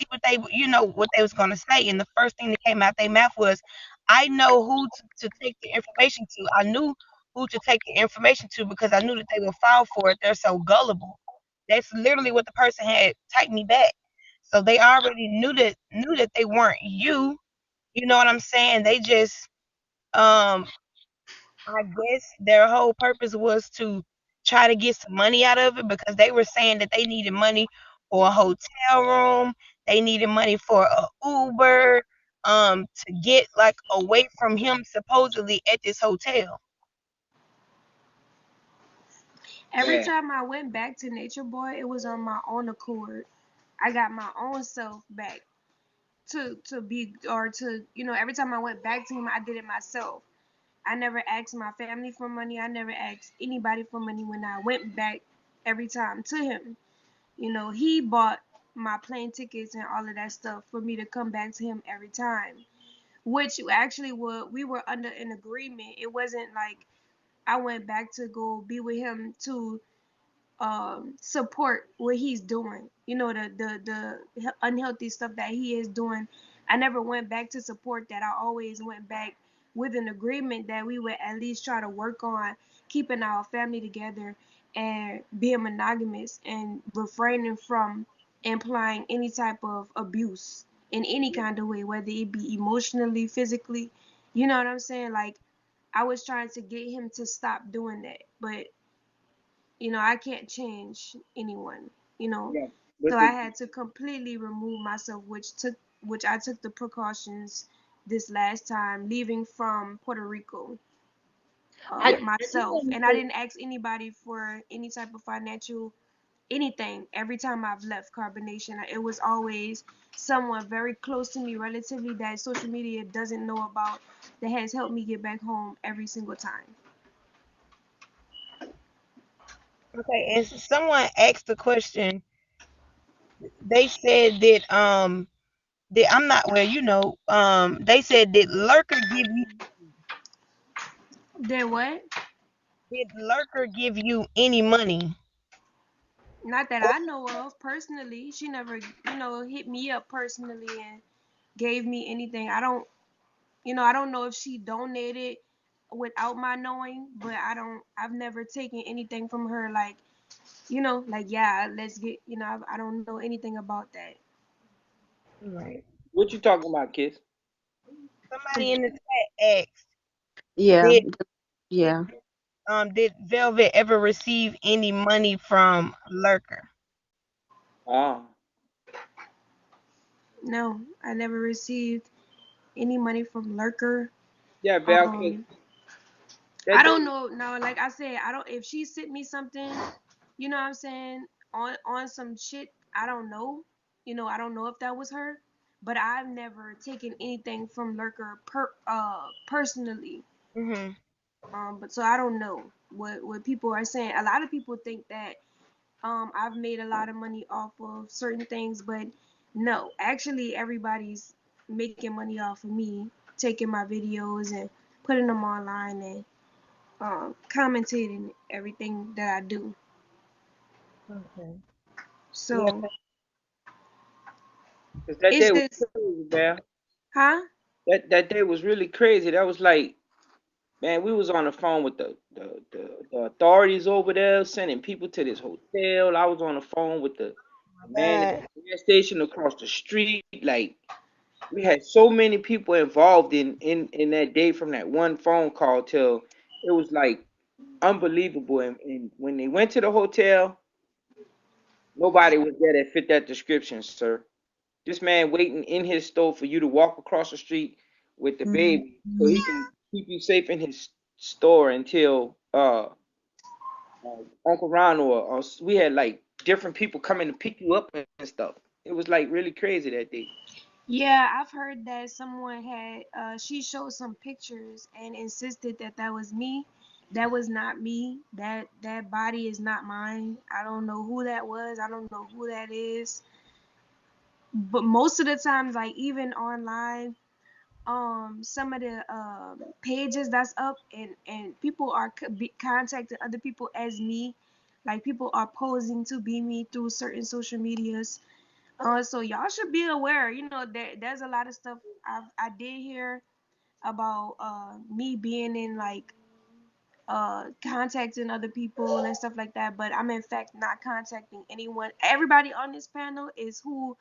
what they, what they was gonna say, and the first thing that came out their mouth was, "I know who to take the information to. I knew who to take the information to because I knew that they would fall for it. They're so gullible." That's literally what the person had typed me back. So they already knew that they weren't you. You know what I'm saying? They just um I guess their whole purpose was to try to get some money out of it because they were saying that they needed money for a hotel room, they needed money for a Uber, to get like away from him supposedly at this hotel. Every Yeah. time I went back to Nature Boy, it was on my own accord. I got my own self back to be or to every time I went back to him, I did it myself. I never asked my family for money. I never asked anybody for money when I went back every time to him. He bought my plane tickets and all of that stuff for me to come back to him every time. Which actually we were under an agreement. It wasn't like I went back to go be with him to support what he's doing. The unhealthy stuff that he is doing. I never went back to support that. I always went back with an agreement that we would at least try to work on keeping our family together and being monogamous and refraining from implying any type of abuse in any kind of way, whether it be emotionally, physically. You know what I'm saying? Like I was trying to get him to stop doing that, but I can't change anyone, you know. Yeah. So But I the had to completely remove myself, which I took the precautions this last time leaving from Puerto Rico, yeah. I do myself, want and I didn't ask anybody for any type of financial anything. Every time I've left Carbonation, it was always someone very close to me, relatively, that social media doesn't know about, that has helped me get back home every single time. okay, and someone asked the question. They said that I'm not well, they said Then what? did Lurker give you any money? Not that I know of personally. She never, hit me up personally and gave me anything. I don't know if she donated without my knowing, but I've never taken anything from her like, like, yeah, let's get, I don't know anything about that. Right. What you talking about, kids? Somebody in the chat asked, Yeah, did did yeah. did Velvet ever receive any money from Lurker? Ah. No, I never received any money from Lurker. Yeah, Val. 'Cause Um, I that don't day. know. No, like I said, I don't. If she sent me something, you know what I'm saying, on some shit, I don't know. I don't know if that was her, but I've never taken anything from Lurker personally. Mhm. But so I don't know what people are saying. A lot of people think that I've made a lot of money off of certain things, but no, actually everybody's making money off of me taking my videos and putting them online and commentating everything that I do. Okay. Yeah. So 'Cause that it's day was just, crazy, Val. huh? That day was really crazy. That was like, man, we was on the phone with the authorities over there, sending people to this hotel. I was on the phone with the man at the God. gas station across the street. Like, we had so many people involved in that day from that one phone call till it was like unbelievable. And when they went to the hotel, nobody was there that fit that description, sir. This man waiting in his store for you to walk across the street with the baby so he can keep you safe in his store until Uncle Ron or we had like different people coming to pick you up and stuff. It was like really crazy that day. Yeah, I've heard that someone had she showed some pictures and insisted that that was me. That was not me. That body is not mine. I don't know who that was. I don't know who that is. But most of the times, like even online, some of the pages that's up, and people are contacting other people as me. Like people are posing to be me through certain social medias. So y'all should be aware. You know, there's a lot of stuff I did hear about me being in like contacting other people and stuff like that, but I'm in fact not contacting anyone. Everybody on this panel is who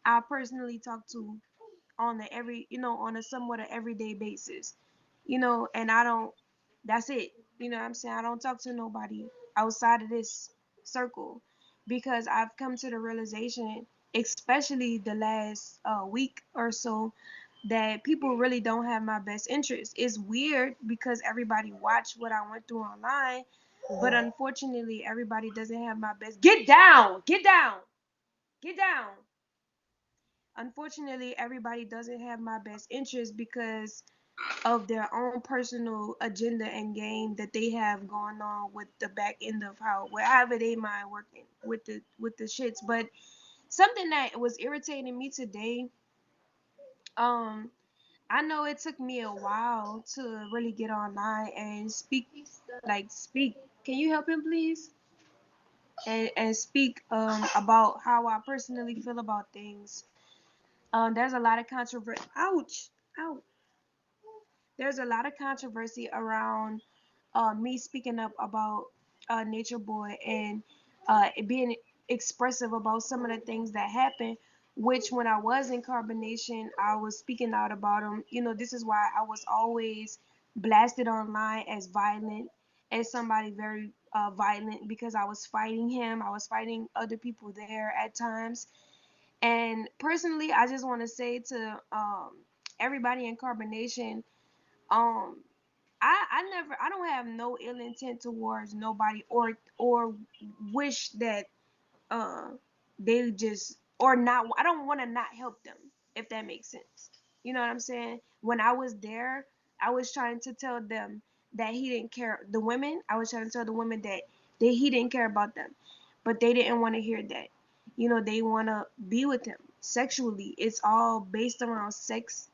I personally talk to on the every, on a somewhat a everyday basis, and I don't, that's it. You know what I'm saying? I don't talk to nobody outside of this circle because I've come to the realization, especially the last week or so, that people really don't have my best interest. It's weird because everybody watched what I went through online, but Mhm. unfortunately everybody doesn't have my best. Get down, get down, get down. Unfortunately everybody doesn't have my best interest because of their own personal agenda and game that they have going on with the back end of how wherever they mind working with the shits. But something that was irritating me today, um I know it took me a while to really get online and speak. Can you help him please? And speak about how I personally feel about things. There's a lot of controversy. Ouch, ouch. There's a lot of controversy around me speaking up about Nature Boy and being expressive about some of the things that happened. Which, when I was in carbonation, I was speaking out about them. This is why I was always blasted online as violent, as somebody very violent, because I was fighting him. I was fighting other people there at times. And personally, I just want to say to everybody in carbonation, um, I don't have no ill intent towards nobody, or wish that uh they just, or not, I don't want to not help them, if that makes sense. You know what I'm saying? When I was there, I was trying to tell them that he didn't care. The women, I was trying to tell the women that he didn't care about them, but they didn't want to hear that. They want to be with him sexually. It's all based around sex,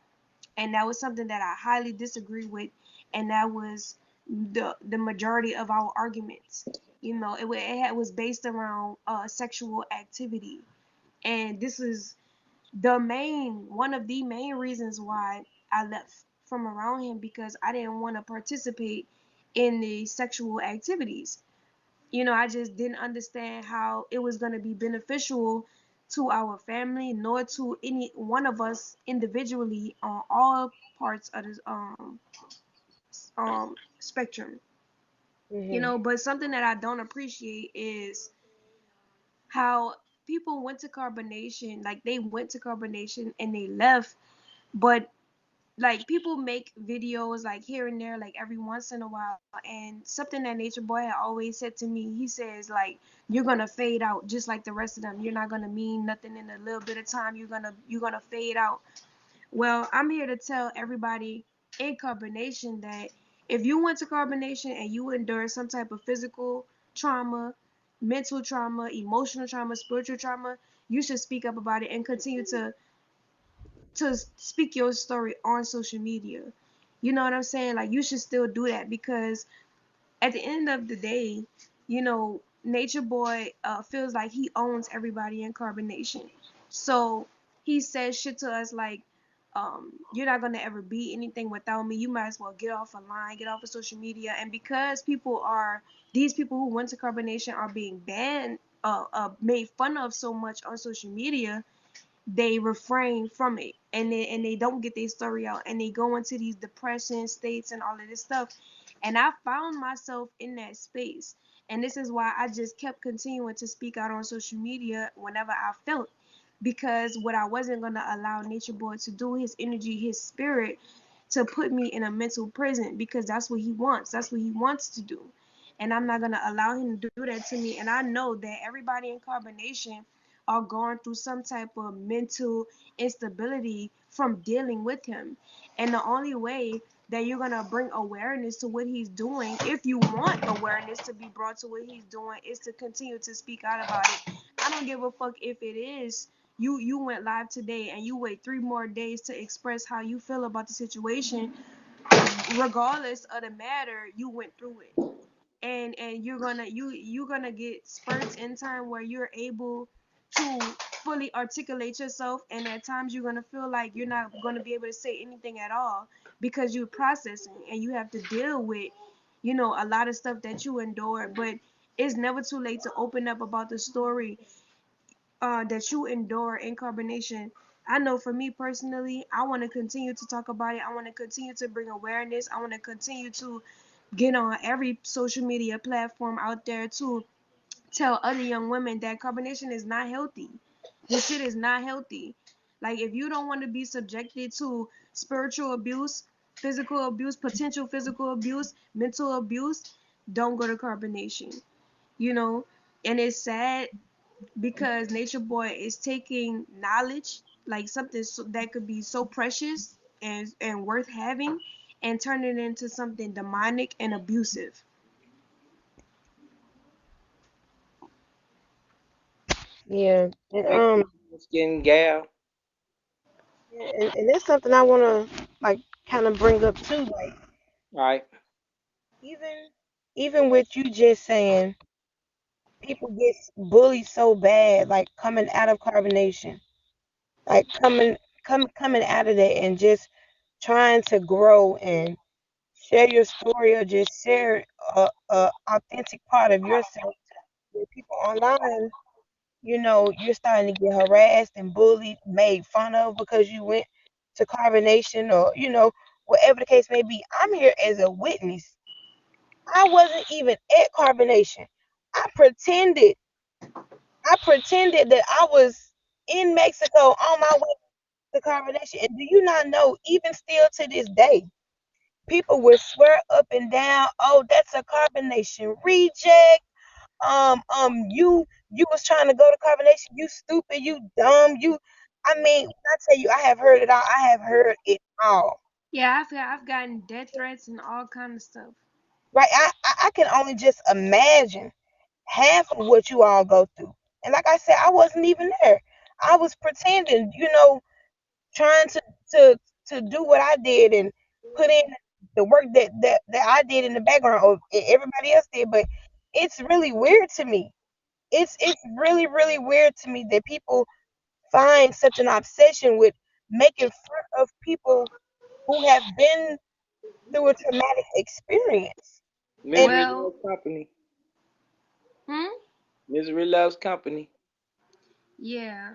and that was something that I highly disagree with, and that was the majority of our arguments. It was based around sexual activity, and this is one of the main reasons why I left from around him, because I didn't want to participate in the sexual activities. I just didn't understand how it was going to be beneficial to our family, nor to any one of us individually on all parts of the spectrum. Mhm. But something that I don't appreciate is how people went to carbonation, like they went to carbonation and they left, but like people make videos like here and there, like every once in a while. And something that Nature Boy had always said to me, he says like, you're gonna fade out just like the rest of them. You're not gonna mean nothing in a little bit of time. You're gonna fade out. Well, I'm here to tell everybody in carbonation that if you went to carbonation and you endured some type of physical trauma, mental trauma, emotional trauma, spiritual trauma, you should speak up about it and continue to speak your story on social media. You know what I'm saying? Like, you should still do that, because at the end of the day, Nature Boy feels like he owns everybody in carbonation. So he says shit to us like, you're not gonna ever be anything without me. You might as well get off a line, get off of social media. And because these people who went to carbonation are being banned, made fun of so much on social media, they refrain from it, and they don't get their story out, and they go into these depression states and all of this stuff. And I found myself in that space, and this is why I just kept continuing to speak out on social media whenever I felt, because what I wasn't going to allow Nature Boy to do, his energy, his spirit, to put me in a mental prison, because that's what he wants to do. And I'm not going to allow him to do that to me. And I know that everybody in carbonation are going through some type of mental instability from dealing with him. And the only way that you're gonna bring awareness to what he's doing, if you want awareness to be brought to what he's doing, is to continue to speak out about it. I don't give a fuck if it is you went live today and you wait 3 more days to express how you feel about the situation. Regardless of the matter, you went through it, and you're gonna get spurts in time where you're able to fully articulate yourself, and at times you're going to feel like you're not going to be able to say anything at all because you're processing and you have to deal with, a lot of stuff that you endure. But it's never too late to open up about the story that you endure in carbonation. I know for me personally, I want to continue to talk about it. I want to continue to bring awareness. I want to continue to get on every social media platform out there to tell other young women that carbonation is not healthy. This shit is not healthy. Like, if you don't want to be subjected to spiritual abuse, physical abuse, potential physical abuse, mental abuse, don't go to carbonation. You know, and it's sad because Nature Boy is taking knowledge, like something that could be so precious and worth having, and turning it into something demonic and abusive. Yeah, and Like skin gal. and that's something I wanna like kind of bring up too. Like Right. even even with you just saying people get bullied so bad, like coming out of carbonation, like coming out of that and just trying to grow and share your story or just share a authentic part of yourself with people online. You're starting to get harassed and bullied, made fun of because you went to carbonation or whatever the case may be. I'm here as a witness. I wasn't even at carbonation. I pretended. I pretended that I was in Mexico on my way to carbonation. And do you not know, even still to this day, people would swear up and down, oh, that's a carbonation reject. You was trying to go to carbonation, you stupid, you dumb, I mean, when I tell you I have heard it all, I have heard it all. Yeah, I've gotten death threats and all kind of stuff. Right? I can only just imagine half of what you all go through. And like I said, I wasn't even there. I was pretending, trying to to do what I did and put in the work that I did in the background or everybody else did. But it's really weird to me. It's really really weird to me that people find such an obsession with making fun of people who have been through a traumatic experience. And Misery Well, loves company. hmm? Misery loves company. Yeah.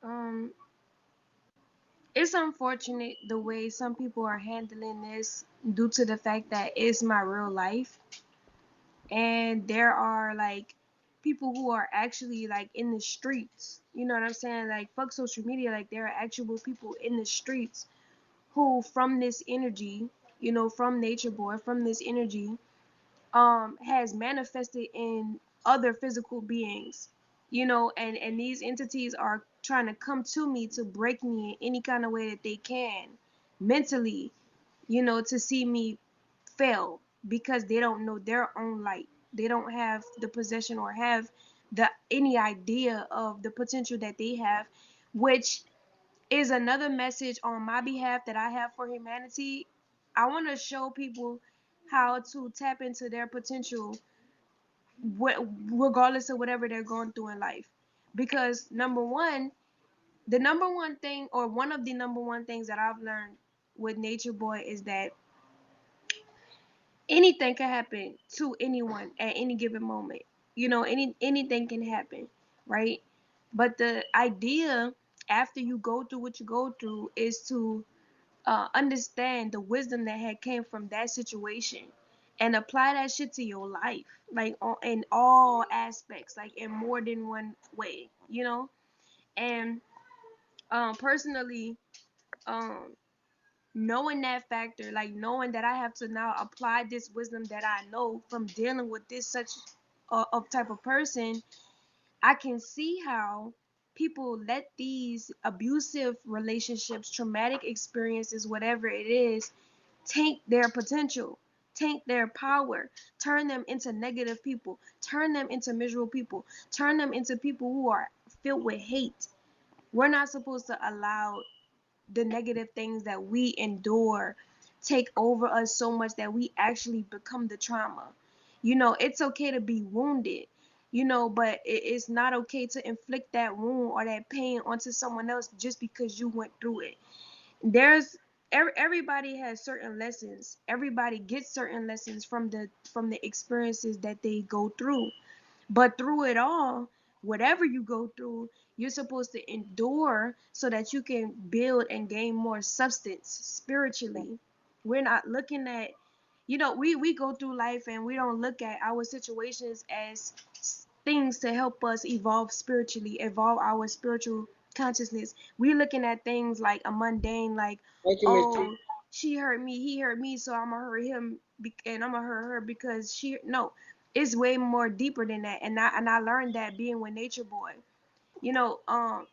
Um, it's unfortunate the way some people are handling this due to the fact that it's my real life, and there are like people who are actually like in the streets. You know what I'm saying? Like, fuck social media. Like, there are actual people in the streets who, from this energy, from Nature Boy, from this energy, has manifested in other physical beings, and these entities are trying to come to me to break me in any kind of way that they can, mentally, to see me fail, because they don't know their own light. They don't have the possession or have the any idea of the potential that they have, which is another message on my behalf that I have for humanity. I want to show people how to tap into their potential, regardless of whatever they're going through in life. Because the number one thing, or one of the number one things that I've learned with Nature Boy, is that anything can happen to anyone at any given moment. Anything can happen, right? But the idea, after you go through what you go through, is to understand the wisdom that had came from that situation and apply that shit to your life, like in all aspects, like in more than one way, and personally, um knowing that factor, like knowing that I have to now apply this wisdom that I know from dealing with this such of type of person, I can see how people let these abusive relationships, traumatic experiences, whatever it is, taint their potential, taint their power, turn them into negative people, turn them into miserable people, turn them into people who are filled with hate. We're not supposed to allow the negative things that we endure take over us so much that we actually become the trauma. It's okay to be wounded. but it's not okay to inflict that wound or that pain onto someone else just because you went through it. There's everybody has certain lessons. Everybody gets certain lessons from the experiences that they go through. But through it all, whatever you go through, you're supposed to endure so that you can build and gain more substance spiritually. We're not looking at, we go through life and we don't look at our situations as things to help us evolve spiritually, evolve our spiritual consciousness. We're looking at things like a mundane, like, Thank you, Miss T. oh, she hurt me, he hurt me, so I'm gonna hurt him, and I'm gonna hurt her because she. No, it's way more deeper than that, and I learned that being with Nature Boy. you know um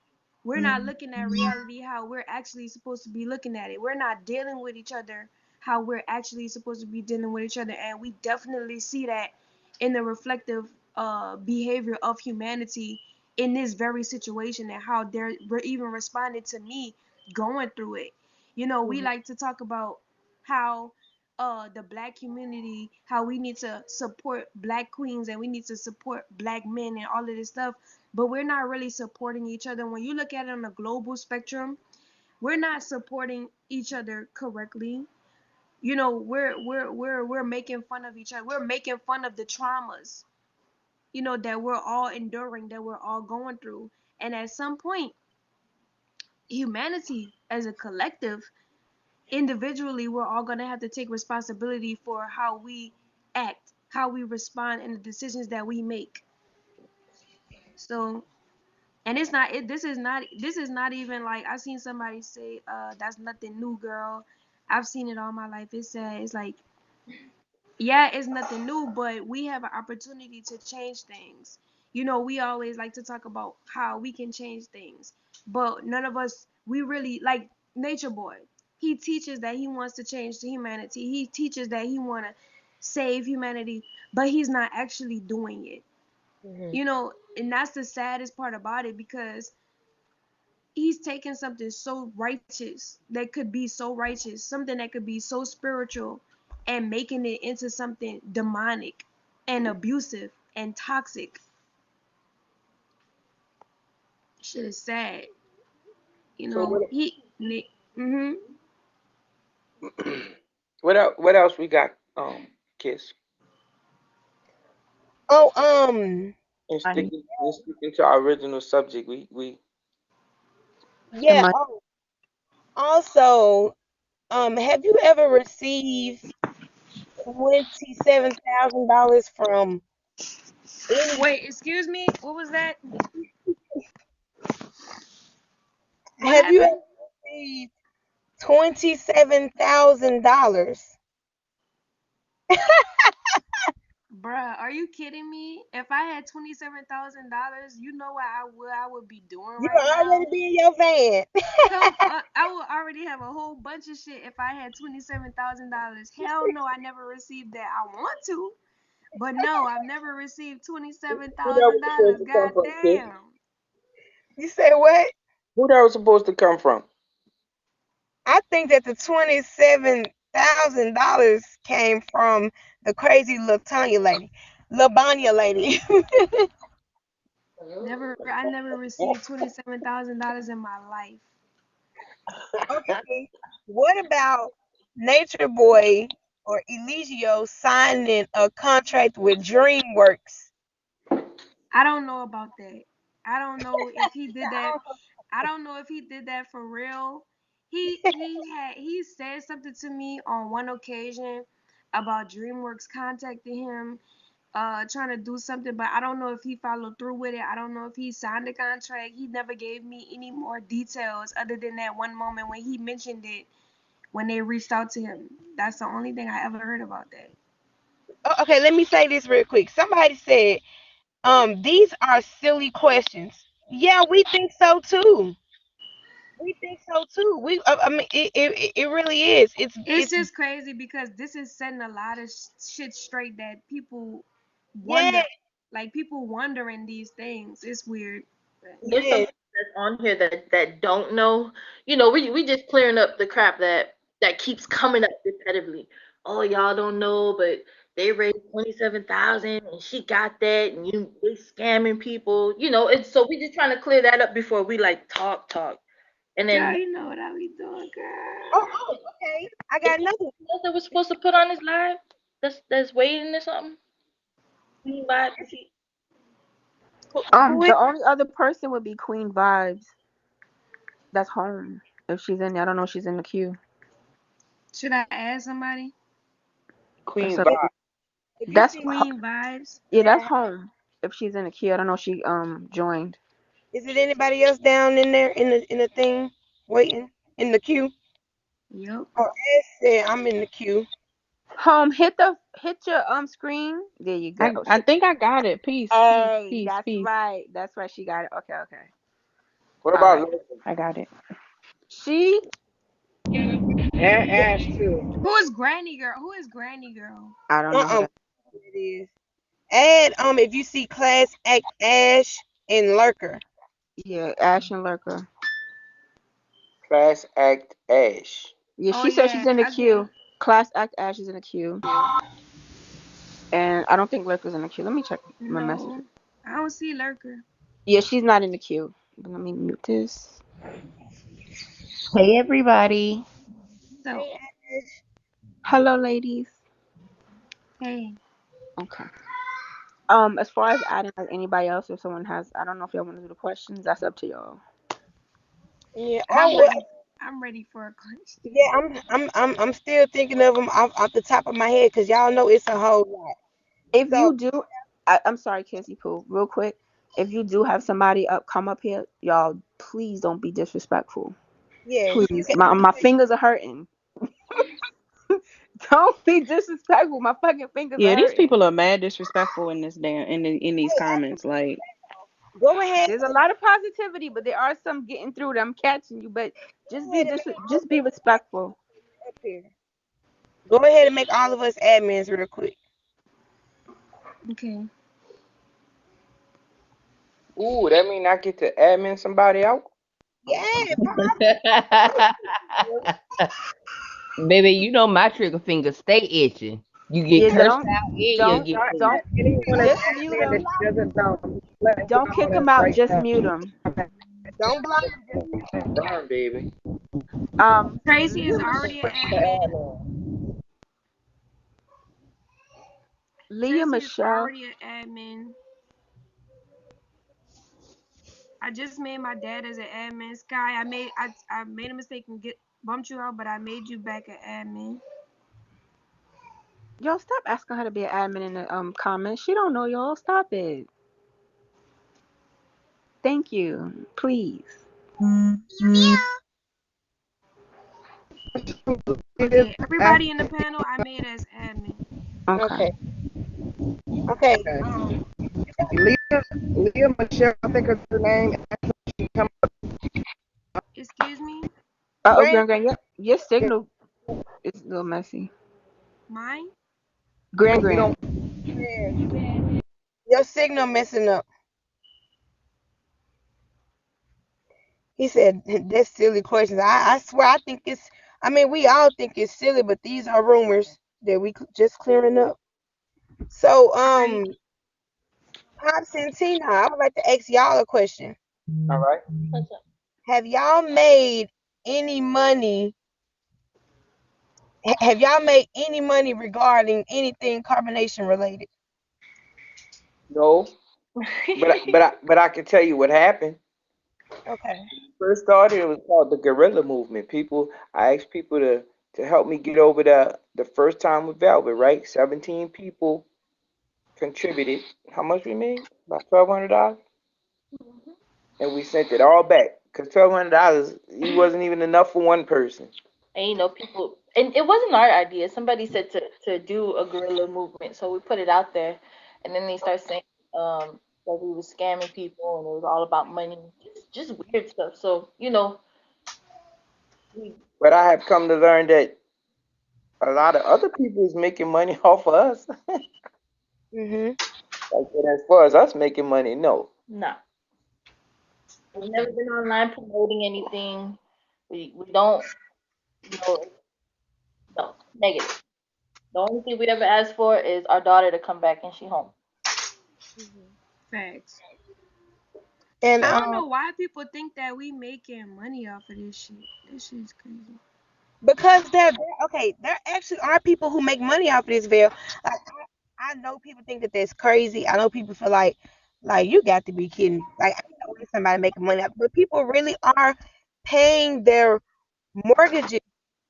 we're not looking at reality how we're actually supposed to be looking at it. We're not dealing with each other how we're actually supposed to be dealing with each other, and we definitely see that in the reflective behavior of humanity in this very situation, and how they're even responding to me going through it. We like to talk about how the black community, how we need to support black queens and we need to support black men and all of this stuff, but we're not really supporting each other. When you look at it on a global spectrum, we're not supporting each other correctly. We're making fun of each other. We're making fun of the traumas, that we're all enduring, that we're all going through. And at some point, humanity as a collective, individually, we're all going to have to take responsibility for how we act, how we respond, and the decisions that we make. So, and it's not it this is not even like, I seen somebody say, that's nothing new, girl. I've seen it all my life. It's like, yeah, it's nothing new, but we have an opportunity to change things. We always like to talk about how we can change things, but none of us, we really, like Nature Boy, he teaches that he wants to change the humanity. He teaches that he want to save humanity, but he's not actually doing it. And that's the saddest part about it, because he's taking something so righteous, that could be so righteous, something that could be so spiritual, and making it into something demonic and abusive and toxic. Shit is sad. So He. Mhm. what else we got? Kiss Oh, and I sticking to our original subject. We yeah. my Oh, also, have you ever received $27,000 from any? Wait, excuse me. What was that? What Have you ever happened? received $27,000? Bruh, are you kidding me? If I had $27,000, you know what I would be doing You right already now? be in your van. I would already have a whole bunch of shit if I had $27,000. Hell no, I never received that. I want to, but no, I've never received twenty-seven who that thousand was supposed dollars. to come God from, Kiss? damn. You say what? Who that was supposed to come from? I think that the $27,000 came from the crazy little Tanya lady, Labanya lady. I never received $27,000 in my life. Okay. What about Nature Boy or Eligio signing a contract with DreamWorks? I don't know about that. I don't know if he did that. I don't know if he did that for real. He said something to me on one occasion about DreamWorks contacting him, trying to do something, but I don't know if he followed through with it. I don't know if he signed the contract. He never gave me any more details other than that one moment when he mentioned it when they reached out to him. That's the only thing I ever heard about that. Okay, let me say this real quick. Somebody said, these are silly questions. Yeah, we think so too. We think so too. I mean, it really is. It's It's just crazy because this is setting a lot of shit straight that people yeah, wonder, like people wondering these things. It's weird. But there's some yeah, people that's on here that don't know. We just clearing up the crap that keeps coming up repetitively. Oh, y'all don't know, but they raised 27,000 and she got that and they scamming people. It's so we just trying to clear that up before we like talk. And Girl, then you know what I be doing, Oh, girl. okay. I is got there another. anything else that we're supposed to put on this live? That's waiting or something? Clean vibe. Who is? The only other person would be Queen Vibes. That's home. If she's in there, I don't know if she's in the queue. Should I add somebody? That's Queen up. If, Vibe. if you That's see, Queen Vibes. yeah, that's yeah. home. If she's in the queue, I don't know if she joined. Is it anybody else down in there in the thing waiting in the queue? Yup. Oh, Ash said I'm in the queue. Home, hit your screen. There you go. I think I got it. Peace, peace, Hey, peace, that's peace. right. That's right. She got it. Okay, okay. What All about right. Logan? I got it. She And Ash too. Who is Granny Girl? Who is Granny Girl? I don't know who Uh-uh. that. It is. Add if you see Class Act Ash and Lurker. Yeah, Ash and Lurker. Class Act Ash. Yeah, Oh she said she's yeah, in the I think. queue. Class Act Ash is in the queue, and I don't think Lurker's in the queue. Let me check my messages. No, I don't see Lurker. Yeah, she's not in the queue. But let me mute this. Hey everybody. So, Hey Ash. Hello, ladies. hey, Okay. As far as adding like anybody else, if someone has, I don't know if y'all want to do the questions. That's up to y'all. Yeah. I'm Oh well. ready. I'm ready for a question. Yeah. I'm still thinking of them off the top of my head because y'all know it's a whole lot. If So you do, I'm sorry, Kissy Pooh. Real quick, if you do have somebody come up here, y'all please don't be disrespectful. yes, you Please, can. my fingers are hurting. Don't be disrespectful. My fucking fingers are Yeah, these hurting. people are mad disrespectful in this damn in these comments. Like, Go ahead. There's a lot of positivity, but there are some getting through that I'm catching you. But Go ahead and make all just of be us respectful. up here. Go ahead and make all of us admins real quick. Okay. Ooh, that mean I get to admin somebody out? Yeah. Baby, you know my trigger finger stay itching. You get Yeah, cursed out and you'll don't, get don't. paid. Anyone that's Just mute admin them. that doesn't know, let Don't y'all kick know them that out. right Just now. mute them. Don't block them. Just mute them. Burn, baby. Tracy is Leah, already an admin. Admin. Leah Tracy is Michelle. already an admin. I just made my dad as an admin. Sky, I made a mistake and get bumped you out, but I made you back an admin. Y'all stop asking her to be an admin in the comments. She don't know y'all. Stop it. Thank you. Please. Okay, everybody in the panel I made as admin. Okay. Okay. Okay. Okay. Leah Michelle, I think is her name. Come Excuse me? Uh oh, Grand. Grand Grand. Your signal is a little messy. Mine? Grand we Grand. don't. Your signal messing up. He said, that's silly questions. I swear, I think it's, I mean, we all think it's silly, but these are rumors that we just clearing up. So, Alright. Pops and Tina, I would like to ask y'all a question. All right. What's up? Have y'all made any money? Have y'all made any money regarding anything carbonation related? No, but I can tell you what happened. Okay. First started, it was called the guerrilla movement. I asked people to help me get over the first time with Velvet. Right, 17 people contributed. How much we made? About $1,200, and we sent it all back because $1,200 it wasn't even enough for one person. And people, and it wasn't our idea. Somebody said to do a guerrilla movement, so we put it out there, and then they start saying that we were scamming people and it was all about money, just weird stuff. So we But I have come to learn that a lot of other people is making money off of us. Mhm. Like, and as far as us making money, no. no, we've never been online promoting anything. We don't, you know, no negative. The only thing we ever asked for is our daughter to come back and she home. Mhm. Facts. And I don't know why people think that we making money off of this shit. This shit's crazy. because okay, there actually are people who make money off of this veil. Like I know people think that that's crazy. I know people feel like you got to be kidding. Like I know there's somebody making money, but people really are paying their mortgages.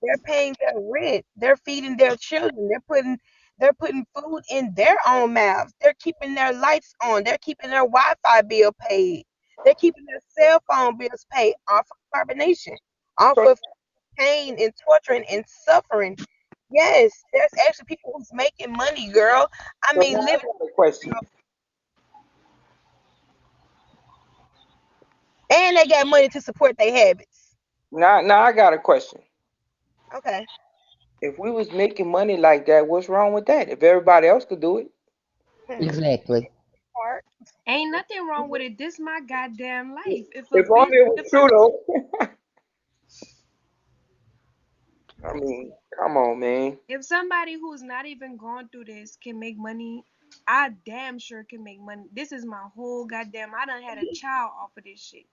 They're paying their rent. They're feeding their children. They're putting food in their own mouths. They're keeping their lights on. They're keeping their Wi-Fi bill paid. They're keeping their cell phone bills paid off of carbonation, off So of pain and torturing and suffering. Yes, there's actually people who's making money, girl. I so mean, now I living, got a question. and they got money to support their habits. Now I got a question. Okay. If we was making money like that, what's wrong with that? If everybody else could do it, Hmm. Exactly. Part. Ain't nothing wrong with it. This my goddamn life. if only it was true though. I mean, come on, man. if somebody who's not even going through this can make money, I damn sure can make money. This is my whole goddamn. I done had a child off of this shit,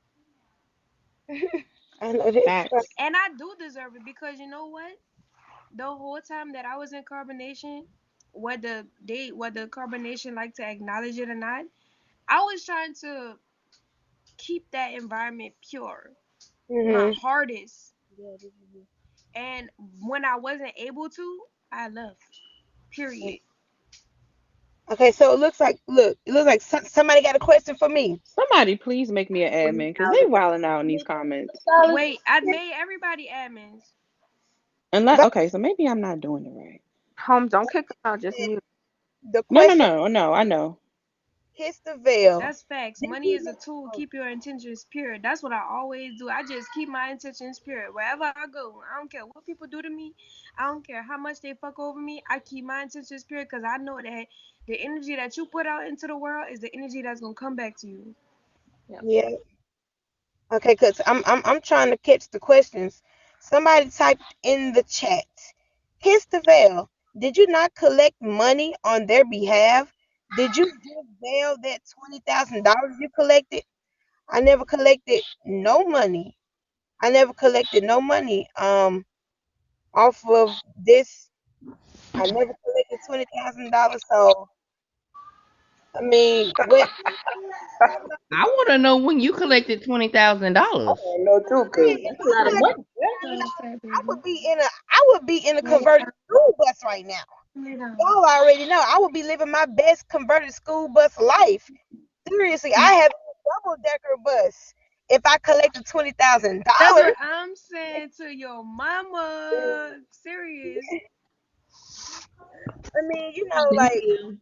I know that's right. Facts. and I do deserve it because you know what? The whole time that I was in carbonation, whether carbonation like to acknowledge it or not, I was trying to keep that environment pure, my Hmm. hardest. Yeah, this is And when I wasn't able to, I left. Period. Okay, so it looks like somebody got a question for me. Somebody please make me an admin because they wilding out in these comments. Wait, I made everybody admins. Unless But okay, so maybe I'm not doing it right. home. Don't kick them out. Just mute. the No, no, question no, no. I know. hits the veil. That's facts. Did Money you is a tool. know? Keep your intentions pure. That's what I always do. I just keep my intentions pure. Wherever I go, I don't care what people do to me. I don't care how much they fuck over me. I keep my intentions pure because I know that the energy that you put out into the world is the energy that's gonna come back to you. Yeah. Yeah. Okay, cause I'm trying to catch the questions. Somebody typed in the chat. Hits the veil. Did you not collect money on their behalf? Did you give Veil that $20,000 you collected? I never collected no money. I never collected no money. Off of this, I never collected $20,000. So I mean, what? I want to know when you collected I $20,000. want to know too, cause That's a lot of money. Okay, I baby. would be in a I would be in a Lay converted down. school bus right now. Lay down. Y'all already know I would be living my best converted school bus life. Seriously, I have a double decker bus if I collected That's what $20,000. I'm saying to your mama. Serious. I mean, like Damn.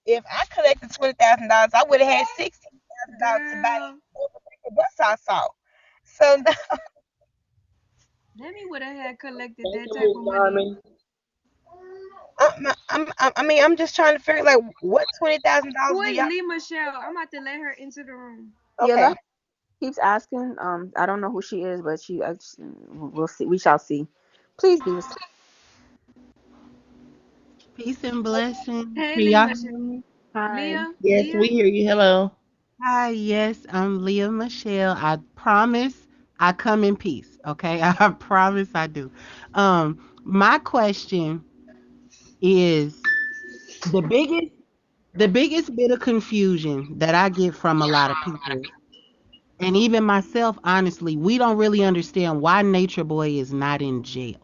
if I collected $20,000, I would have had $16,000 to buy Girl, the double decker bus I saw. So Demi would have had collected thank that you, type Miss of money. Diamond. I mean, I'm just trying to figure like what $20,000 Who do is y'all? Lee Michelle? I'm about to let her into the room. Yeah, let Okay, her keeps asking. I don't know who she is, but we'll see. We shall see. Please be respectful. Peace and blessings. Hey, Can Lee y'all hear Michelle. me? Hi. Leah? Yes, Leah? we hear you. Hello. Hi, yes, I'm Leah Michelle. I promise I come in peace. Okay. I promise I do. My question is the biggest the biggest bit of confusion that I get from a lot of people, and even myself, honestly, we don't really understand why Nature Boy is not in jail.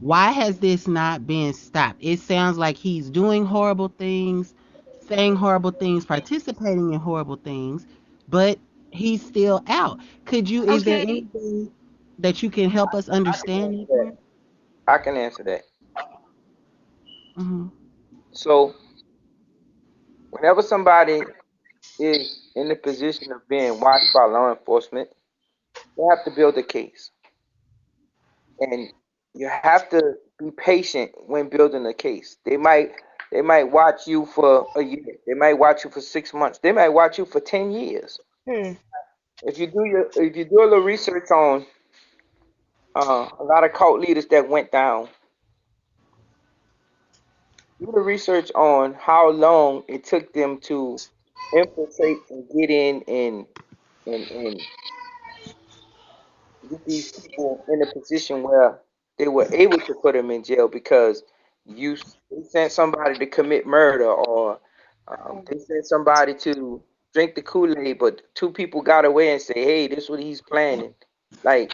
Why has this not been stopped? It sounds like he's doing horrible things, saying horrible things, participating in horrible things, but he's still out. Is there Okay. anything that you can help us I can understand answer that that. part? I can answer that. Hmm. So whenever somebody is in the position of being watched by law enforcement, they have to build a case, and you have to be patient when building a case. They might watch you for a year. They might watch you for 6 months. They might watch you for 10 years. hmm. If you do a little research on a lot of cult leaders that went down, do the research on how long it took them to infiltrate and get in and get these people in a position where they were able to put them in jail because they sent somebody to commit murder or they sent somebody to drink the Kool-Aid, but two people got away and say, "Hey, this is what he's planning." Like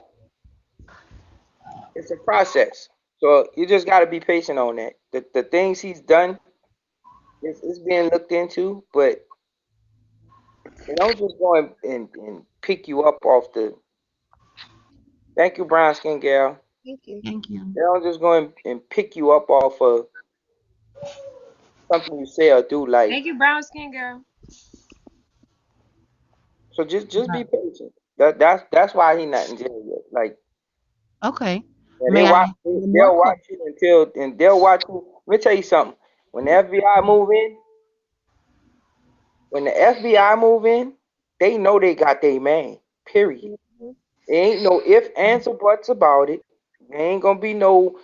it's a process, so you just got to be patient on that. The things he's done is being looked into, but they don't just go and pick you up off the. Thank you, brown skin gal. Thank you. Thank you. They don't just go and pick you up off of something you say or do. Like Thank you, brown skin girl. so, just be patient. That's why he not in jail yet. Like Okay. yeah, May I ask one more they'll watch question? you until and they'll watch you. Let me tell you something. When the FBI move in, when the FBI move in, they know they got their man. Period. Mhm. There ain't no if, ands, or buts about it. There ain't gonna be no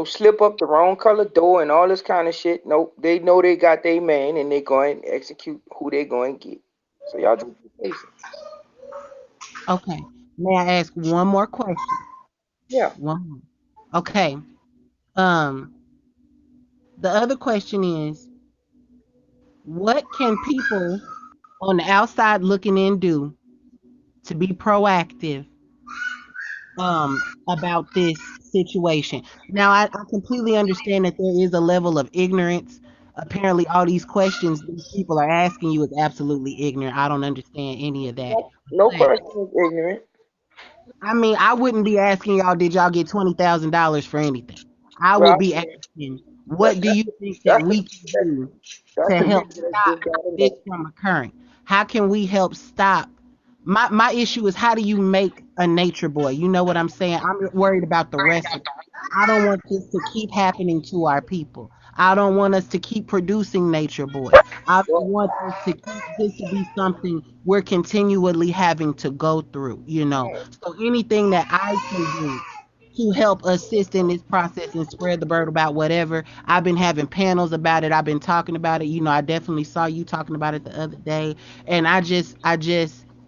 slip up the wrong color door and all this kind of shit. Nope. They know they got their man and they going to execute who they going to get. So y'all just be patient. Okay. May I ask one more question? Yeah. One more. Okay. Um, the other question is, what can people on the outside looking in do to be proactive about this situation? Now I completely understand that there is a level of ignorance. Apparently all these questions these people are asking you is absolutely ignorant. I don't understand any of that. No But question is ignorant. I mean, I wouldn't be asking y'all, did y'all get $20,000 for anything? I would Well, be asking, that, what do that's you think that that's the we can do that's to the help people that stop just gotta this know. from occurring? How can we help stop? My issue is, how do you make a nature boy? You know what I'm saying? I'm worried about the rest of it. I don't want this to keep happening to our people. I don't want us to keep producing nature boys. I don't Well, want this to be something we're continually having to go through, you know. So anything that I can do to help assist in this process and spread the word about whatever. I've been having panels about it. I've been talking about it. You know, I definitely saw you talking about it the other day. And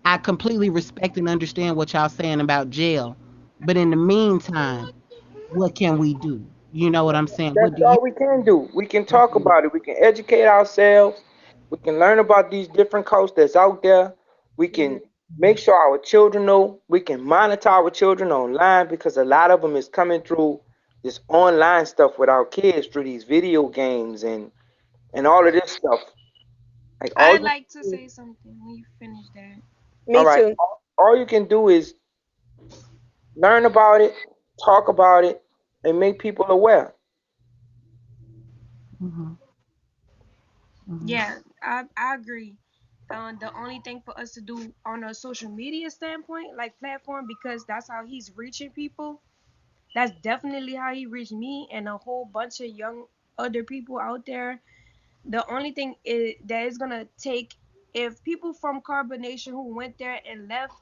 I completely respect and understand what y'all saying about jail. But in the meantime, what can we do? You know what I'm saying? that's What do you all we can do. We can talk recommend? about it. We can educate ourselves. We can learn about these different coasts that's out there. We can make sure our children know. We can monitor our children online because a lot of them is coming through this online stuff with our kids through these video games and all of this stuff. Like all I'd you like to do, say something when you finish that. all Me right, too. all you can do is learn about it, talk about it, and make people aware. Mm-hmm, mm-hmm, Yeah, I agree. The only thing for us to do on a social media standpoint, like platform, because that's how he's reaching people. That's definitely how he reached me and a whole bunch of young other people out there. The only thing is that is gonna take, if people from Carbonation who went there and left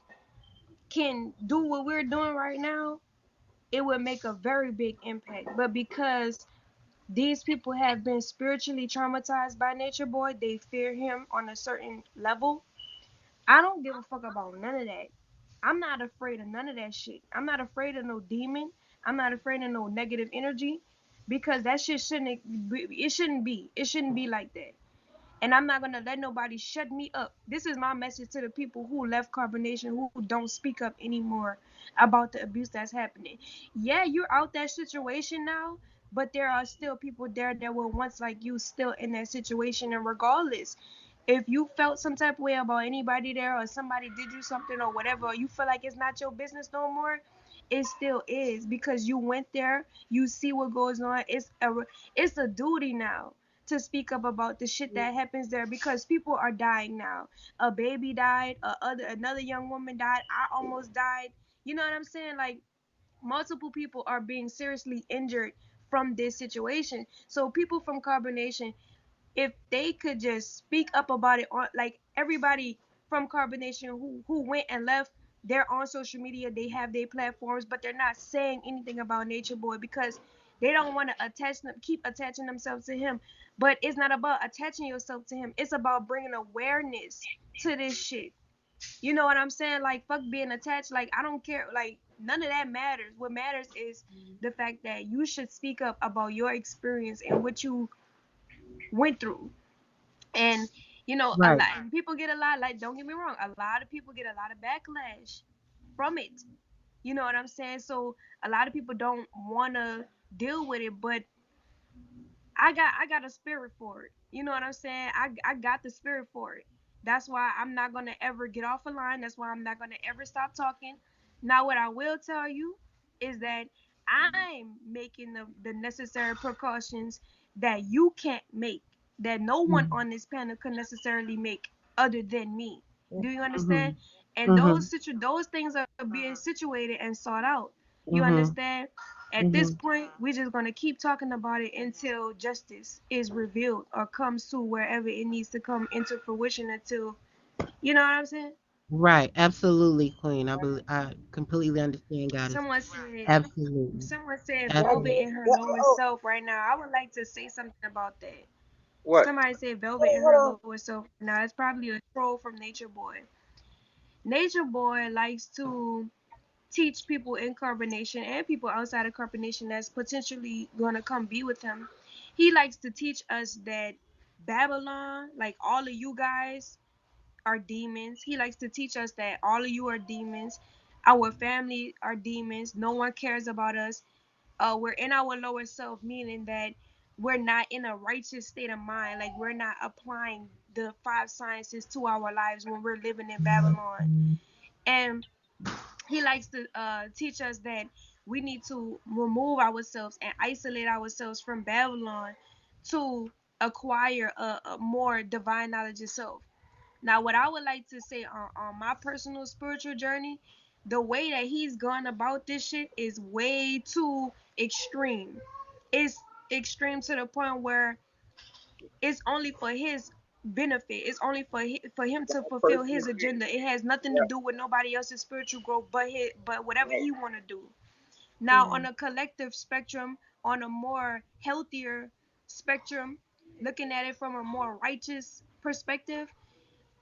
can do what we're doing right now, it would make a very big impact. But because these people have been spiritually traumatized by Nature Boy, they fear him on a certain level. I don't give a fuck about none of that. I'm not afraid of none of that shit. I'm not afraid of no demon. I'm not afraid of no negative energy because that shit shouldn't be, it shouldn't be. It shouldn't be like that. And I'm not gonna let nobody shut me up. This is my message to the people who left carbonation, who don't speak up anymore about the abuse that's happening. Yeah, you're out that situation now, but there are still people there that were once like you still in that situation, and regardless, if you felt some type of way about anybody there or somebody did you something or whatever, or you feel like it's not your business no more, it still is because you went there, you see what goes on. It's a duty now to speak up about the shit that happens there because people are dying now. A baby died, another young woman died, I almost died. You know what I'm saying? Like multiple people are being seriously injured from this situation. So people from Carbonation, if they could just speak up about it on, like everybody from Carbonation who went and left, they're on social media, they have their platforms, but they're not saying anything about Nature Boy because They don't want to keep attaching themselves to him. But it's not about attaching yourself to him. It's about bringing awareness to this shit. You know what I'm saying? Like, fuck being attached. Like, I don't care. Like, none of that matters. What matters is the fact that you should speak up about your experience and what you went through. And, a Right. lot, and people get a lot, like, don't get me wrong, a lot of people get a lot of backlash from it. You know what I'm saying? So a lot of people don't want to deal with it, but I got a spirit for it. You know what I'm saying? I got the spirit for it. That's why I'm not gonna ever get off a line. That's why I'm not gonna ever stop talking. Now, what I will tell you is that I'm making the necessary precautions that you can't make, that no one Mhm. on this panel can necessarily make other than me. Do you understand? Mhm. And Mhm. those things are being situated and sought out. You Mhm. understand? At this Mhm. point, we're just gonna keep talking about it until justice is revealed or comes to wherever it needs to come into fruition. Until, you know what I'm saying? Right. Absolutely, Queen. I completely understand, Goddess. Someone said, Absolutely. Velvet Absolutely. in her lowest self right now. I would like to say something about that. What? Somebody said Velvet in her lowest self. Now it's probably a troll from Nature Boy. Nature Boy likes to teach people in carbonation and people outside of carbonation that's potentially gonna come be with him. He likes to teach us that Babylon, like all of you guys, are demons. He likes to teach us that all of you are demons. Our family are demons. No one cares about us. We're in our lower self, meaning that we're not in a righteous state of mind. Like, we're not applying the five sciences to our lives when we're living in Babylon. And he likes to teach us that we need to remove ourselves and isolate ourselves from Babylon to acquire a more divine knowledge of self. Now, what I would like to say on my personal spiritual journey, the way that he's gone about this shit is way too extreme. It's extreme to the point where it's only for his benefit. It's only for him to fulfill Personal his gain. agenda. It has nothing to Yeah. do with nobody else's spiritual growth but whatever Right. he want to do. Now, Mm. on a collective spectrum, on a more healthier spectrum, looking at it from a more righteous perspective,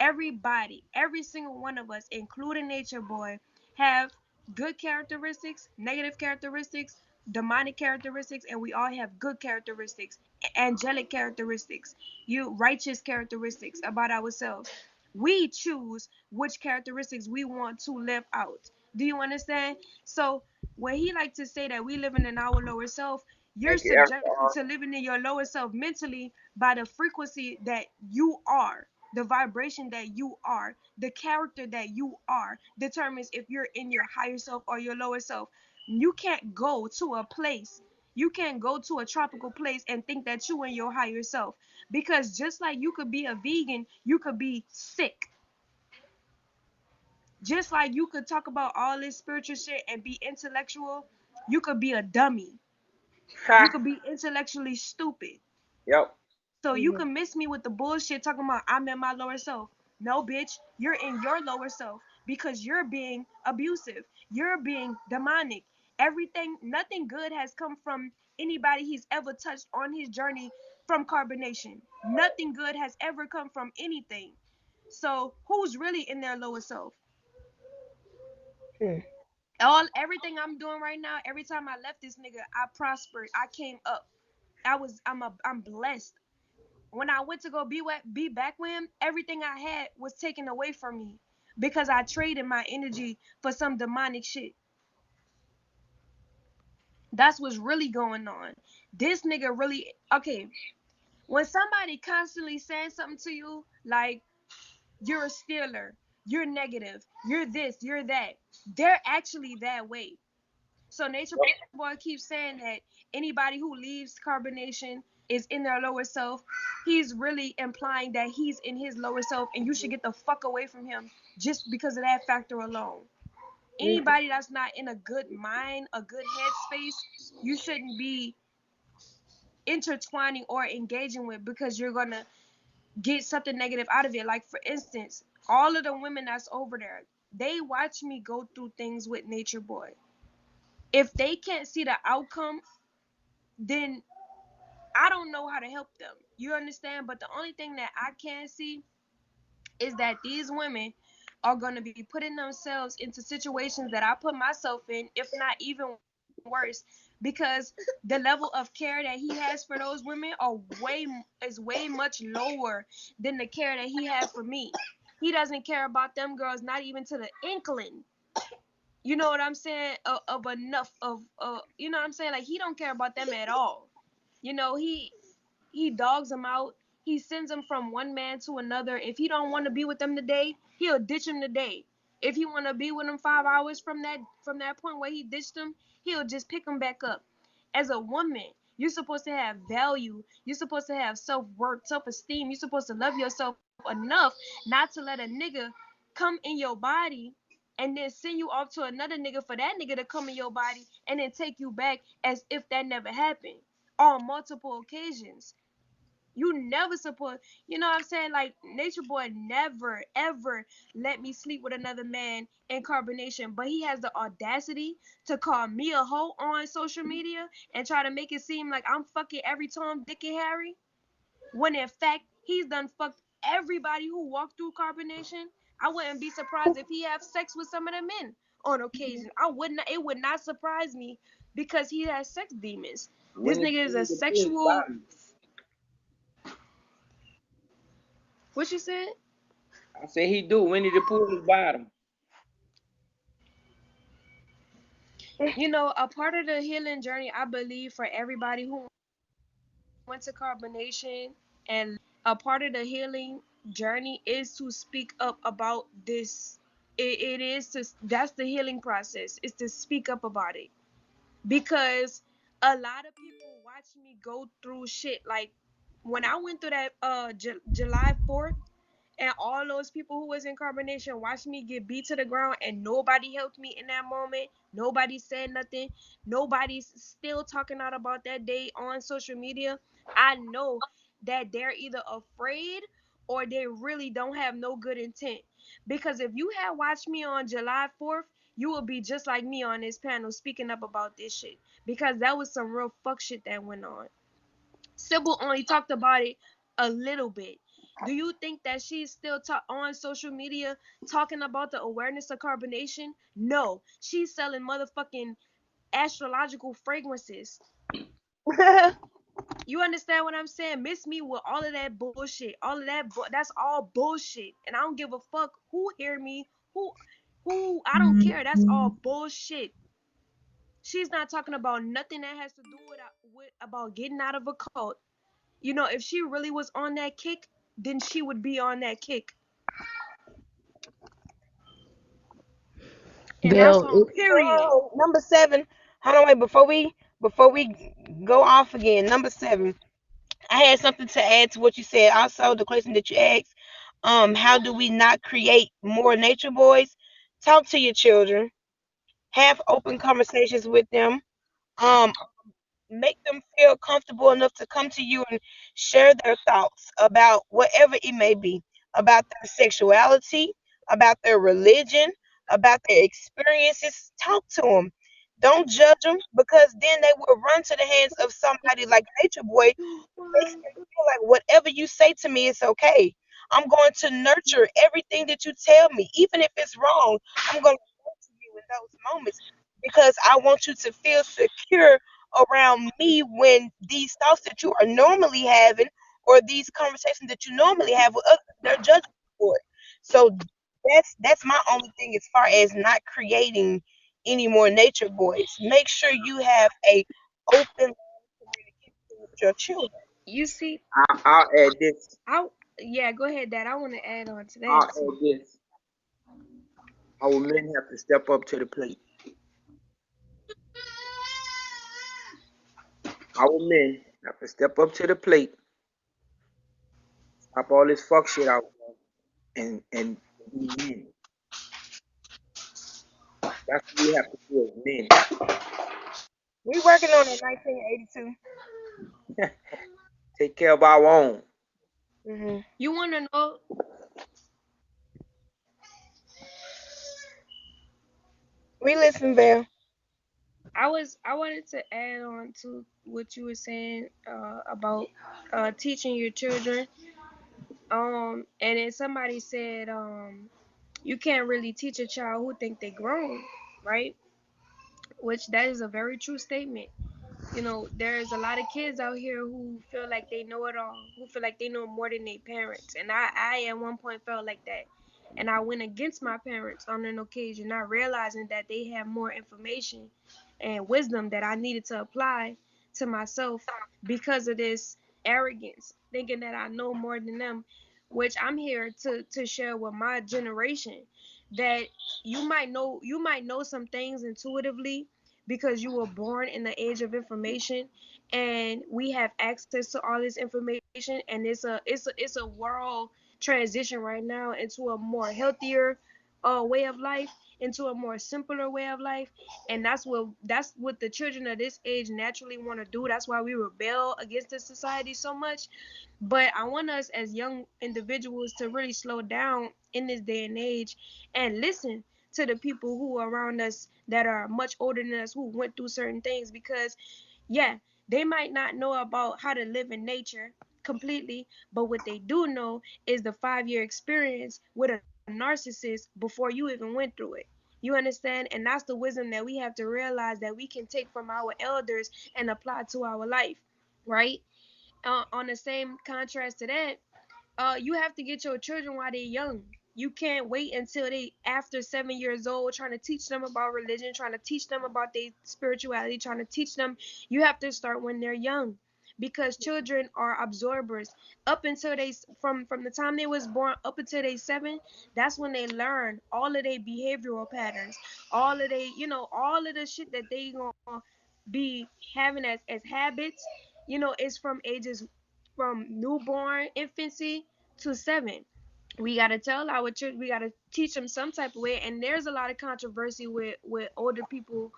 everybody, every single one of us, including Nature Boy, have good characteristics, negative characteristics, demonic characteristics, and we all have good characteristics, angelic characteristics, you righteous characteristics about ourselves. We choose which characteristics we want to live out. Do you understand? So when he like to say that we living in our lower self, you're Thank you, subjected Erica. to living in your lower self mentally by the frequency that you are, the vibration that you are, the character that you are determines if you're in your higher self or your lower self. You can't go to a place, you can't go to a tropical place and think that you in your higher self, because just like you could be a vegan, you could be sick. Just like you could talk about all this spiritual shit and be intellectual, you could be a dummy. You Ha. could be intellectually stupid. Yep. So you Mhm. can miss me with the bullshit talking about I'm in my lower self. No, bitch, you're in your lower self because you're being abusive. You're being demonic. Everything, nothing good has come from anybody he's ever touched on his journey from carbonation. Nothing good has ever come from anything. So who's really in their lower self? Mm. Everything I'm doing right now, every time I left this nigga, I prospered. I came up. I'm blessed. When I went to go be back with him, everything I had was taken away from me because I traded my energy for some demonic shit. That's what's really going on. This nigga really okay. When somebody constantly saying something to you like you're a stealer, you're negative, you're this, you're that, they're actually that way. So Nature Boy keeps saying that anybody who leaves carbonation is in their lower self. He's really implying that he's in his lower self and you should get the fuck away from him just because of that factor alone. Anybody that's not in a good mind, a good headspace, you shouldn't be intertwining or engaging with because you're gonna get something negative out of it. Like, for instance, all of the women that's over there, they watch me go through things with Nature Boy. If they can't see the outcome then I don't know how to help them. You understand? But the only thing that I can see is that these women are going to be putting themselves into situations that I put myself in, if not even worse, because the level of care that he has for those women is way much lower than the care that he has for me. He doesn't care about them girls, not even to the inkling. You know what I'm saying? Of enough of you know what I'm saying? Like he don't care about them at all. You know, he dogs them out. He sends them from one man to another. If he don't want to be with them today, he'll ditch them today. If he want to be with them 5 hours from that point where he ditched them, he'll just pick them back up. As a woman, you're supposed to have value. You're supposed to have self-worth, self-esteem. You're supposed to love yourself enough not to let a nigga come in your body and then send you off to another nigga for that nigga to come in your body and then take you back as if that never happened on multiple occasions. You never support, you know what I'm saying? Like Nature Boy never ever let me sleep with another man in carbonation, but he has the audacity to call me a hoe on social media and try to make it seem like I'm fucking every Tom, Dick, and Harry, when in fact he's done fucked everybody who walked through carbonation. I wouldn't be surprised if he have sex with some of the men on occasion. I would not. It would not surprise me because he has sex demons. This When it nigga is a to pull his sexual. bottom. What you said? I say he do. When to pull his bottom. You know, a part of the healing journey, I believe, for everybody who went to carbonation and a part of the healing journey is to speak up about this. It is to, that's the healing process, is to speak up about it. Because a lot of people watch me go through shit. Like when I went through that July 4th, and all those people who was in carbonation watched me get beat to the ground and nobody helped me in that moment. Nobody said nothing. Nobody's still talking out about that day on social media. I know that they're either afraid or they really don't have no good intent. Because if you had watched me on July 4th, you would be just like me on this panel speaking up about this shit. Because that was some real fuck shit that went on. Sybil only talked about it a little bit. Do you think that she's still on social media talking about the awareness of carbonation? No, she's selling motherfucking astrological fragrances. You understand what I'm saying? Miss me with all of that bullshit. All of that, that's all bullshit. And I don't give a fuck who hear me, who, I don't care. That's all bullshit. She's not talking about nothing that has to do with about getting out of a cult. You know, if she really was on that kick, then she would be on that kick. And that's Well, on it, period. Number 7. Hold on, wait. Before we go off again, number 7. I had something to add to what you said. Also, the question that you asked, how do we not create more nature boys? Talk to your children. Have open conversations with them. Um, Make them feel comfortable enough to come to you and share their thoughts about whatever it may be, about their sexuality, about their religion, about their experiences. Talk to them. Don't judge them, because then they will run to the hands of somebody like Nature Boy, makes them feel like whatever you say to me is okay. I'm going to nurture everything that you tell me, even if it's wrong. I'm going to nurture you in those moments because I want you to feel secure around me when these thoughts that you are normally having or these conversations that you normally have with others, they're judging you for it. So that's my only thing as far as not creating any more nature boys. Make sure you have a open line of communication with your children. You see, I'll add this. I yeah, go ahead, Dad. I want to add on to I'll that too. add this. Our men have to step up to the plate. Our men have to step up to the plate. Stop all this fuck shit out there and be men. That's what we have to do as men. We working on it, 1982. Take care of our own. You want to know? We listen, Belle. I wanted to add on to what you were saying about teaching your children. And then somebody said you can't really teach a child who think they grown, right? Which that is a very true statement. You know, there's a lot of kids out here who feel like they know it all, who feel like they know more than their parents. And I at one point felt like that. And I went against my parents on an occasion, not realizing that they have more information and wisdom that I needed to apply to myself because of this arrogance, thinking that I know more than them, which I'm here to share with my generation that you might know some things intuitively because you were born in the age of information and we have access to all this information, and it's a world transition right now into a more healthier way of life, into a more simpler way of life. And that's what the children of this age naturally want to do. That's why we rebel against this society so much. But I want us as young individuals to really slow down in this day and age and listen to the people who are around us that are much older than us, who went through certain things. Because yeah, they might not know about how to live in nature completely, but what they do know is the 5 year experience with a narcissist before you even went through it. You understand? And that's the wisdom that we have to realize that we can take from our elders and apply to our life, right? On the same contrast to that, you have to get your children while they're young. You can't wait until they after 7 years old trying to teach them about religion, trying to teach them about their spirituality, trying to teach them. You have to start when they're young, because children are absorbers. Up until they from the time they was born up until they 7, that's when they learn all of their behavioral patterns, all of they all of the shit that they gonna be having as habits. Is from ages from newborn infancy to 7. We gotta tell our children, we gotta teach them some type of way. And there's a lot of controversy with older people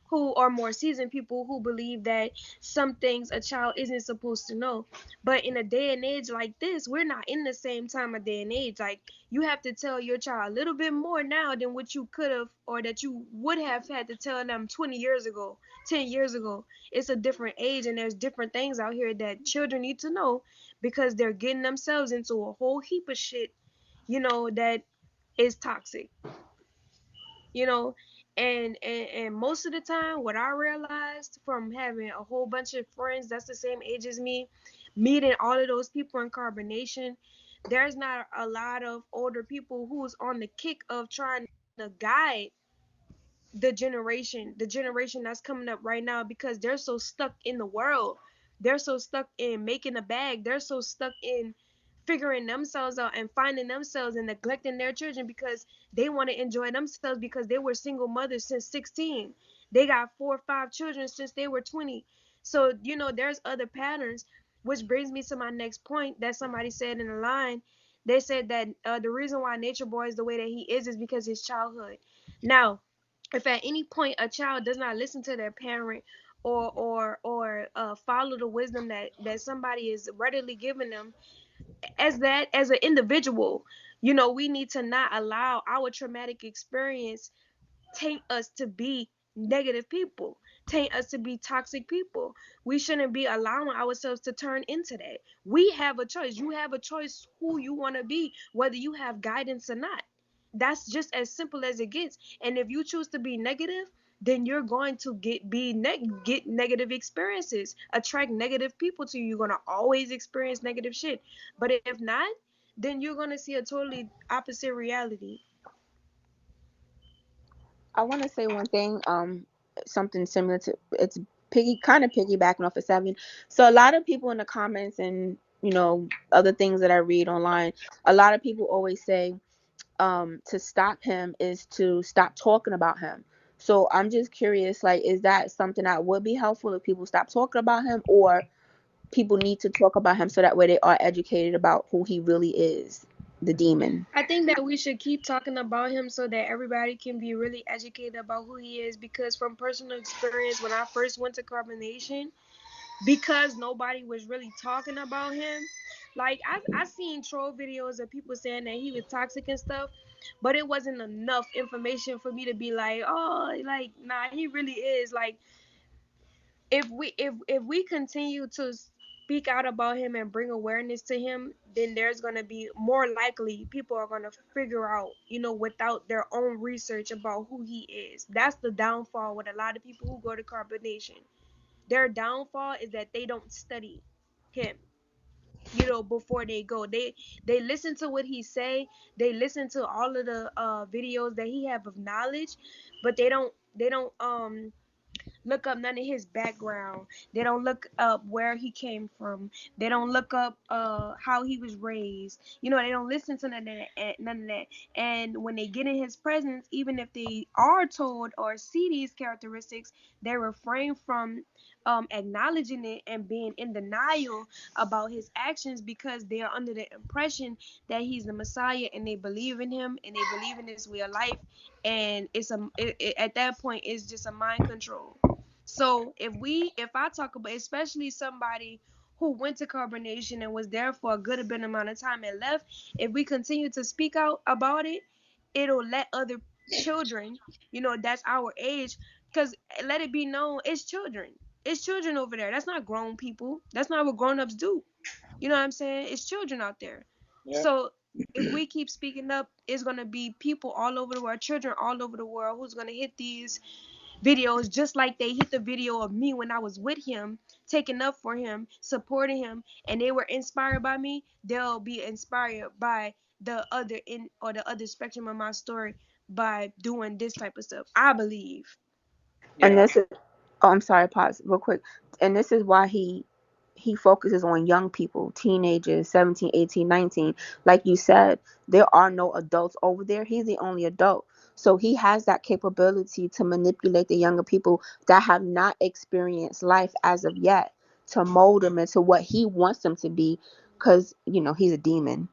who are more seasoned people who believe that some things a child isn't supposed to know. But in a day and age like this, we're not in the same time of day and age. Like, you have to tell your child a little bit more now than what you could have or that you would have had to tell them 20 years ago, 10 years ago. It's a different age, and there's different things out here that children need to know because they're getting themselves into a whole heap of shit, that is toxic, you know and most of the time, what I realized from having a whole bunch of friends that's the same age as me, meeting all of those people in carbonation, there's not a lot of older people who's on the kick of trying to guide the generation that's coming up right now, because they're so stuck in the world. They're so stuck in making a bag. They're so stuck in figuring themselves out and finding themselves and neglecting their children because they want to enjoy themselves because they were single mothers since 16. They got 4 or 5 children since they were 20. So, there's other patterns, which brings me to my next point that somebody said in the line. They said that the reason why Nature Boy is the way that he is because his childhood. Now, if at any point a child does not listen to their parent or follow the wisdom that somebody is readily giving them, as an individual, we need to not allow our traumatic experience taint us to be negative people, taint us to be toxic people. We shouldn't be allowing ourselves to turn into that. We have a choice. You have a choice who you want to be, whether you have guidance or not. That's just as simple as it gets. And if you choose to be negative, then you're going to get negative experiences, attract negative people to you. You're gonna always experience negative shit. But if not, then you're gonna see a totally opposite reality. I want to say one thing. Something similar to it's kind of piggybacking off of Seven. So a lot of people in the comments and other things that I read online, a lot of people always say, to stop him is to stop talking about him. So I'm just curious, like, is that something that would be helpful if people stop talking about him, or people need to talk about him so that way they are educated about who he really is, the demon? I think that we should keep talking about him so that everybody can be really educated about who he is. Because from personal experience, when I first went to carbonation, because nobody was really talking about him, Like I seen troll videos of people saying that he was toxic and stuff, but it wasn't enough information for me to be like, oh, like nah, he really is. Like if we continue to speak out about him and bring awareness to him, then there's gonna be more likely people are gonna figure out, without their own research about who he is. That's the downfall with a lot of people who go to carbonation. Their downfall is that they don't study him, before they go. They listen to what he say, they listen to all of the videos that he have of knowledge, but they don't look up none of his background. They don't look up where he came from. They don't look up how he was raised. They don't listen to none of that. And when they get in his presence, even if they are told or see these characteristics, they refrain from acknowledging it and being in denial about his actions because they are under the impression that he's the Messiah, and they believe in him and they believe in his way of life. And at that point it's just a mind control. So if I talk about, especially somebody who went to carbonation and was there for a good bit amount of time and left, if we continue to speak out about it, it'll let other children, that's our age, because let it be known, it's children. It's children over there. That's not grown people. That's not what grown-ups do. You know what I'm saying? It's children out there. Yeah. So if we keep speaking up, it's gonna be people all over the world, children all over the world, who's gonna hit these videos just like they hit the video of me when I was with him, taking up for him, supporting him, and they were inspired by me. They'll be inspired by the other in or the other spectrum of my story by doing this type of stuff, I believe. And Yeah. this is, oh, I'm sorry, pause real quick. And this is why he focuses on young people, teenagers, 17, 18, 19. Like you said, there are no adults over there. He's the only adult. So he has that capability to manipulate the younger people that have not experienced life as of yet, to mold them into what he wants them to be, because he's a demon.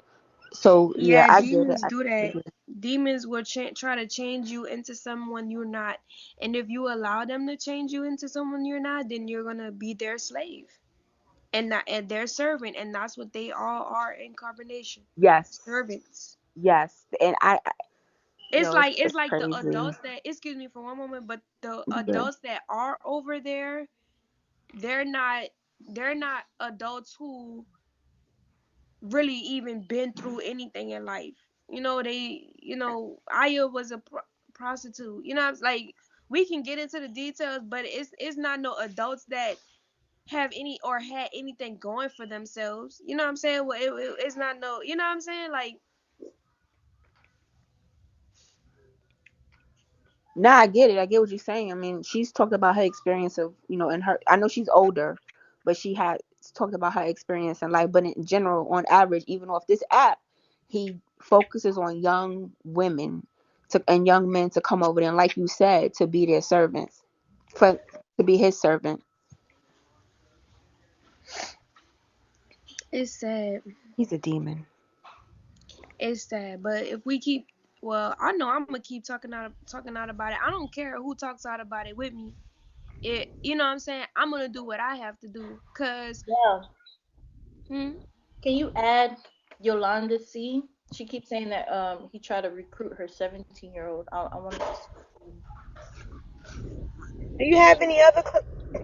So yeah, Yeah, I get it. demons do that. Demons will try to change you into someone you're not. And if you allow them to change you into someone you're not, then you're going to be their slave and not and their servant. And that's what they all are in carbonation. Yes, Servants. yes, and It's it's, like it's it's like the crazy. adults that, excuse me for one moment, but the You good? adults that are over there, they're not they're not adults who really even been through anything in life. Aya was a prostitute. Like we can get into the details, but it's not no adults that have any or had anything going for themselves. You know what I'm saying? Well, it's not no. You know what I'm saying? Like Nah, I get it. I get what you're saying. I mean, she's talked about her experience of, in her, I know she's older, but she had talked about her experience in life. But in general, on average, even off this app, he focuses on young women and young men to come over there, and like you said, to be their servants, for to be his servant. it's sad. He's a demon. It's sad. But if we keep, well, I know I'm gonna keep talking out about it. I don't care who talks out about it with me. You know what I'm saying? I'm gonna do what I have to do. Cause, Yeah. hmm, Can you add Yolanda C? She keeps saying that he tried to recruit her 17-year-old. I wanted to see. Do you have any other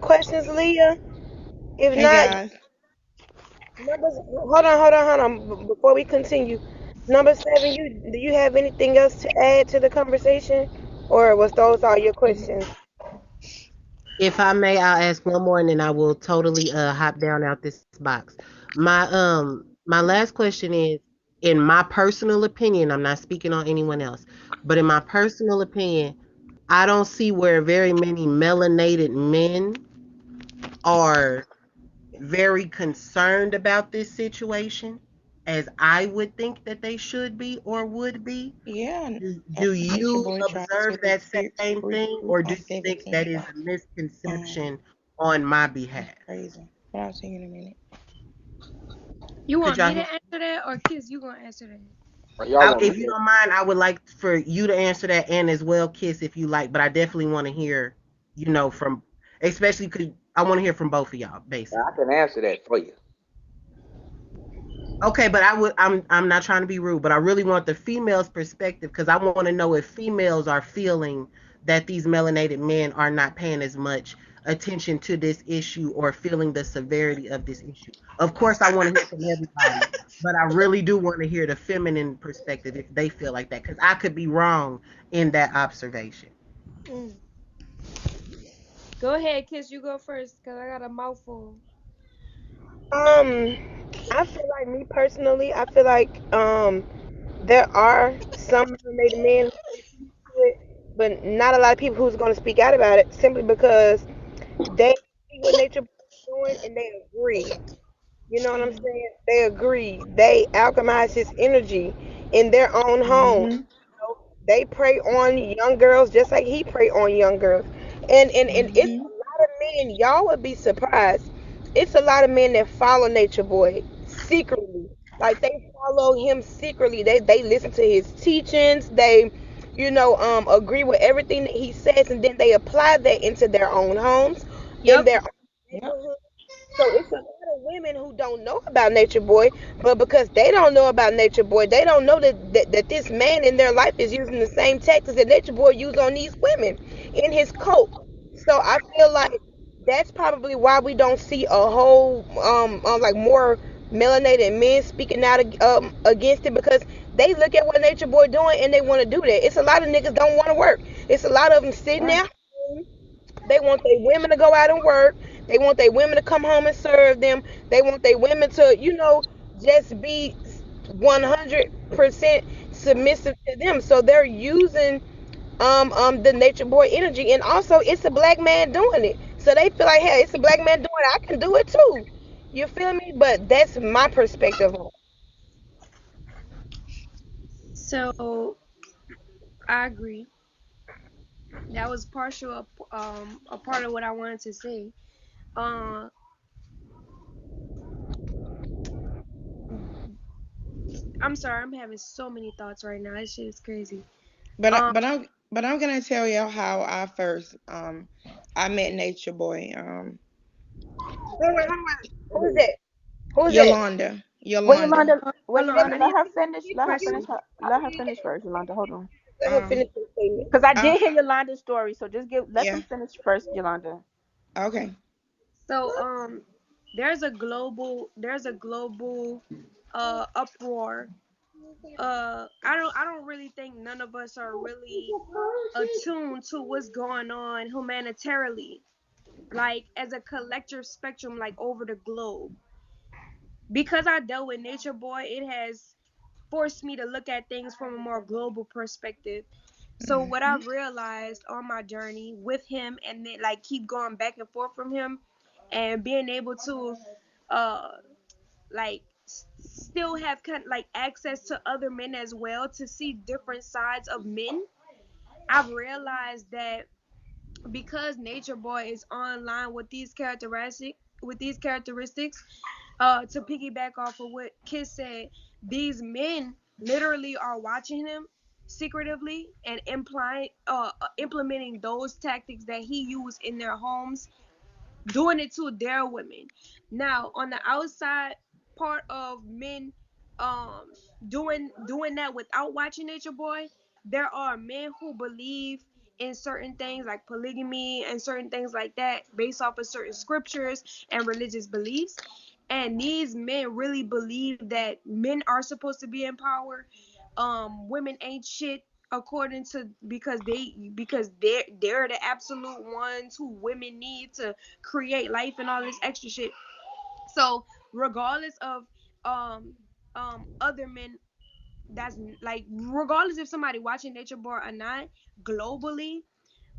questions, Leah? If Hey not, guys. numbers. Hold on. Before we continue, number 7. Do you have anything else to add to the conversation, or was those all your questions? If I may, I'll ask one more and then I will totally hop down out this box. My last question is, in my personal opinion, I'm not speaking on anyone else, but in my personal opinion, I don't see where very many melanated men are very concerned about this situation as I would think that they should be or would be. Yeah, Do Nature you Boy tried observe to that same thing, recruit or do my you think that 17 is year a old. Um, misconception on my behalf? that's crazy. But I'll see you in a minute. you Could want y'all me to hear? answer that or Kiss? You gonna answer that? Y'all want me If you to? don't mind, I would like for you to answer that, and as well, Kiss, if you like. But I definitely want to hear, from, especially because I want to hear from both of y'all, I basically. can answer that for you. Okay, but I'm not trying to be rude, but I really want the female's perspective because I want to know if females are feeling that these melanated men are not paying as much attention to this issue or feeling the severity of this issue. Of course, I want to hear from everybody, but I really do want to hear the feminine perspective if they feel like that because I could be wrong in that observation. Mm. Go ahead, Kiss. You go first, cause I got a mouthful. Um, I feel like me personally, I feel like there are some melanated men who do it, but not a lot of people who's going to speak out about it simply because they see what nature is doing and they agree. You know what I'm Mm-hmm. saying? They agree. They alchemize his energy in their own home. Mhm. They prey on young girls just like he prey on young girls. And it's Mhm. a lot of men, y'all would be surprised. It's a lot of men that follow Nature Boy secretly. Like they follow him secretly. They listen to his teachings. They, agree with everything that he says, and then they apply that into their own homes, in Yep. their own neighborhood. So it's a lot of women who don't know about Nature Boy, but because they don't know about Nature Boy, they don't know that this man in their life is using the same tactics that Nature Boy used on these women in his cult. So I feel like that's probably why we don't see a whole like more melanated men speaking out against it because they look at what Nature Boy doing and they want to do that. It's a lot of niggas don't want to work. It's a lot of them sitting Right. there. They want their women to go out and work. They want their women to come home and serve them. They want their women to, just be 100% submissive to them. So they're using the nature boy energy, and also it's a black man doing it. So they feel like, hey, it's a black man doing it. I can do it too. You feel me? But that's my perspective on So I agree. That was a part of what I wanted to say. Uh, I'm sorry, I'm having so many thoughts right now. This shit is crazy. But I, Um, but I'm gonna tell y'all how I first I met Nature Boy. it. Wait. Who's that? Who's that? Yolanda. Wait, Yolanda. Yolanda. Wait, hold on. Yolanda. I Let need her to finish. repeat Let her finish. question. Let her finish first, Yolanda. Hold on. Let her finish the statement. Because I Uh did hear Yolanda's story, so just let yeah. them finish first, Yolanda. Okay. So there's a global uproar. I don't really think none of us are really attuned to what's going on humanitarily, like as a collective spectrum, like over the globe. Because I dealt with Nature Boy, it has forced me to look at things from a more global perspective. So what Mhm. I've realized on my journey with him, and then like keep going back and forth from him, and being able to uh like still have kind of like access to other men as well to see different sides of men. I've realized that because Nature Boy is online with these characteristics, to piggyback off of what Kiss said, these men literally are watching him secretively and implementing those tactics that he used in their homes, doing it to their women. Now, on the outside part of men um doing that without watching Nature Boy, there are men who believe in certain things like polygamy and certain things like that based off of certain scriptures and religious beliefs. And these men really believe that men are supposed to be in power. Women ain't shit according to because they're the absolute ones who women need to create life and all this extra shit. So regardless of um other men, that's like regardless if somebody watching Nature Boy or not, globally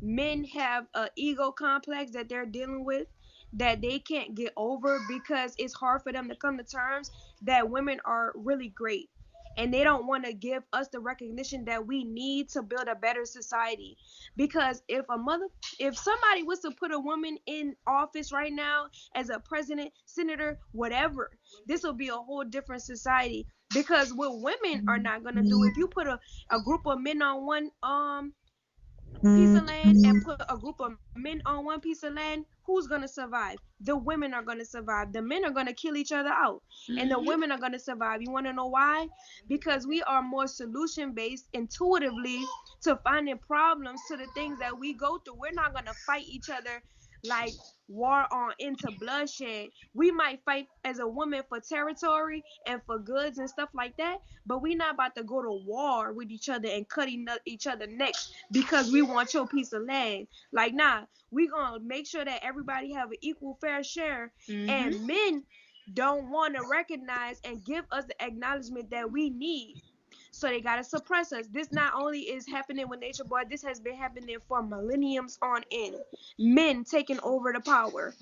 men have a ego complex that they're dealing with that they can't get over because it's hard for them to come to terms that women are really great, and they don't want to give us the recognition that we need to build a better society. Because if somebody was to put a woman in office right now as a president, senator, whatever, this will be a whole different society. Because what women are not going to do, if you put a group of men on piece of land and put a group of men on one piece of land, who's gonna survive? The women are gonna survive. The men are gonna kill each other out, and the Mhm. women are gonna survive. You want to know why? Because we are more solution based, intuitively, to finding problems to the things that we go through. We're not gonna fight each other like war on into bloodshed. We might fight as a woman for territory and for goods and stuff like that, but we not about to go to war with each other and cutting each other necks because we want your piece of land. Like, nah, we gonna make sure that everybody have an equal fair share, Mhm. and men don't want to recognize and give us the acknowledgement that we need. So they gotta suppress us. This not only is happening with Nature Boy, this has been happening for millenniums on end. Men taking over the power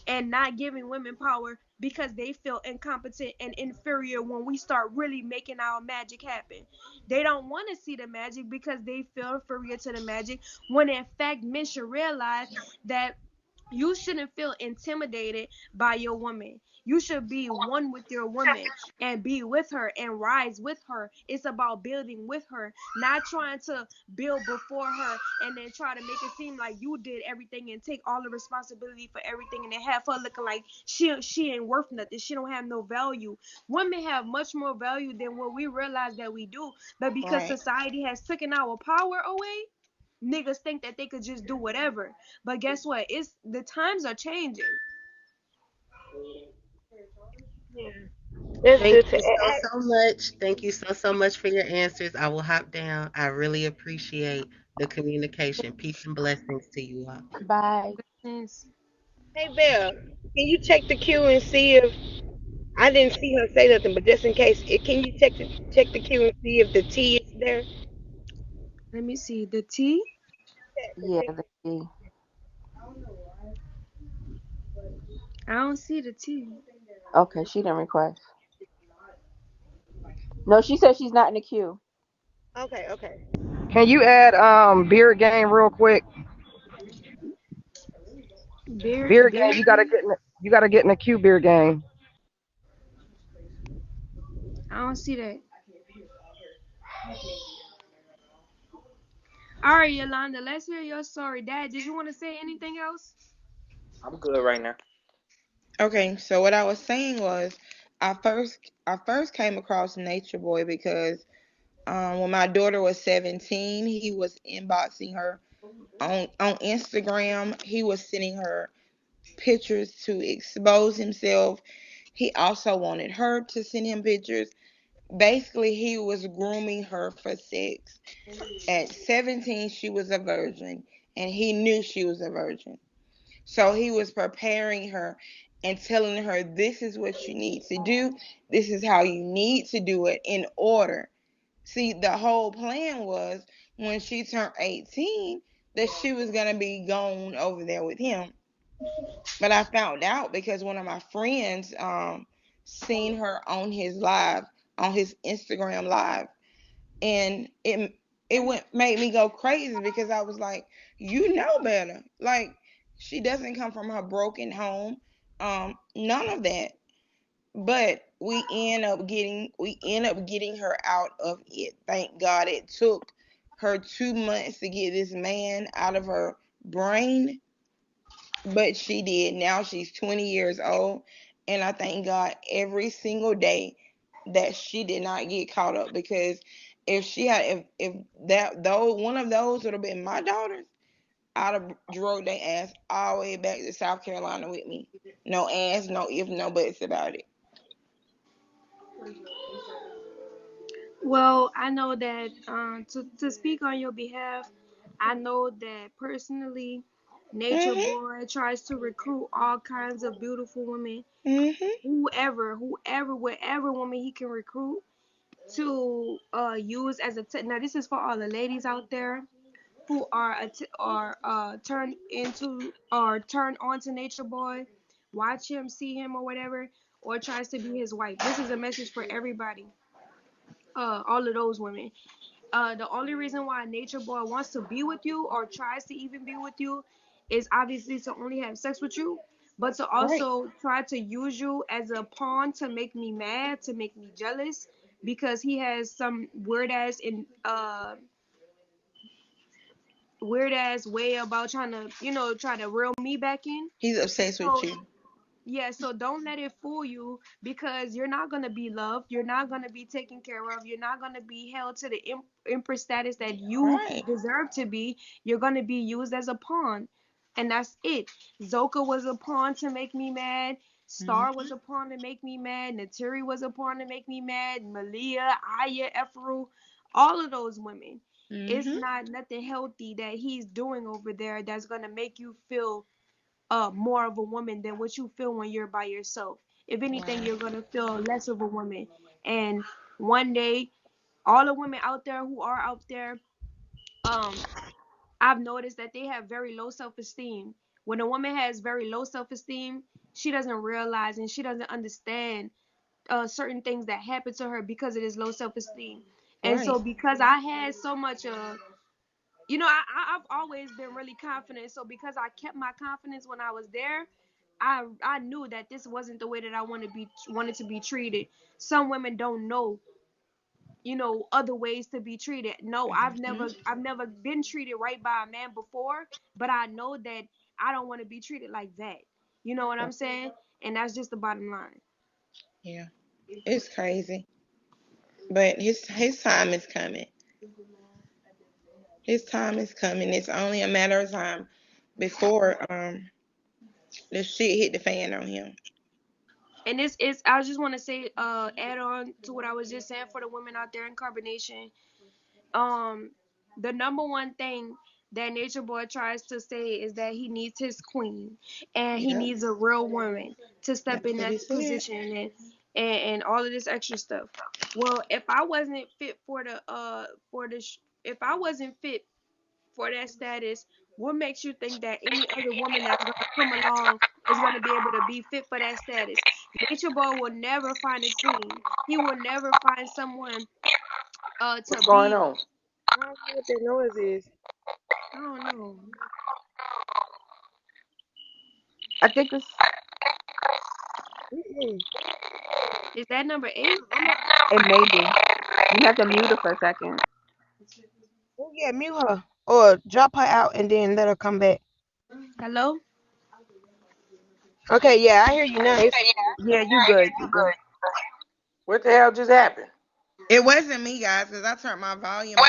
and not giving women power because they feel incompetent and inferior when we start really making our magic happen. They don't want to see the magic because they feel inferior to the magic, when in fact men should realize that you shouldn't feel intimidated by your woman. You should be one with your woman and be with her and rise with her. It's about building with her, not trying to build before her and then try to make it seem like you did everything and take all the responsibility for everything, and then have her looking like she ain't worth nothing. She don't have no value. Women have much more value than what we realize that we do, but because Right. society has taken our power away, niggas think that they could just do whatever. But guess what? It's the times are changing. Yeah. That's Thank good to you so, add. so much. Thank you so, so much for your answers. I will hop down. I really appreciate the communication. Peace and blessings to you all. Bye. Yes. Hey, Belle, can you check the queue and see if I didn't see her say nothing, but just in case, can you check the queue and see if the T is there? Let me see. The T. Yeah, the T. I don't see the T. Okay, she didn't request. No, she said she's not in the queue. Okay, okay. Can you add beer game real quick? Beer game, Beer game. you gotta get in the queue. Beer game. I don't see that. All right, Yolanda. Let's hear your story. Dad, did you want to say anything else? I'm good right now. Okay, so what I was saying was, I first came across Nature Boy because when my daughter was 17, he was inboxing her on Instagram. He was sending her pictures to expose himself. He also wanted her to send him pictures. Basically, he was grooming her for sex. At 17, she was a virgin, and he knew she was a virgin. So he was preparing her and telling her, this is what you need to do. This is how you need to do it in order. See, the whole plan was when she turned 18 that she was going to be gone over there with him. But I found out because one of my friends seen her on his live, on his Instagram live, and it went made me go crazy because I was like, you know better. Like, she doesn't come from her broken home, none of that. But we end up getting her out of it. Thank God it took her 2 months to get this man out of her brain, but she did. Now she's 20 years old, and I thank God every single day that she did not get caught up, because if she had if that though one of those would have been my daughters, I'd have drove their ass all the way back to South Carolina with me. No ass, no if, no buts about it. Well, I know that to speak on your behalf, I know that personally, Nature Mhm. Boy tries to recruit all kinds of beautiful women, Mhm. whoever, whatever woman he can recruit to use as a now this is for all the ladies out there who are turned into or turned on to Nature Boy, watch him, see him, or whatever, or tries to be his wife. This is a message for everybody. All of those women. The only reason why Nature Boy wants to be with you or tries to even be with you is obviously to only have sex with you, but to Right. also try to use you as a pawn to make me mad, to make me jealous, because he has some weird ass in weird ass way about trying to, try to reel me back in. He's obsessed with So you. yeah, so don't let it fool you, because you're not gonna be loved. You're not gonna be taken care of. You're not gonna be held to the empress status that you Right. deserve to be. You're gonna be used as a pawn, and that's it. Zoka was a pawn to make me mad. Star was Mm-hmm. a pawn to make me mad. Naturi was a pawn to make me mad. Malia, Aya, Ephru, all of those women. It's Mm-hmm. not nothing healthy that he's doing over there that's gonna make you feel more of a woman than what you feel when you're by yourself. If anything, Right. you're gonna feel less of a woman. And one day, all the women out there who are out there, um, I've noticed that they have very low self-esteem. When a woman has very low self-esteem, she doesn't realize and she doesn't understand certain things that happen to her because it is low self-esteem. And so, Right. because I had so much I've always been really confident. So because I kept my confidence when I was there, I knew that this wasn't the way that I wanted to be treated. Some women don't know, other ways to be treated. No, Mm-hmm. I've never been treated right by a man before, but I know that I don't want to be treated like that. You know what I'm saying? And that's just the bottom line. Yeah. It's crazy. But his time is coming. His time is coming. It's only a matter of time before the shit hit the fan on him. And it's I just want to say, add on to what I was just saying for the women out there in carbonation. um the number one thing that Nature Boy tries to say is that he needs his queen, and he Yep. needs a real woman to step That's in what he that said. position, and all of this extra stuff. Well, if I wasn't fit for the if I wasn't fit for that status, what makes you think that any other woman that's gonna come along is gonna be able to be fit for that status? Nature Boy will never find a queen. He will never find someone to What's going be. on? I don't know what that noise is. I don't know. I think it's Mm-mm. Is that number 8? it may be. You have to mute her for a second. Oh yeah, mute her or drop her out and then let her come back. Hello? Okay, yeah, I hear you now. It's Yeah, you good. You good. What the hell just happened? It wasn't me, guys, because I turned my volume off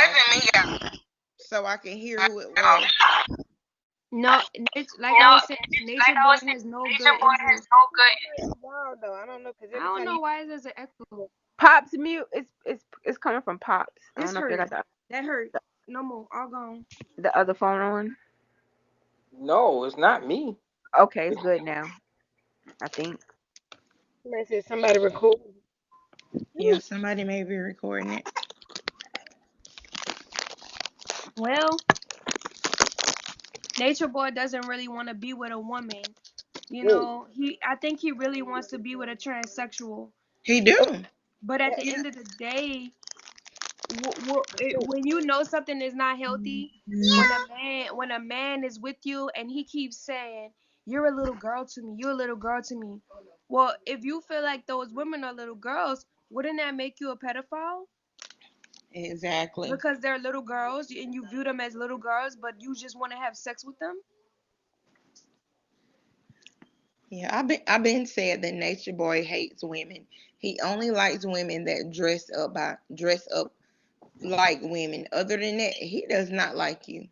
so I can hear who it was. No, like I was saying, Nature Boy has no good internet. wild though. I don't know because I every don't time you know why there's an echo. Pops mute. It's coming from Pops. I don't This know if they hurt. got That hurt. No more. All gone. the other phone on. No, it's not me. Okay, it's good now. I think. somebody said somebody record. Yeah, somebody may be recording it. Well, Nature Boy doesn't really want to be with a woman. Whoa. I think he really wants to be with a transsexual. He do. But at the He, end of the day, when you know something is not healthy, when a man is with you and he keeps saying, "You're a little girl to me. You're a little girl to me." Well, if you feel like those women are little girls, wouldn't that make you a pedophile? exactly. Because they're little girls and you view them as little girls, but you just want to have sex with them? Yeah, I've been said that Nature Boy hates women. He only likes women that dress up like women. Other than that, he does not like you.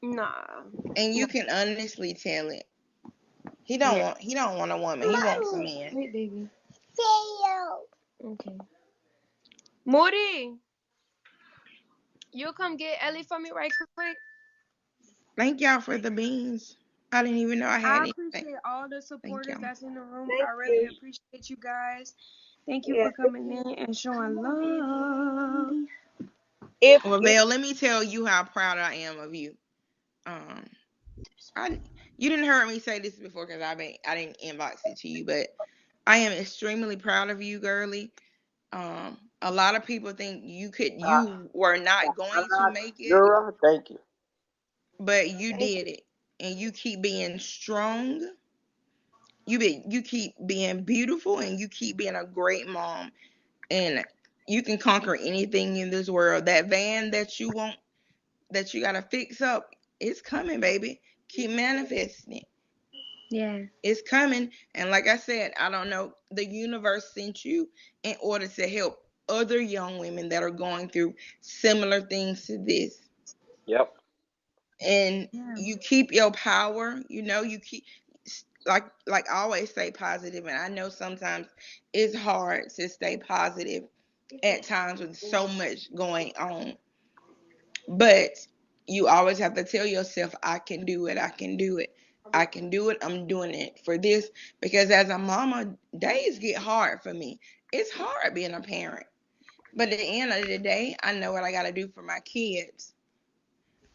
Nah. And Nah. you can honestly tell it. Yeah. He don't want a woman. He wants a man. Wait, baby. Okay. Morty, you'll come get Ellie for me right quick. Thank y'all for the beans. I didn't even know I had I anything. appreciate all the Thank supporters y'all. that's in the room. Thank I really you. appreciate you guys. Thank you Yeah. for coming in and showing love. Well, If Val, let me tell you how proud I am of you. Um, I you didn't hear me say this before because I didn't inbox it to you, but I am extremely proud of you, girly. A lot of people think you were not going to make it, Girl, thank you. but you thank did it, and you keep being strong. You keep being beautiful, and you keep being a great mom, and you can conquer anything in this world. That van that you want, that you gotta fix up, it's coming, baby. Keep manifesting it. Yeah. It's coming. And like I said, I don't know, the universe sent you in order to help other young women that are going through similar things to this. Yep. And Yeah. you keep your power, you keep, like I always say, positive. And I know sometimes it's hard to stay positive at times with so much going on. But you always have to tell yourself, I can do it. I can do it. I can do it. I'm doing it for this. Because as a mama, days get hard for me. It's hard being a parent. But at the end of the day, I know what I got to do for my kids.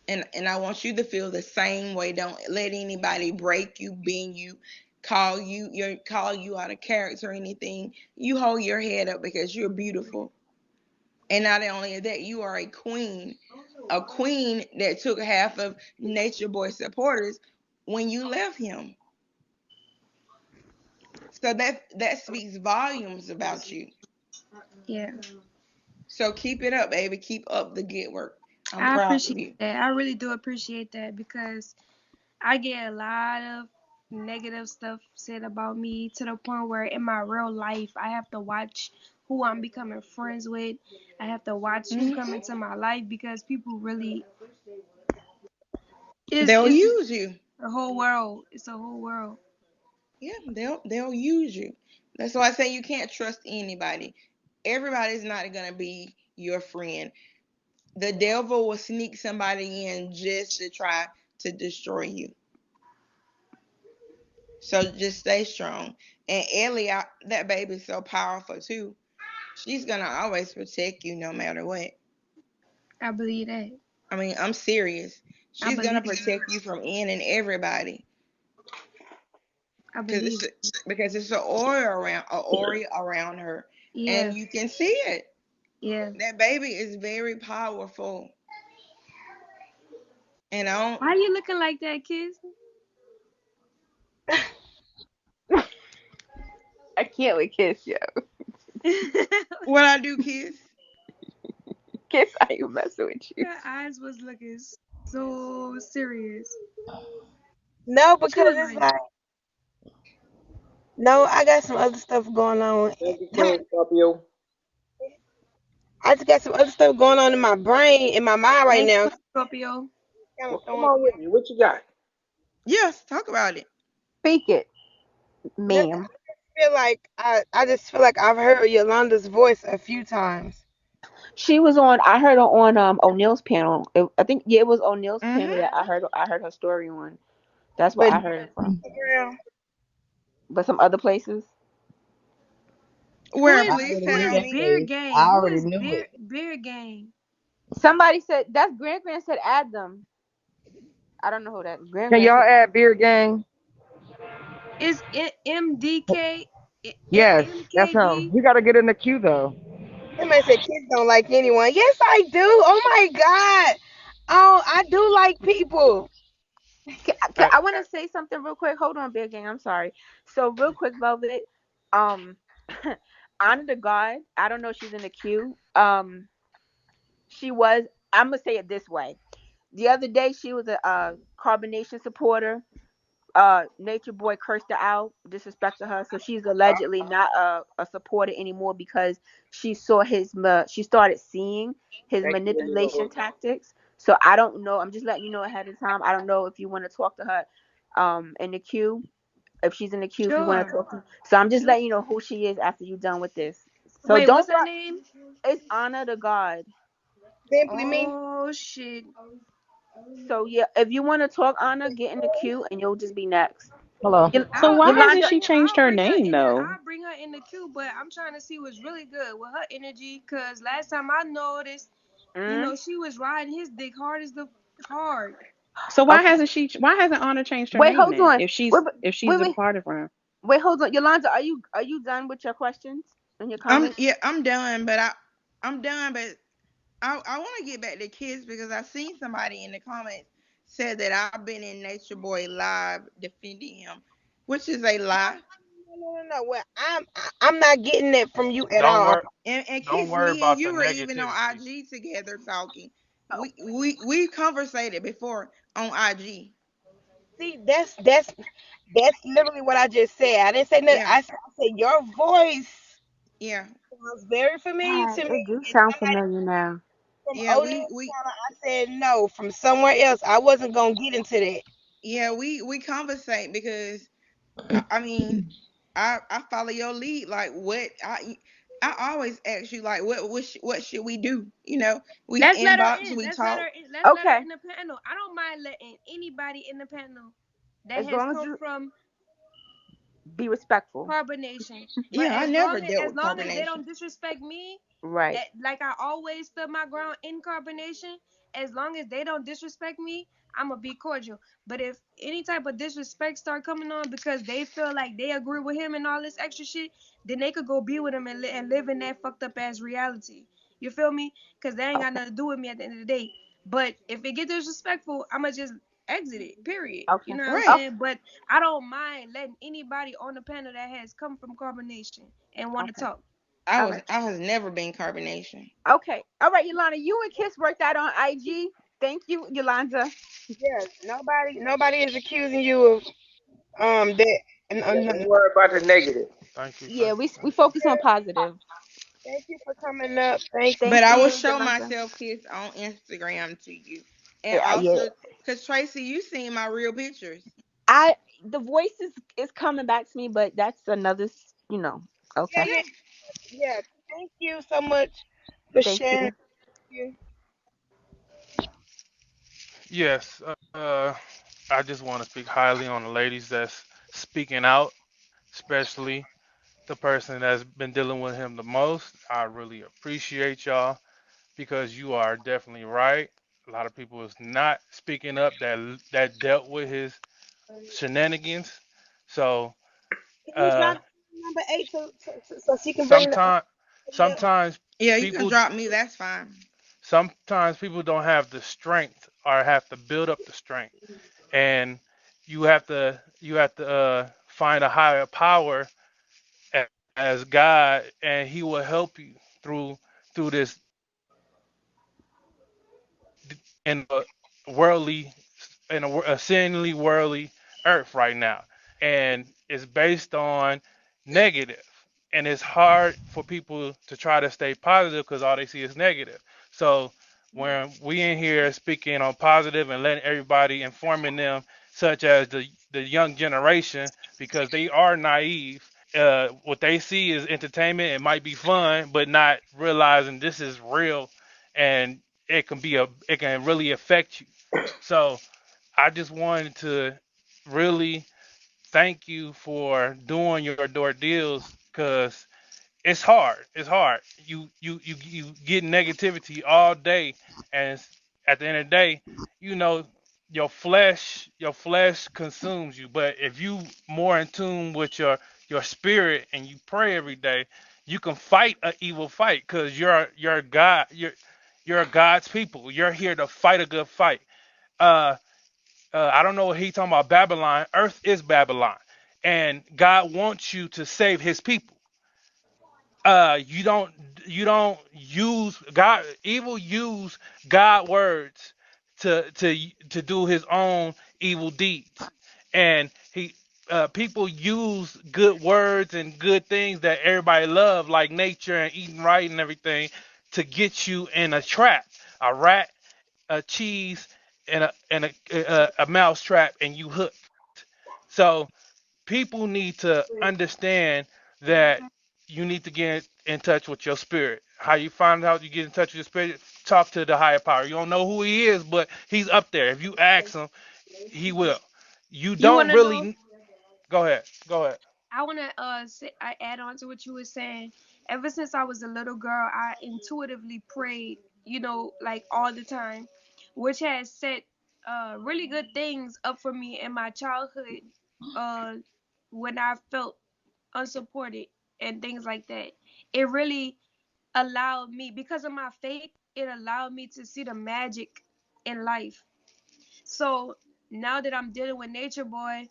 And I want you to feel the same way. Don't let anybody break you, bend you, call you out of character or anything. You hold your head up because you're beautiful. And not only that, you are a queen that took half of Nature Boy supporters when you left him. So that speaks volumes about you. Yeah. So keep it up, baby. Keep up the good work. I'm I proud of appreciate you. that. I really do appreciate that because I get a lot of negative stuff said about me to the point where in my real life I have to watch who I'm becoming friends with. I have to watch who Mhm. come into my life because people really is They'll is use you. a whole world. It's a whole world. Yeah, they'll use you. That's why I say you can't trust anybody. Everybody's not gonna be your friend. The devil will sneak somebody in just to try to destroy you. So just stay strong. And Ellie, that baby's so powerful too. She's gonna always protect you no matter what. I believe that. I mean, I'm serious. I She's gonna believe protect you from in and everybody, I because believe it. it's an aura around her, Yeah. and you can see it. Yeah. That baby is very powerful, and I don't. Why you looking like that, kids? I can't with Kiss, yo. What I do, kids? Kiss, I ain't messing with you. Her eyes was looking so serious. No, She because was it's like, like no, I got some other stuff going on. Thank you, Queen Scorpio. I just got some other stuff going on in my brain, in my mind right thank now. you, Scorpio. Kind of Well, come throwing on with me. What you got? Yes, talk about it. Speak it, nothing. ma'am. I just feel like I've heard Yolanda's voice a few times. She was on. I heard her on O'Neill's panel. I think, yeah, it was O'Neill's panel Mhm. that I heard her story on. That's what But I heard it from. Instagram, But some other places. Who Where? I is Please already who knew tell is that. me. Beer Case. I Gang? Who already is knew it. Beer Gang? Somebody said that's Grand Grand said add them. I don't know who that is. Grand Can Grand y'all said add add them. Beer Gang? Is it MDK? Yes, that's him. MKG? You got to get in the queue though. somebody said kids don't like anyone. Yes, I do. Oh my God. Oh, I do like people. I want to say something real quick. Hold on, Big Gang. I'm sorry. So real quick, Velvet. Um, honor to God. I don't know if she's in the queue. She was. I'm gonna say it this way. The other day, she was a carbonation supporter. Nature Boy cursed her out, disrespected her, so she's allegedly not a supporter anymore because she started seeing his Thank you, manipulation Lord. tactics. So I don't know. I'm just letting you know ahead of time. I don't know if you want to talk to her in the queue, if she's in the queue, if you want to Sure. talk to her. So I'm just Sure. letting you know who she is after you're done with this. So Wait, what's don't her run. name? It's honor to God. Simply me. Oh shit. So yeah, if you want to talk honor, get in the queue and you'll just be next. Hello. So why hasn't Yolanda, she changed her name though? I'll bring her in the queue, but I'm trying to see what's really good with her energy. Cause last time I noticed, mm, she was riding his dick hard as the hard. So why okay. hasn't she? Why hasn't Anna changed her Wait, name hold then? on. Wait, If she's wait, a wait, part of her. wait, hold on. Yolanda, are you done with your questions and your comments? Yeah, I'm done, but I'm done, but I want to get back to kids because I seen somebody in the comments said that I've been in Nature Boy live defending him, which is a lie. No. Well, I'm not getting it from you at Don't all. worry. And Don't kids, worry me and about the you were even on negativity. IG together talking. we conversated before on IG. See, that's literally what I just said. I didn't say nothing. Yeah, I said your voice yeah, sounds very familiar to me. It do And sound somebody familiar now. from yeah. O'Neill County, I said no. From somewhere else, I wasn't gonna get into that. Yeah, we conversate because I mean I follow your lead. Like I always ask you like what should we do? You know, we Let's let her inbox, in. we Let's let her talk. in. Let's let her Okay, in the panel. I don't mind letting anybody in the panel that as has long as come you from be respectful. carbonation. But Yeah, I never dealt as with long as they carbonation. don't disrespect me, Right. like I always stood my ground in carbonation, as long as they don't disrespect me, I'ma be cordial. But if any type of disrespect start coming on because they feel like they agree with him and all this extra shit, then they could go be with him and, and live in that fucked up ass reality. You feel me? Because they ain't got Okay. nothing to do with me at the end of the day. But if it get disrespectful, I'ma just exit it. Period. You Okay. know what I'm Right. Okay. saying? But I don't mind letting anybody on the panel that has come from carbonation and want to Okay. talk. All right. I was never been carbonation. Okay. All right, Yolanda. You and Kiss worked out on IG. Thank you, Yolanda. Yeah, nobody is accusing you of that. Yeah, No. don't worry about the negative. Thank you, Yeah, thank we you, we thank you. focus on positive. Thank you for coming up. Thank you. But Thank I will you, show Yolanda. myself kiss on Instagram to you. And Yeah, yeah. also, because Tracy, you seen my real pictures. I the voice is coming back to me, but that's another. Yeah, Okay. yeah, yeah. Thank you so much for Thank sharing. you. You. Yes, I just want to speak highly on the ladies that's speaking out, especially the person that's been dealing with him the most. I really appreciate y'all because you are definitely right. A lot of people is not speaking up that dealt with his shenanigans. So Can you uh, drop number 8 so she can bring the sometimes up? sometimes Yeah, you can people drop me. That's fine. sometimes people don't have the strength or have to build up the strength, and you have to find a higher power as God, and He will help you through this in a worldly a seemingly worldly earth right now, and it's based on negative, and it's hard for people to try to stay positive because all they see is negative. So when we in here speaking on positive and letting everybody informing them, such as the young generation, because they are naive. What they see is entertainment. It might be fun, but not realizing this is real, and it can really affect you. So I just wanted to really thank you for doing your door deals because it's hard. It's hard. You get negativity all day, and at the end of the day, you know your flesh consumes you. But if you more in tune with your spirit and you pray every day, you can fight an evil fight because you're God. You're God's people. You're here to fight a good fight. Uh, I don't know what he talking about. Babylon. Earth is Babylon, and God wants you to save His people. You don't use God. Evil use God words to do his own evil deeds, and he people use good words and good things that everybody love, like nature and eating right and everything, to get you in a trap, a rat, a cheese, and a mouse trap, and you hooked. So people need to understand that you need to get in touch with your spirit. How you find out you get in touch with your spirit? Talk to the higher power. You don't know who he is, but he's up there. If you ask him, he will. You You don't wanna know? really. Go ahead. Go ahead. I wanna I add on to what you were saying. Ever since I was a little girl, I intuitively prayed, like all the time, which has set really good things up for me in my childhood. Uh, when I felt unsupported and things like that, it really allowed me, because of my faith, it allowed me to see the magic in life. So now that I'm dealing with Nature Boy,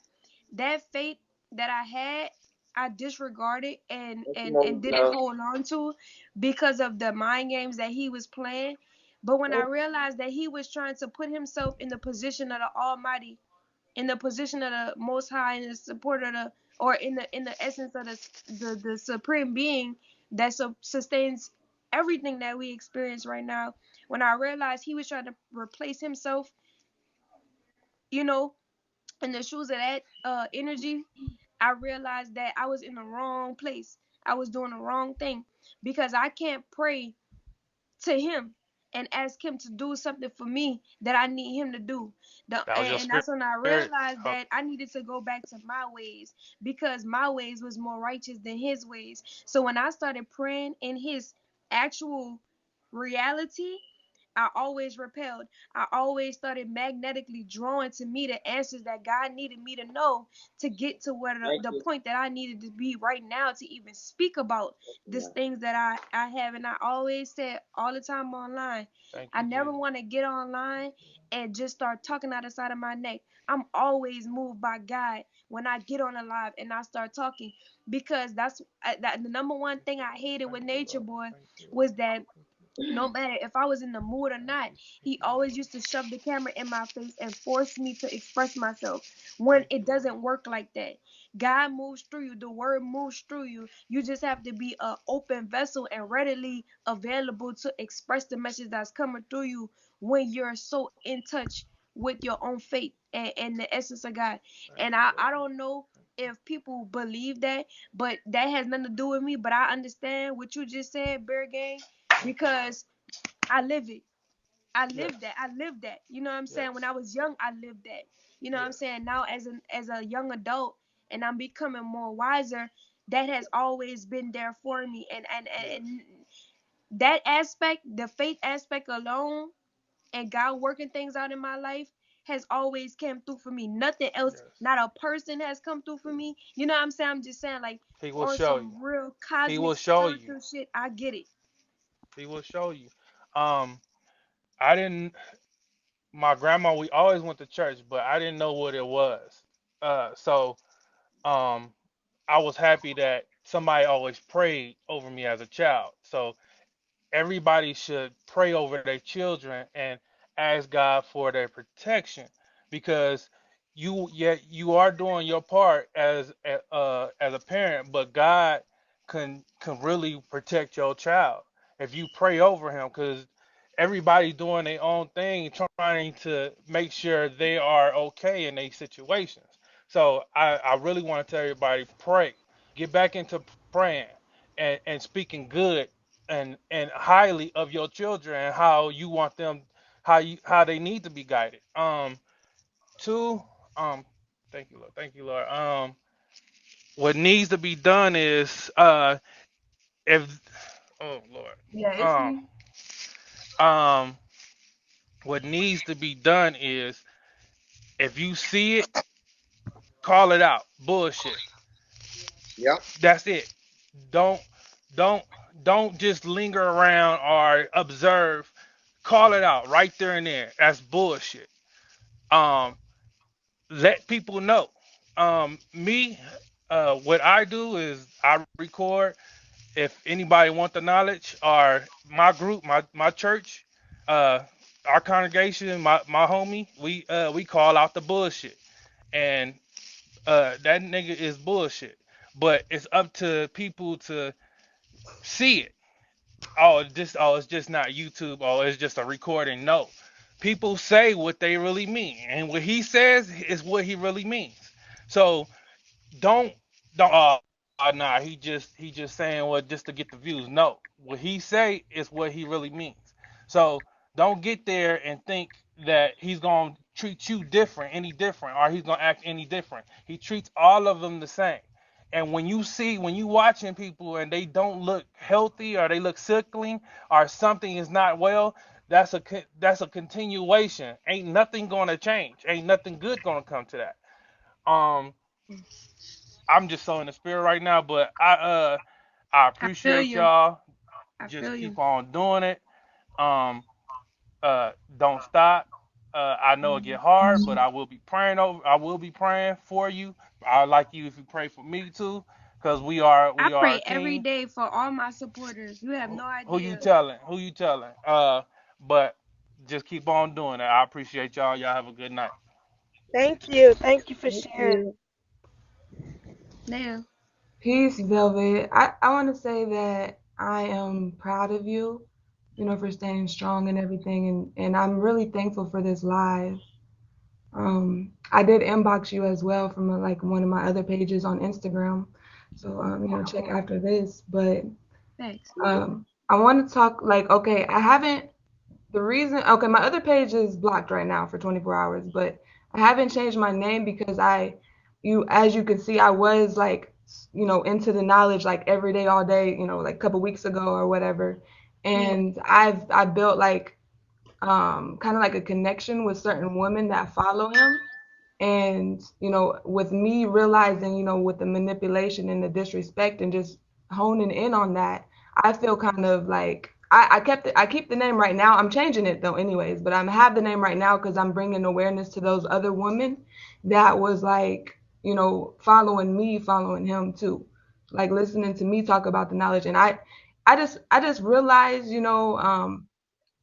that faith that I had, I disregarded and That's and more and didn't love. hold on to because of the mind games that he was playing. But when I realized that he was trying to put himself in the position of the Almighty, in the position of the Most High, in the support of the, or in the essence of the supreme being that sustains everything that we experience right now. When I realized he was trying to replace himself, you know, in the shoes of that energy, I realized that I was in the wrong place. I was doing the wrong thing because I can't pray to him and ask him to do something for me that I need him to do. That was your And that's when I spirit. realized that I needed to go back to my ways because my ways was more righteous than his ways. So when I started praying in his actual reality, I always repelled. I always started magnetically drawing to me the answers that God needed me to know to get to where Thank the you. point that I needed to be right now to even speak about these things that I have. And I always said all the time online, Thank I you, never Jesus. want to get online and just start talking out the side of my neck. I'm always moved by God when I get on a live and I start talking because that the number one thing I hated Thank with you, Nature Lord. Boy Thank you, Lord. was that no matter if I was in the mood or Thank not, you. Thank he you, always Lord. used to shove the camera in my face and force me to express myself when Thank it you, Lord. doesn't work like that. God moves through you, the word moves through you. You just have to be an open vessel and readily available to express the message that's coming through you when you're so in touch with your own faith and the essence of God. Thank And you, I Lord. don't know if people believe that, but that has nothing to do with me. But I understand what you just said, Bear Gang, Thank you, Lord. because I live it. I Yes. lived that. I lived that. You know what I'm saying? When Yes. I was young, I lived that. You know what I'm Yes. saying? Now as a young adult and I'm becoming more wiser, that has always been there for me. Yes. And that aspect, the faith aspect alone and God working things out in my life has always came through for me. Nothing else, Yes. not a person has come through for me. You know what I'm saying? I'm just saying like He will on show you. some real He cosmic will show you. spiritual shit, I get it. He will show you. Um, I didn't. My grandma. We always went to church, but I didn't know what it was. So um, I was happy that somebody always prayed over me as a child. So everybody should pray over their children and ask God for their protection because you are doing your part as a parent, but God can really protect your child if you pray over him because everybody's doing their own thing trying to make sure they are okay in these situations. So I really want to tell everybody pray, get back into praying and speaking good and highly of your children and how you want them how they need to be guided. Two, um thank you, Lord. What needs to be done is if oh Lord. Yeah, it's Um me. um what needs to be done is if you see it, call it out. Bullshit. Yep. That's it. Don't don't don't just linger around or observe. Call it out right there and there. That's bullshit. Um, let people know. Me, what I do is I record. If anybody want the knowledge, or my group, my church, uh, our congregation, my homie, we call out the bullshit, and that nigga is bullshit. But it's up to people to see it. It's just not YouTube. Oh, it's just a recording. No, people say what they really mean, and what he says is what he really means. So don't don't nah, he just saying what just to get the views. No, what he say is what he really means. So don't get there and think that he's gonna treat you different, any different, or he's gonna act any different. He treats all of them the same. And when you watching people and they don't look healthy or they look sickly or something is not well, that's a continuation. Ain't nothing gonna change. Ain't nothing good gonna come to that. Um, I'm just so in the spirit right now, but I I feel appreciate you. y'all. I Just feel you. keep on doing it. Um, don't stop. I know it get hard, but I will be praying for you. I like you if you pray for me too, because I we are a pray every team. day for all my supporters. You have no Who you idea. telling? Who you telling? But just keep on doing it. I appreciate y'all. Y'all have a good night. Thank you. Thank you for Thank sharing. you. Now, Peace, Velvet. I want to say that I am proud of you, for staying strong and everything, and I'm really thankful for this live. I did inbox you as well from like one of my other pages on Instagram, so check after this. But thanks. I want to talk like okay, I haven't the reason, okay, my other page is blocked right now for 24 hours, but I haven't changed my name because as you can see, I was like, into the knowledge like every day, all day, like a couple weeks ago or whatever. Yeah. And I built like, kind of like a connection with certain women that follow him. And, with me realizing, with the manipulation and the disrespect and just honing in on that, I feel kind of like I keep the name right now. I'm changing it though, anyways, but I have the name right now because I'm bringing awareness to those other women that was like, following me, following him too, like listening to me talk about the knowledge. And I just realized,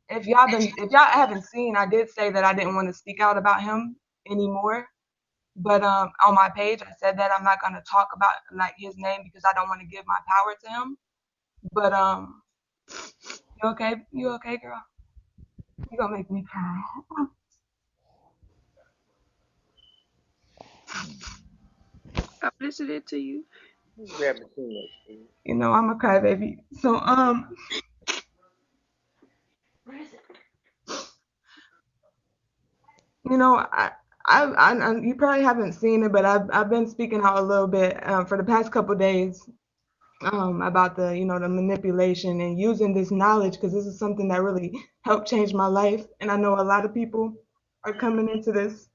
if y'all haven't seen, I did say that I didn't want to speak out about him anymore, but on my page, I said that I'm not gonna talk about like his name because I don't want to give my power to him. But you okay? You okay, girl? You gonna make me cry? I'm listening to you. Grab the teammates, please. I'm a crybaby. So you probably haven't seen it, but I've been speaking out a little bit for the past couple days about the manipulation and using this knowledge because this is something that really helped change my life, and I know a lot of people are coming into this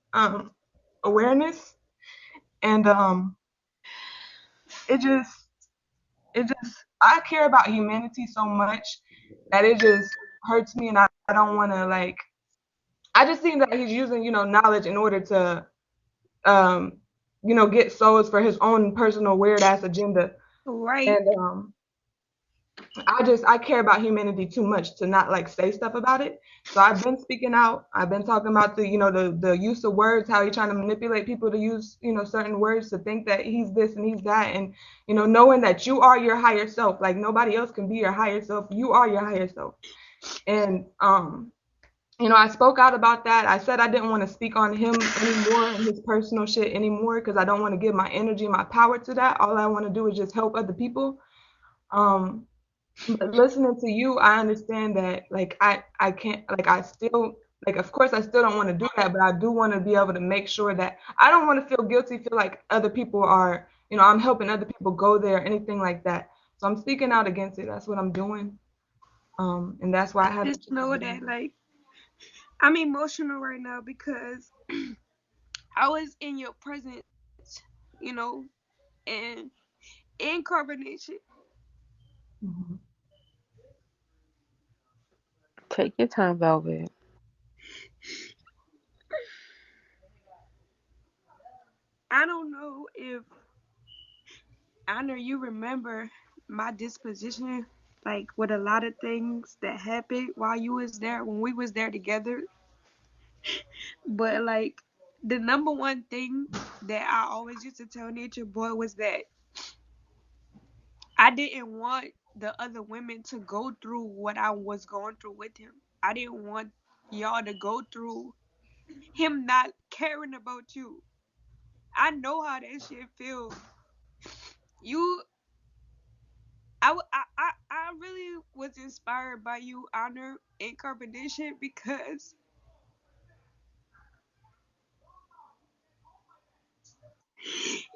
awareness, and it just I care about humanity so much that it just hurts me, and I don't want to like. I just think that he's using knowledge in order to um get souls for his own personal weird ass agenda, Right. and I care about humanity too much to not like say stuff about it. So I've been speaking out. I've been talking about the use of words, how he's trying to manipulate people to use certain words to think that he's this and he's that, and knowing that you are your higher self. Like nobody else can be your higher self. You are your higher self. And I spoke out about that. I said I didn't want to speak on him anymore and his personal shit anymore because I don't want to give my energy, my power to that. All I want to do is just help other people. Um, but listening to you, I understand that like I can't like I still like of course I still don't want to do that, but I do want to be able to make sure that I don't want to feel guilty, feel like other people are, I'm helping other people go there, anything like that. So I'm speaking out against it. That's what I'm doing. And that's why I haven't Just changed know my that name. like I'm emotional right now because I was in your presence, you know, and in carbonation. Mhm. Take your time, Velvet. I don't know if Honor you remember my disposition, like with a lot of things that happened while you was there when we was there together. But like the number one thing that I always used to tell Nature Boy was that I didn't want the other women to go through what I was going through with him. I didn't want y'all to go through him not caring about you. I know how that shit feel. You, I really was inspired by you, Honor, and Carbonation because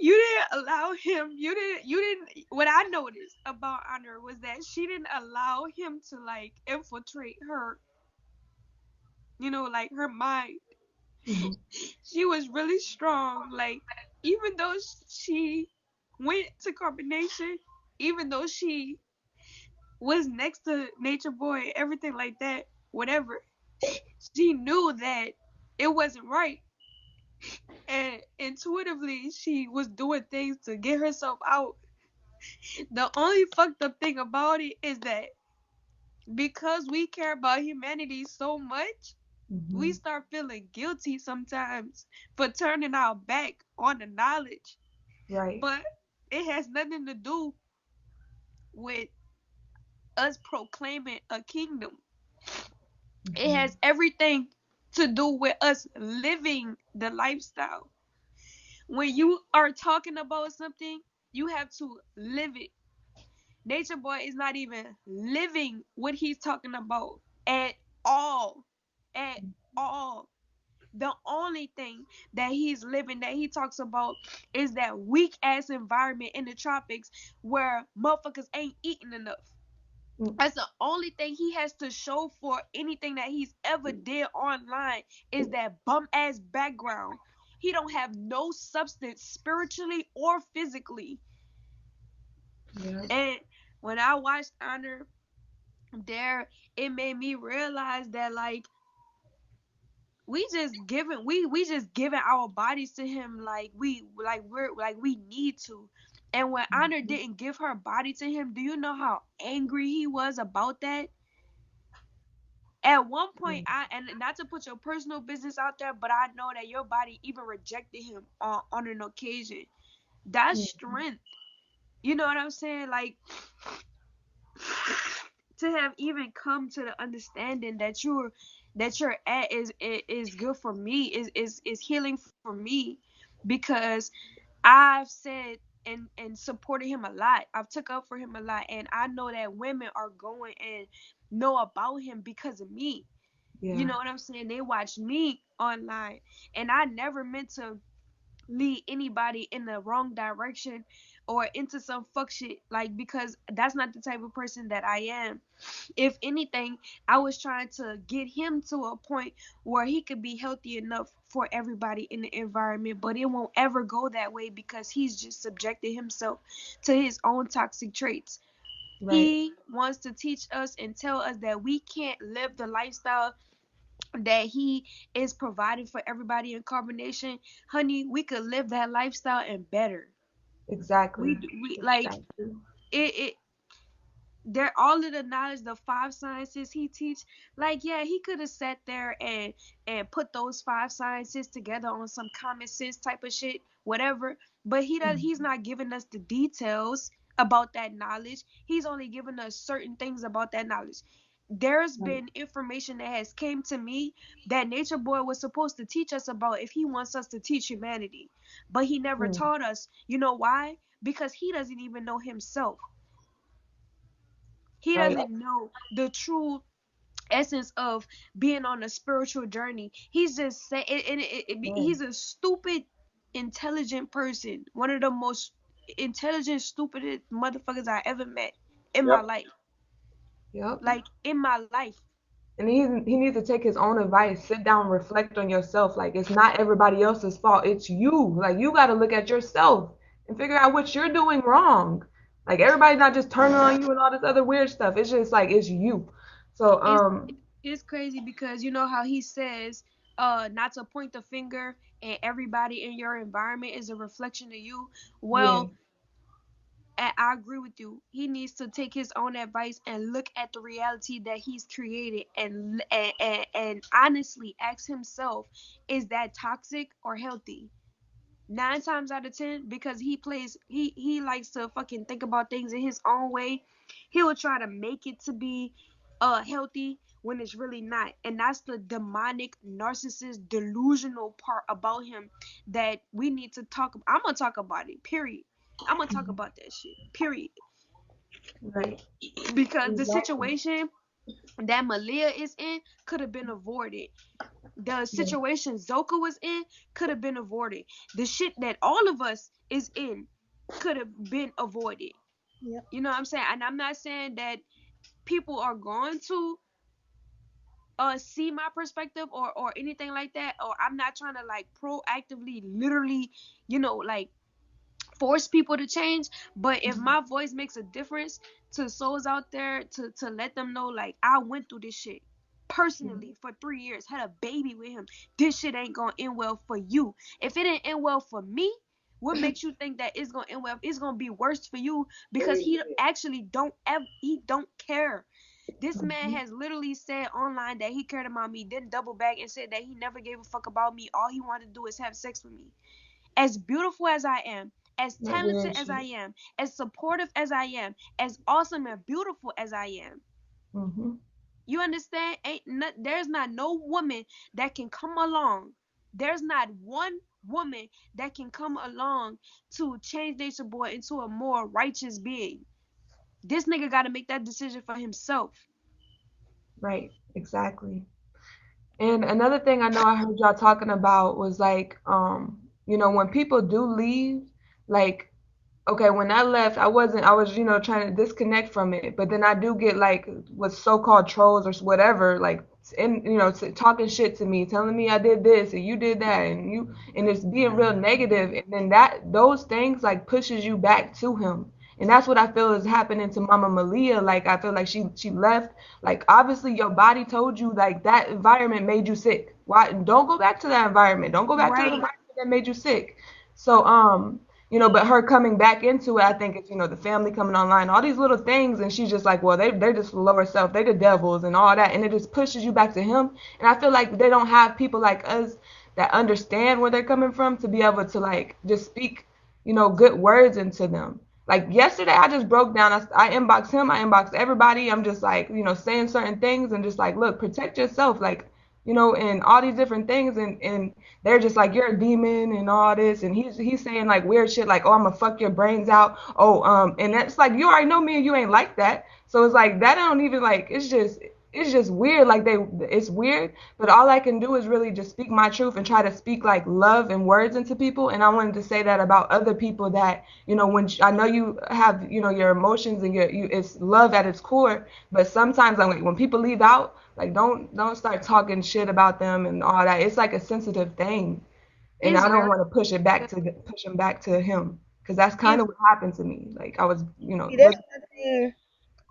you didn't allow him. You didn't. What I noticed about Honor was that she didn't allow him to like infiltrate her. Like her mind. Mhm. She was really strong. Like even though she went to Carbonation, even though she was next to Nature Boy, everything like that, whatever, she knew that it wasn't right. And intuitively, she was doing things to get herself out. The only fucked up thing about it is that because we care about humanity so much, we Hmm. start feeling guilty sometimes for turning our back on the knowledge. Right. But it has nothing to do with us proclaiming a kingdom. It Hmm. has everything to do with us living the lifestyle. When you are talking about something, you have to live it. Nature Boy is not even living what he's talking about at all. At all. The only thing that he's living that he talks about is that weak ass environment in the tropics where motherfuckers ain't eating enough. That's the only thing he has to show for anything that he's ever did online is that bum ass background. He don't have no substance spiritually or physically. Yeah. And when I watched Honor there, it made me realize that like we just giving our bodies to him like we need to. And when Honor Mhm. didn't give her body to him, do you know how angry he was about that? At one point, I and not to put your personal business out there, but I know that your body even rejected him on an occasion. That's Mhm. strength. You know what I'm saying? Like to have even come to the understanding that you're at is good for me, is healing for me, because I've said and supported him a lot. I've took up for him a lot, and I know that women are going and know about him because of me. You Yeah. know what I'm saying? They watch me online, and I never meant to lead anybody in the wrong direction or into some fuck shit, like, because that's not the type of person that I am. If anything, I was trying to get him to a point where he could be healthy enough for everybody in the environment, but it won't ever go that way because he's just subjected himself to his own toxic traits. Right. He wants to teach us and tell us that we can't live the lifestyle that he is providing for everybody in carbonation. Honey, we could live that lifestyle and better. Exactly. We like Exactly. it there, all of the knowledge, the five sciences he teach, like, yeah, he could have sat there and put those five sciences together on some common sense type of shit, whatever. But he's Mhm. not giving us the details about that knowledge. He's only giving us certain things about that knowledge. There's Right. been information that has came to me that Nature Boy was supposed to teach us about if he wants us to teach humanity, but he never Mm. taught us. You know why? Because he doesn't even know himself. He Right. doesn't know the true essence of being on a spiritual journey. He's just saying, Yeah. he's a stupid, intelligent person. One of the most intelligent, stupidest motherfuckers I ever met in my Yep. life. Yep. Like, in my life. And he needs to take his own advice, sit down, reflect on yourself. Like it's not everybody else's fault. It's you. Like you got to look at yourself and figure out what you're doing wrong. Like everybody's not just turning on you and all this other weird stuff. It's just like it's you. So It's it's crazy because you know how he says, not to point the finger, and everybody in your environment is a reflection of you. yeah. Well, I agree with you. He needs to take his own advice and look at the reality that he's created, and honestly ask himself, is that toxic or healthy? 9 times out of 10, because he likes to fucking think about things in his own way. He will try to make it to be healthy when it's really not. And that's the demonic, narcissist, delusional part about him that we need to talk about. I'm gonna talk about it, period. I'm gonna talk Mhm. about that shit, period. Right. Because the Exactly. situation that Malia is in could have been avoided. The Yeah. situation Zoka was in could have been avoided. The shit that all of us is in could have been avoided. Yep. You know what I'm saying? And I'm not saying that people are going to see my perspective or anything like that, or I'm not trying to like proactively literally, like force people to change. But if Mhm. my voice makes a difference to souls out there, to let them know, like, I went through this shit Mhm. personally for 3 years, had a baby with him. This shit ain't gonna end well for you. If it didn't end well for me, what makes you think that it's gonna end well? It's gonna be worse for you because he actually don't care. This man Mhm. has literally said online that he cared about me, then double back and said that he never gave a fuck about me. All he wanted to do is have sex with me. As beautiful as I am, as That talented weird as I shit. am, as supportive as I am, as awesome and beautiful as I am. Mhm. You understand? There's not no woman that can come along. There's not one woman that can come along to change Nature Boy into a more righteous being. This nigga got to make that decision for himself. Right. Exactly. And another thing I know I heard y'all talking about was like, when people do leave, like, okay, when I left, I was, trying to disconnect from it. But then I do get like what so-called trolls or whatever, like, talking shit to me, telling me I did this and you did that, and it's being real negative. And then those things like pushes you back to him. And that's what I feel is happening to Mama Malia. Like I feel like she left. Like obviously your body told you like that environment made you sick. Why don't go back to that environment? Don't go back to the Right. environment that made you sick. So but her coming back into it, I think it's, the family coming online, all these little things, and she's just like, well, they're just lower self, they the devils and all that, and it just pushes you back to him. And I feel like they don't have people like us that understand where they're coming from to be able to like just speak, good words into them. Like yesterday, I just broke down. I inboxed him. I inboxed everybody. I'm just like, saying certain things and just like, look, protect yourself. Like, and all these different things. And they're just like, you're a demon and all this. And he's saying like weird shit like, oh, I'm gonna fuck your brains out. Oh, and that's like, you already know me and you ain't like that. So it's like that. I don't even like. It's just weird. Like it's weird. But all I can do is really just speak my truth and try to speak like love and words into people. And I wanted to say that about other people that, when I know you have, your emotions and it's love at its core. But sometimes I'm like, when people leave out, like don't start talking shit about them and all that. It's like a sensitive thing, and It's I don't very want to push him back to him because that's kind it's of what happened to me. Like I was, See,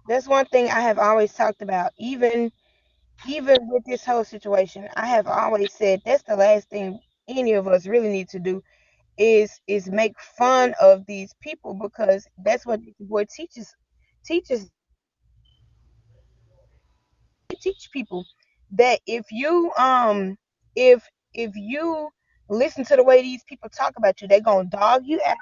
that's one thing I have always talked about. Even with this whole situation, I have always said that's the last thing any of us really need to do is make fun of these people because that's what the boy teaches teach people that if you listen to the way these people talk about you, they're gonna dog you out.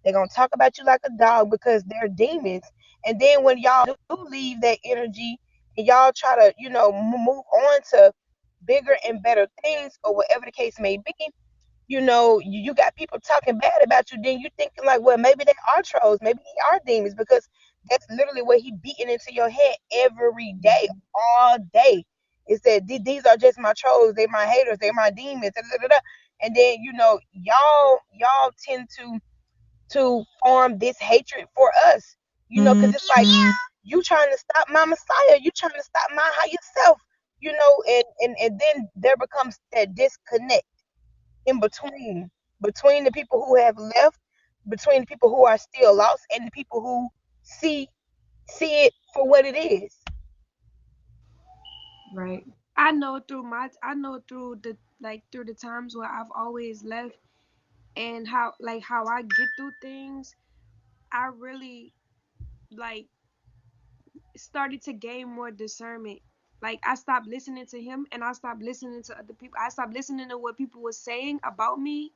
They're gonna talk about you like a dog because they're demons. And then when y'all do leave that energy and y'all try to, move on to bigger and better things or whatever the case may be, you got people talking bad about you, then you thinking like, well, maybe they are trolls, maybe they are demons, because that's literally what he beating into your head every day, all day. Is that these are just my trolls, they my haters, they my demons, da, da, da, da. And then y'all tend to form this hatred for us, because it's like you trying to stop my Messiah, you trying to stop my higher self, and then there becomes that disconnect in between the people who have left, between the people who are still lost, and the people who see see it for what it is. right. I know through the times where I've always left and how I get through things. I really like started to gain more discernment. Like I stopped listening to him and I stopped listening to other people. I stopped listening to what people were saying about me,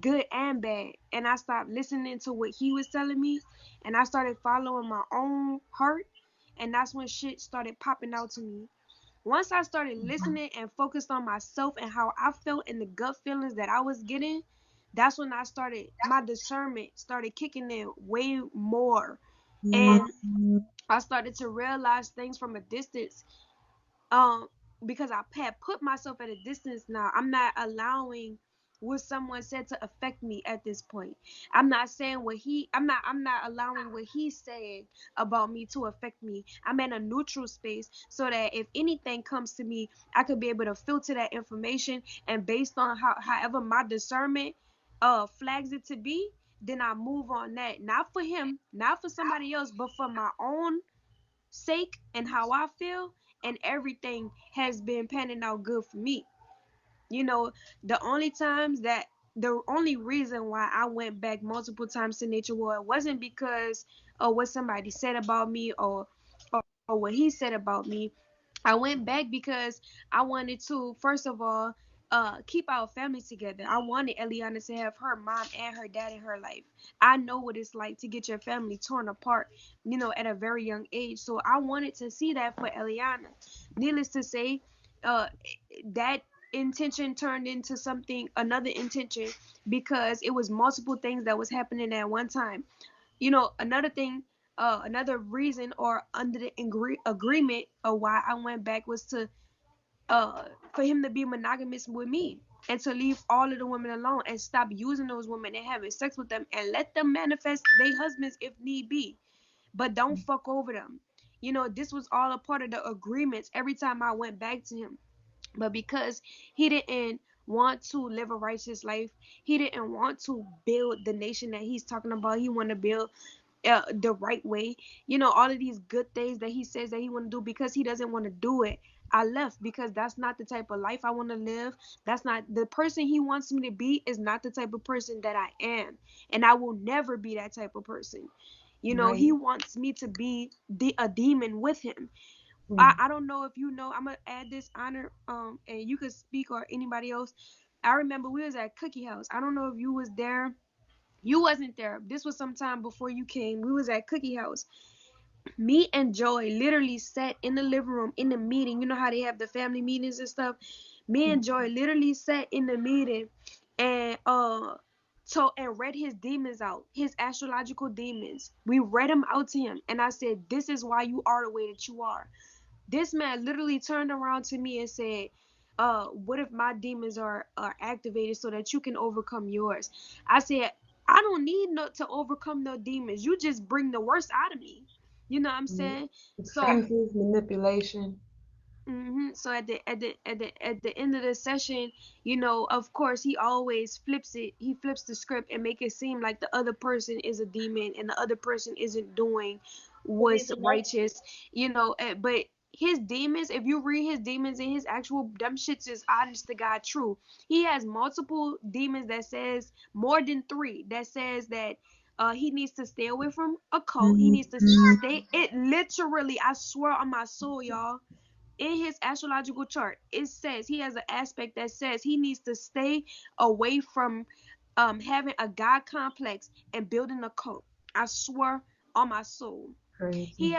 good and bad. And I stopped listening to what he was telling me and I started following my own heart, and that's when shit started popping out to me. Once I started listening and focused on myself and how I felt and the gut feelings that I was getting, that's when my discernment started kicking in way more. And I started to realize things from a distance. Um, because I had put myself at a distance now. I'm not allowing what someone said to affect me at this point. I'm not allowing what he said about me to affect me. I'm in a neutral space so that if anything comes to me, I could be able to filter that information, and based on however my discernment flags it to be, then I move on that. Not for him, not for somebody else, but for my own sake and how I feel, and everything has been panning out good for me. You know, the only reason why I went back multiple times to Nature World wasn't because of what somebody said about me or what he said about me. I went back because I wanted to, first of all, keep our family together. I wanted Eliana to have her mom and her dad in her life. I know what it's like to get your family torn apart, at a very young age. So I wanted to see that for Eliana. Needless to say, uh, that intention turned into something, another intention, because it was multiple things that was happening at one time. Another thing, another reason or under the agreement of why I went back was to for him to be monogamous with me and to leave all of the women alone and stop using those women and having sex with them and let them manifest their husbands if need be, but don't fuck over them. This was all a part of the agreements every time I went back to him. But because he didn't want to live a righteous life, he didn't want to build the nation that he's talking about. He want to build the right way. All of these good things that he says that he want to do, because he doesn't want to do it. I left because that's not the type of life I want to live. That's not the person he wants me to be, is not the type of person that I am. And I will never be that type of person. He Right. wants me to be a demon with him. Mm. I don't know if you know, I'm gonna add this honor, and you could speak or anybody else. I remember we was at Cookie House. I don't know if you was there. You wasn't there. This was sometime before you came. We was at Cookie House. Me and Joy literally sat in the living room in the meeting. You know how they have the family meetings and stuff. Me and Joy literally sat in the meeting and and read his demons out, his astrological demons. We read them out to him, and I said, "This is why you are the way that you are." This man literally turned around to me and said, what if my demons are activated so that you can overcome yours? I said, I don't need no to overcome no demons. You just bring the worst out of me. You know what I'm Mm. saying? So Excuses, manipulation. So at the end of the session, of course, he always flips it. He flips the script and make it seem like the other person is a demon and the other person isn't doing what's righteous. But his demons, if you read his demons and his actual dumb shits, is honest to God true. He has multiple demons that says, more than three, that says that he needs to stay away from a cult. He needs to stay. It literally, I swear on my soul, y'all, in his astrological chart, it says he has an aspect that says he needs to stay away from having a god complex and building a cult. I swear on my soul. Crazy.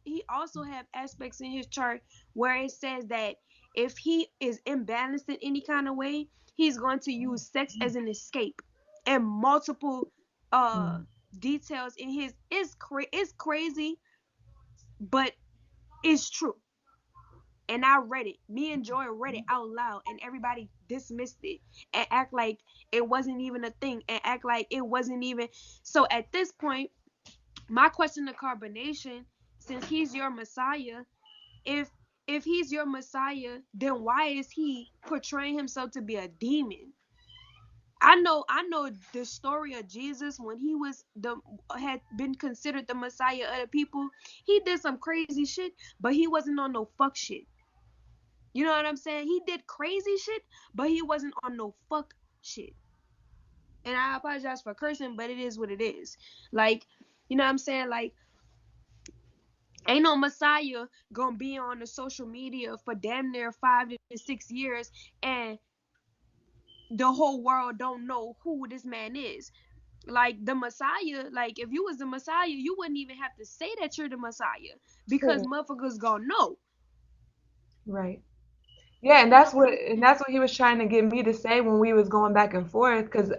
He also have aspects in his chart where it says that if he is imbalanced in any kind of way, he's going to use sex as an escape. And multiple uh Mm. details in his, it's crazy, but it's true. And I read it. Me and Joy read it out loud, and everybody dismissed it and act like it wasn't even a thing, and act like it wasn't even. So at this point, my question to Carbonation, since he's your Messiah, if if he's your Messiah, then why is he portraying himself to be a demon? I know the story of Jesus when he was the had been considered the Messiah of the people. He did some crazy shit, but he wasn't on no fuck shit. You know what I'm saying? He did crazy shit, but he wasn't on no fuck shit. And I apologize for cursing, but it is what it is. Like, you know what I'm saying? Like, ain't no Messiah gonna be on the social media for damn near 5 to 6 years and the whole world don't know who this man is. Like the Messiah, like if you was the Messiah, you wouldn't even have to say that you're the Messiah because True. motherfuckers gonna know. Right. Yeah, and You know, that's what he was trying to get me to say when we was going back and forth. Cause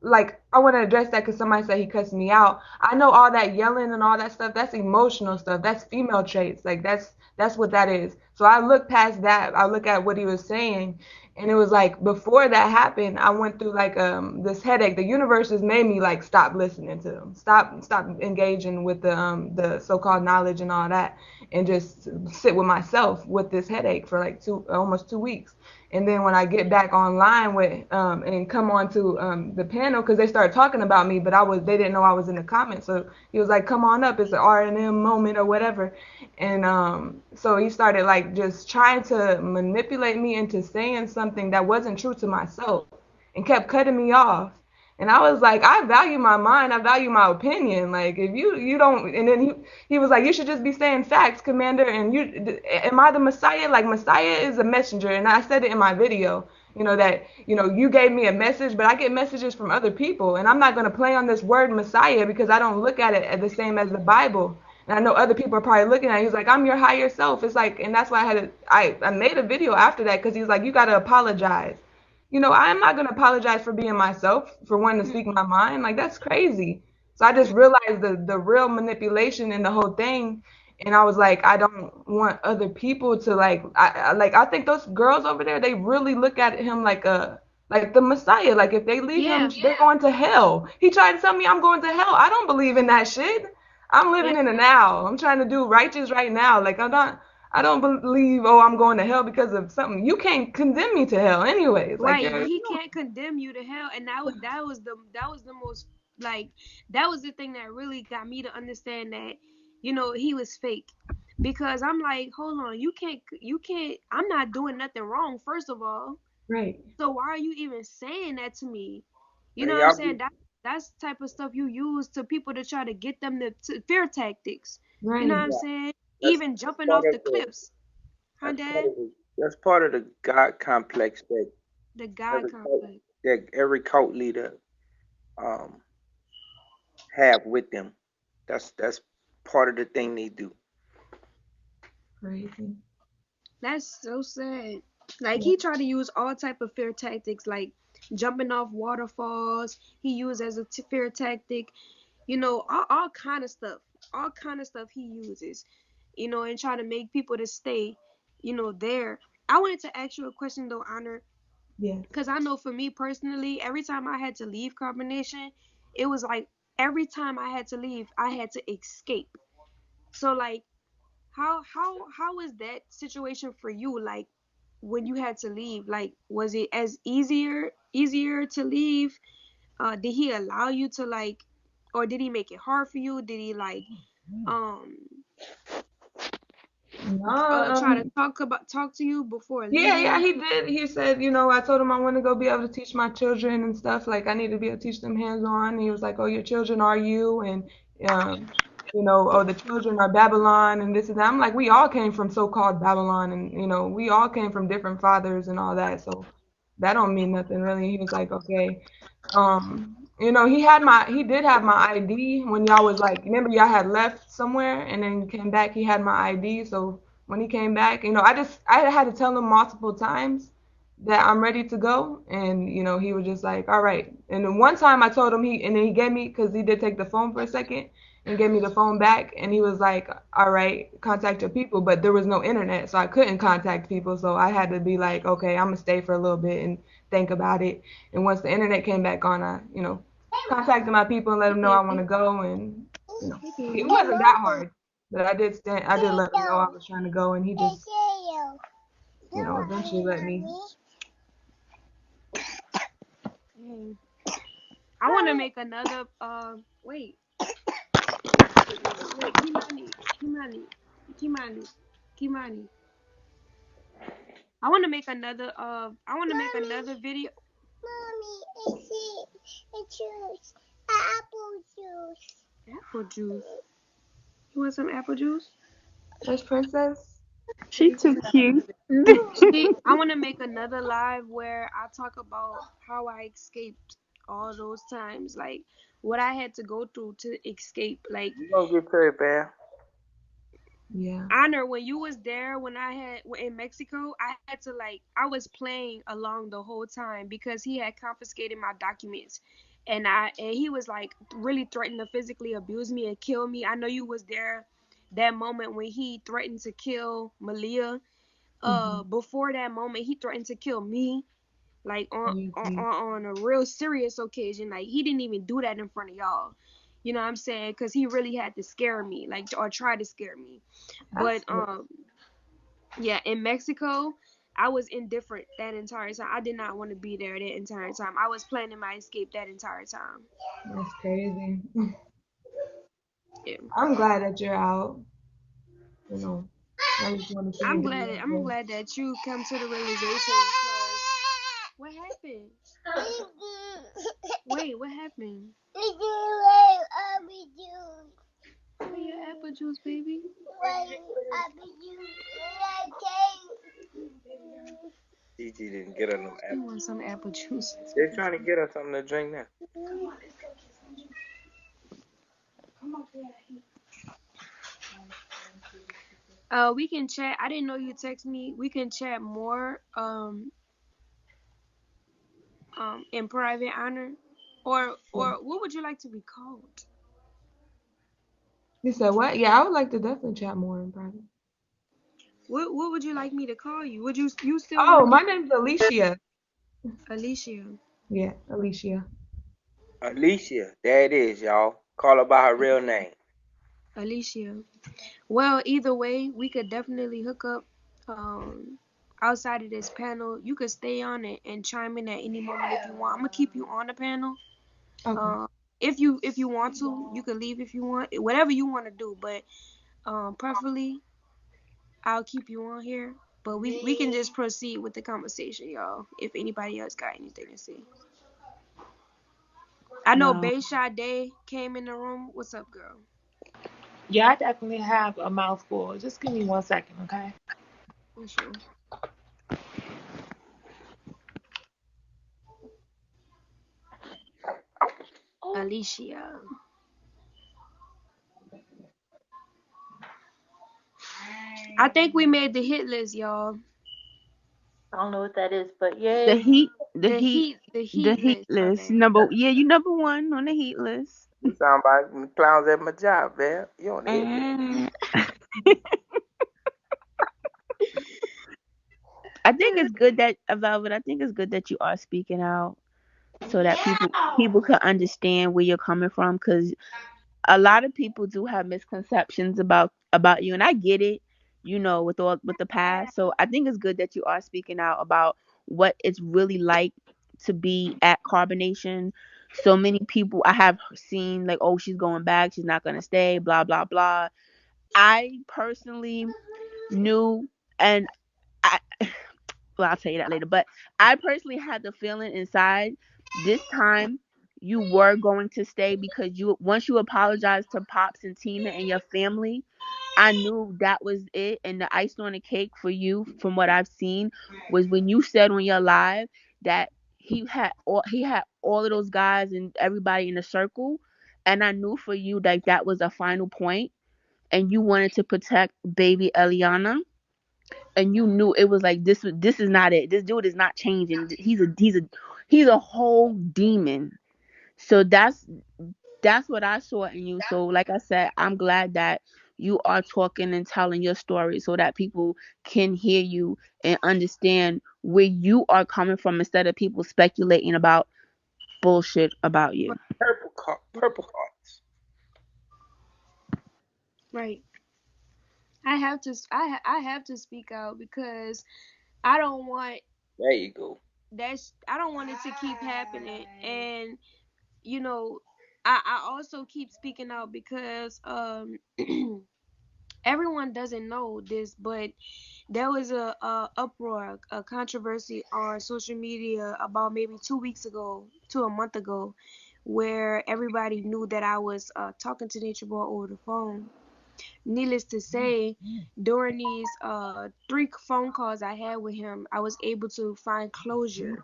like I want to address that because somebody said he cussed me out. I know all that yelling and all that stuff. That's emotional stuff. That's female traits. Like that's what that is. So I look past that. I look at what he was saying, and it was like before that happened, I went through like this headache. The universe has made me like stop listening to them, stop engaging with the so-called knowledge and all that, and just sit with myself with this headache for like almost 2 weeks. And then when I get back online with and come on to the panel, because they started talking about me, but they didn't know I was in the comments. So he was like, "Come on up, it's an R&M moment or whatever." And so he started like just trying to manipulate me into saying something that wasn't true to myself, and kept cutting me off. And I was like, I value my mind, I value my opinion. Like if you don't, and then he was like, you should just be saying facts, Commander. And am I the Messiah? Like Messiah is a messenger, and I said it in my video. That you gave me a message, but I get messages from other people, and I'm not gonna play on this word Messiah because I don't look at it as the same as the Bible. And I know other people are probably looking at it. He's like, I'm your higher self. It's like, and that's why I made a video after that because he's like, you gotta apologize. I'm not going to apologize for being myself, for wanting to speak my mind. Like, that's crazy. So I just realized the real manipulation in the whole thing. And I was like, I don't want other people to I think those girls over there, they really look at him like the Messiah. Like if they leave him, Yeah, they're going to hell. He tried to tell me I'm going to hell. I don't believe in that shit. I'm yeah, living in the now. I'm trying to do righteous right now. Like I don't believe, oh, I'm going to hell because of something. You can't condemn me to hell anyways. Like, right. He can't condemn you to hell, and that was the most, like, that was the thing that really got me to understand that he was fake, because I'm like, hold on, you can't. I'm not doing nothing wrong, first of all. right, So why are you even saying that to me? You know And what I'm y'all be saying? That's the type of stuff you use to people to try to get them to fear tactics. You know what right, I'm yeah, saying? that's Even that's jumping part off of the the cliffs, huh, that's part Dad? of the that's part of the God complex The God every cult complex. that every cult leader um have with them. That's part of the thing they do. crazy. That's so sad. Like Yeah, he tried to use all type of fear tactics, like jumping off waterfalls. He used as a fear tactic. All kind of stuff. All kind of stuff he uses. And try to make people to stay. There. I wanted to ask you a question though, Honor, yes. because I know for me personally, every time I had to leave carbonation, it was like every time I had to leave, I had to escape. So like, how is that situation for you? Like when you had to leave, like was it as easier to leave? Did he allow you to like, or did he make it hard for you? Did he like um No, try to talk to you before yeah, leaving? he did. He said, I told him I want to go be able to teach my children and stuff. Like I need to be able to teach them hands on. He was like, oh, your children are you, and um, oh, the children are Babylon and this and that. I'm like, we all came from so-called Babylon, and we all came from different fathers and all that. So that don't mean nothing really. He was like, okay. He did have my ID when y'all was like, remember y'all had left somewhere and then you came back, he had my ID. So when he came back, I had to tell him multiple times that I'm ready to go. And, he was just like, all right. And then one time I told him and then he gave me, cause he did take the phone for a second and gave me the phone back. And he was like, all right, contact your people. But there was no internet. So I couldn't contact people. So I had to be like, okay, I'm gonna stay for a little bit and think about it. And once the internet came back on, I, contacted my people and let Hey them know I want baby, to go. And, hey it baby. wasn't that hard. But I did let him know I was trying to go. And he just, eventually let me. Hey. I want to make another. Wait, wait, Kimani, Kimani. I want to make another. I want to make another video. Mommy, it's juice. Apple juice. Apple juice. You want some apple juice? There's Princess. She too cute. I want to make another live where I talk about how I escaped all those times, like what I had to go through to escape. Like You gonna get to it, man. Yeah. Honor, when you was there, when I had in Mexico, I had to like I was playing along the whole time because he had confiscated my documents, and he was like really threatened to physically abuse me and kill me. I know you was there that moment when he threatened to kill Malia. Hmm. Before that moment, he threatened to kill me, like Crazy. on a real serious occasion. Like he didn't even do that in front of y'all. You know what I'm saying? Because he really had to scare me, like, or try to scare me. But That's good. yeah, in Mexico, I was indifferent that entire time. I did not want to be there that entire time. I was planning my escape that entire time. That's crazy. Yeah. I'm glad that you're out. You know, I just want to see you I'm do glad. your I'm good. glad that you come to the realization. Cause what happened? What Wait, what happened? It's like apple juice. Where your apple juice, baby? Like apple juice. Like Gigi didn't get her no You apple. want some apple juice? They're trying to get her something to drink now. We can chat. I didn't know you text me. We can chat more. In private, honor, or what would you like to be called? You said what? Yeah, I would like to definitely chat more in private. What would you like me to call you? Would you still want Oh, to be my name's Alicia. Alicia? Yeah, Alicia. Alicia, there it is, y'all. Call her by her real name. Alicia. Well, either way, we could definitely hook up. Outside of this panel, you could stay on it and chime in at any moment if you want. I'm gonna keep you on the panel. Okay. Uh, if you want to, you can leave if you want. Whatever you want to do, but preferably I'll keep you on here. But we can just proceed with the conversation, y'all. If anybody else got anything to say. I know No. Bay Sade came in the room. What's up, girl? Yeah, I definitely have a mouthful. Just give me 1 second, okay? For sure. Oh, Alicia. I think we made the hit list, y'all. I don't know what that is, but The yay. heat, the The heat, heat, the the heat heat list, list. honey. Number, yeah, you number one on the heat list. You sound like them clowns at my job, man. You on the hit list. Mm. I think it's good that Velvet. I think it's good that you are speaking out so that people can understand where you're coming from. Because a lot of people do have misconceptions about you, and I get it. You know, with the past. So I think it's good that you are speaking out about what it's really like to be at carbonation. So many people I have seen like, oh, she's going back, she's not gonna stay, blah blah blah. I personally knew, and I well, I'll tell you that later. But I personally had the feeling inside this time you were going to stay because you once you apologized to Pops and Tina and your family, I knew that was it. And the icing on the cake for you, from what I've seen, was when you said on your live that he had all of those guys and everybody in the circle. And I knew for you like that was a final point and you wanted to protect baby Eliana and you knew it was like this is not it. This dude is not changing. He's a whole demon. So that's what I saw in you. So like I said, I'm glad that you are talking and telling your story so that people can hear you and understand where you are coming from instead of people speculating about bullshit about you. Purple hearts. Right. I have to speak out because I don't want There you go. I don't want it to keep happening. And you know, I also keep speaking out because everyone doesn't know this, but there was a uproar, a controversy on social media about maybe 2 weeks ago to a month ago, where everybody knew that I was talking to Nature Boy over the phone. Needless to say, during these three phone calls I had with him, I was able to find closure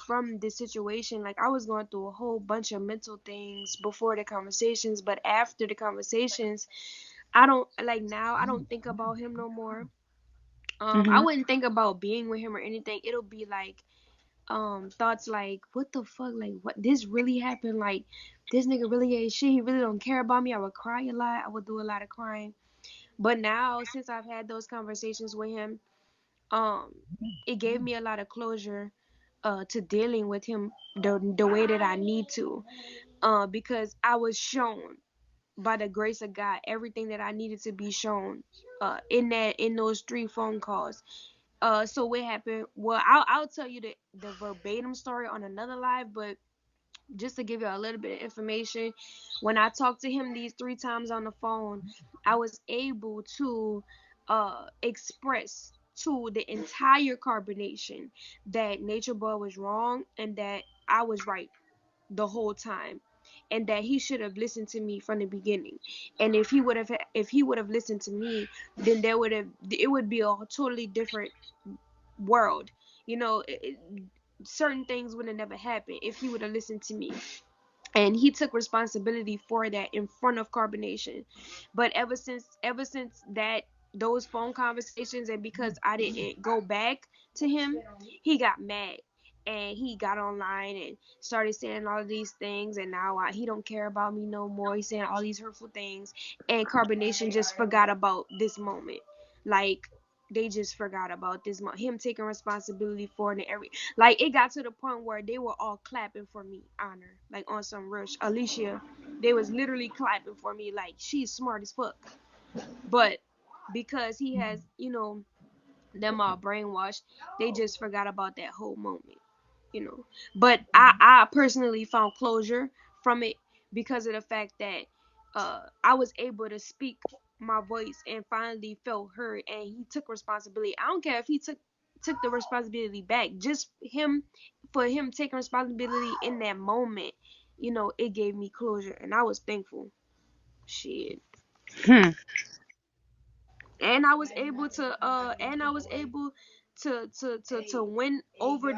from this situation. Like I was going through a whole bunch of mental things before the conversations, but after the conversations, I don't like now I don't think about him no more. I Mhm. wouldn't think about being with him or anything. It'll be like thoughts like what the fuck, like what this really happened, like this nigga really ain't shit, he really don't care about me. I would cry a lot, I would do a lot of crying. But now since I've had those conversations with him, um it gave me a lot of closure to dealing with him the way that I need to, because I was shown by the grace of God everything that I needed to be shown in those three phone calls. So what happened? Well, I'll tell you the verbatim story on another live, but just to give you a little bit of information, when I talked to him these three times on the phone, I was able to express to the entire carbonation that Nature Boy was wrong and that I was right. the whole time, and that he should have listened to me from the beginning. And if he would have listened to me, then it would be a totally different world. You know, certain things would have never happened if he would have listened to me. And he took responsibility for that in front of Carbonation. But ever since that, those phone conversations, and because I didn't go back to him, he got mad, and he got online and started saying all of these things, and now he don't care about me no more. He's saying all these hurtful things, and Carbonation just forgot about this moment. Like, they just forgot about this him taking responsibility for it, and like, it got to the point where they were all clapping for me, Honor, like on some rush. Alicia, they was literally clapping for me, like, she's smart as fuck. But because he has, them all brainwashed, they just forgot about that whole moment. But I personally found closure from it, because of the fact that I was able to speak my voice and finally felt heard, and he took responsibility. I don't care if he took the responsibility back, just for him taking responsibility in that moment. It gave me closure, and I was thankful. Shit. Hmm. And I was able to win over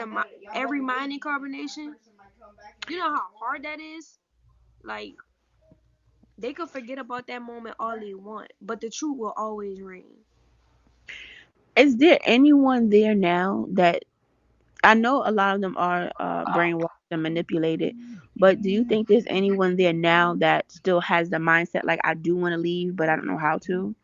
every mining carbonation. You know how hard that is. Like, they could forget about that moment all they want, but the truth will always reign. Is there anyone there now that, I know a lot of them are brainwashed and manipulated, but do you think there's anyone there now that still has the mindset like, I do want to leave, but I don't know how to?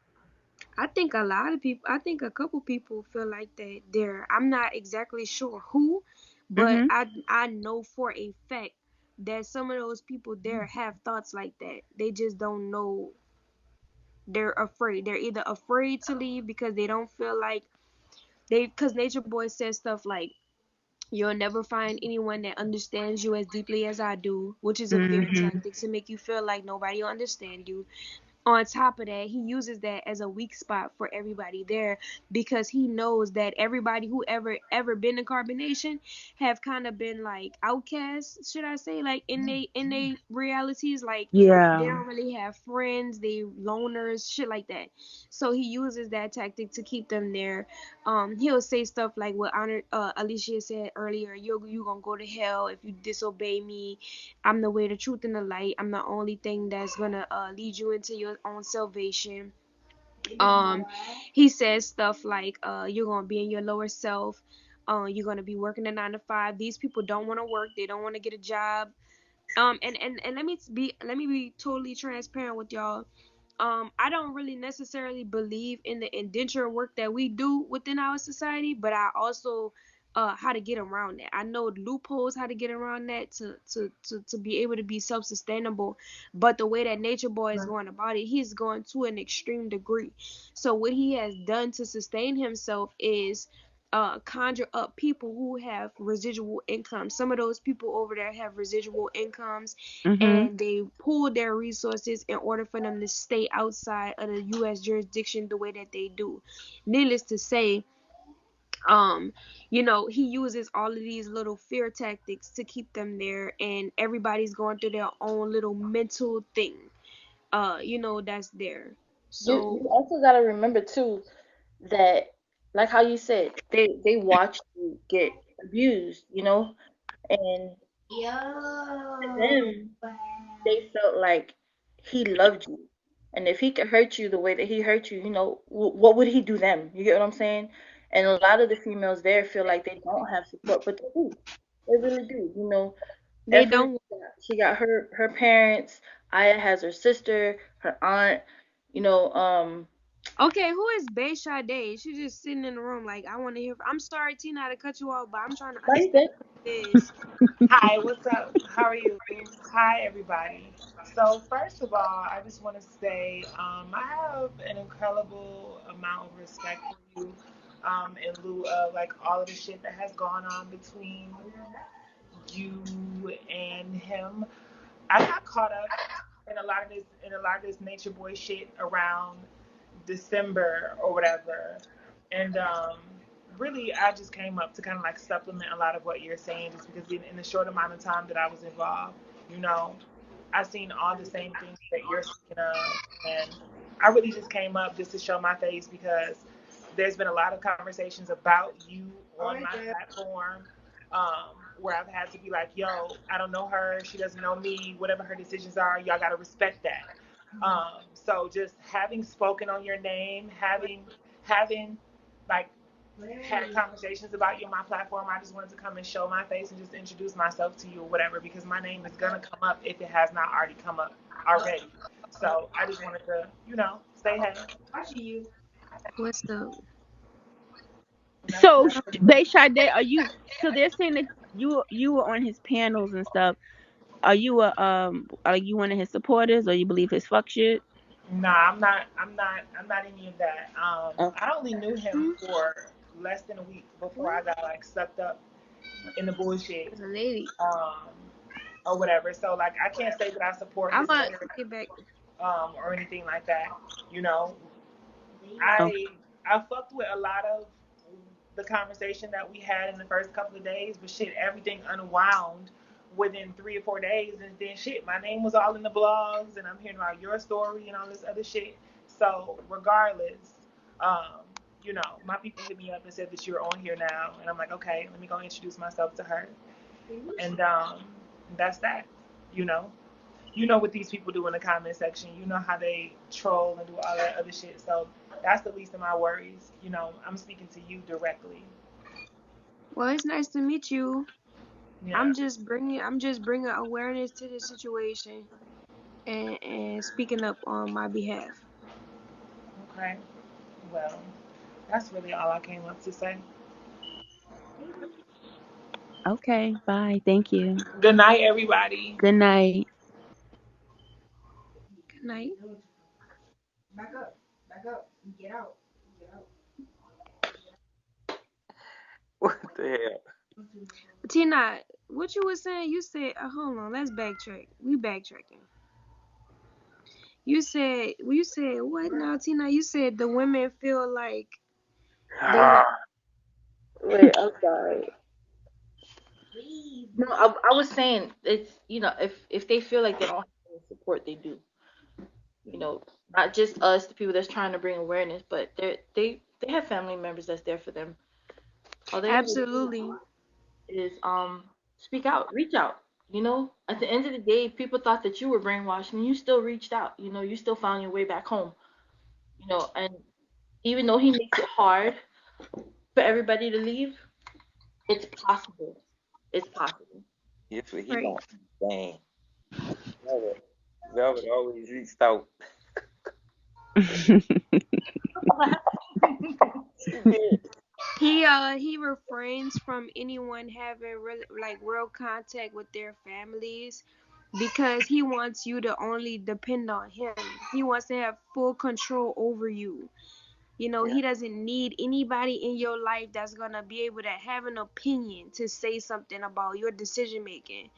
I think a couple people feel like that there. I'm not exactly sure who, but Mhm. I know for a fact that some of those people there have thoughts like that. They just don't know. They're afraid. They're either afraid to leave because they don't feel like because Nature Boy says stuff like, "You'll never find anyone that understands you as deeply as I do," which is a fear Mhm. tactic to make you feel like nobody will understand you. On top of that, he uses that as a weak spot for everybody there, because he knows that everybody who ever been in carbonation have kind of been like outcasts, should I say, like in they realities, like they Yeah. don't really have friends, they loners, shit like that. So he uses that tactic to keep them there. He'll say stuff like what Alicia said earlier: you gonna go to hell if you disobey me. I'm the way, the truth, and the light. I'm the only thing that's gonna lead you into your own salvation. Um, he says stuff like, "You're gonna be in your lower self. You're gonna be working a 9 to 5. These people don't want to work. They don't want to get a job. And let me be totally transparent with y'all. I don't really necessarily believe in the indenture work that we do within our society, but I also how to get around that. I know loopholes how to get around that to be able to be self-sustainable. But the way that Nature Boy is going about it, he's going to an extreme degree. So what he has done to sustain himself is conjure up people who have residual income. Some of those people over there have residual incomes, Mhm. and they pool their resources in order for them to stay outside of the U.S. jurisdiction the way that they do. Needless to say, um, he uses all of these little fear tactics to keep them there, and everybody's going through their own little mental thing. That's there. You So also gotta remember too that, like how you said, they watch you get abused, and to them they felt like he loved you. And if he could hurt you the way that he hurt you, what would he do then? You get what I'm saying? And a lot of the females there feel like they don't have support, but they do. They really do. they Effortless, don't. she got her parents. Aya has her sister, her aunt. You know, Okay, who is Bay Sade? She's just sitting in the room like, I want to hear. I'm sorry, Tina, to cut you off, but I'm trying to like understand that. who it is. Hi, what's up? How are you? Hi, everybody. So, first of all, I just want to say I have an incredible amount of respect for you in lieu of like all of the shit that has gone on between you and him. I got caught up in a lot of this nature boy shit around December or whatever. And really, I just came up to kind of like supplement a lot of what you're saying, just because in the short amount of time that I was involved, you know, I've seen all the same things that you're speaking of, and I really just came up just to show my face because there's been a lot of conversations about you on my platform, where I've had to be like, yo, I don't know her, she doesn't know me, whatever her decisions are, y'all gotta respect that. So just having spoken on your name, having like had conversations about you on my platform, I just wanted to come and show my face and just introduce myself to you or whatever, because my name is gonna come up if it has not already come up already. So I just wanted to, say hey. What's up? And So, that's Bay Sade, are you? So they're saying that you were on his panels and stuff. Are you one of his supporters, or you believe his fuck shit? Nah, I'm not any of that. Okay. I only knew him for less than a week before I got like sucked up in the bullshit, There's a lady. um, or whatever. So like I can't say that I support I'm his gonna rhetoric, get back. or anything like that. You know, Okay. I fucked with a lot of the conversation that we had in the first couple of days, but shit, everything unwound within 3 or 4 days, and then shit, my name was all in the blogs, and I'm hearing about your story and all this other shit. So regardless, um, my people hit me up and said that you're on here now, and I'm like, okay, let me go introduce myself to her, and that's that. You know, you know what these people do in the comment section. You know how they troll and do all that other shit. So that's the least of my worries. I'm speaking to you directly. Well, it's nice to meet you. Yeah. I'm just bringing awareness to the situation and speaking up on my behalf. Okay. Well, that's really all I came up to say. Okay. Bye. Thank you. Good night, everybody. Good night. Good night. What the hell? Tina, what you was saying? You said, hold on, let's backtrack. We backtracking. You said what now, Tina? You said the women feel like they not. Wait, I'm sorry. No, I was saying it's if they feel like they don't have any support, they do. Not just us, the people that's trying to bring awareness, but they have family members that's there for them. All they gotta do Absolutely. is speak out, reach out. At the end of the day, people thought that you were brainwashed, and you still reached out. You still found your way back home. And even though he makes it hard for everybody to leave, it's possible. It's possible. Yes, what he Right. don't understand. Velvet, Velvet always reached out. She did. He refrains from anyone having real contact with their families because he wants you to only depend on him. He wants to have full control over you. Yeah. He doesn't need anybody in your life that's gonna be able to have an opinion to say something about your decision making.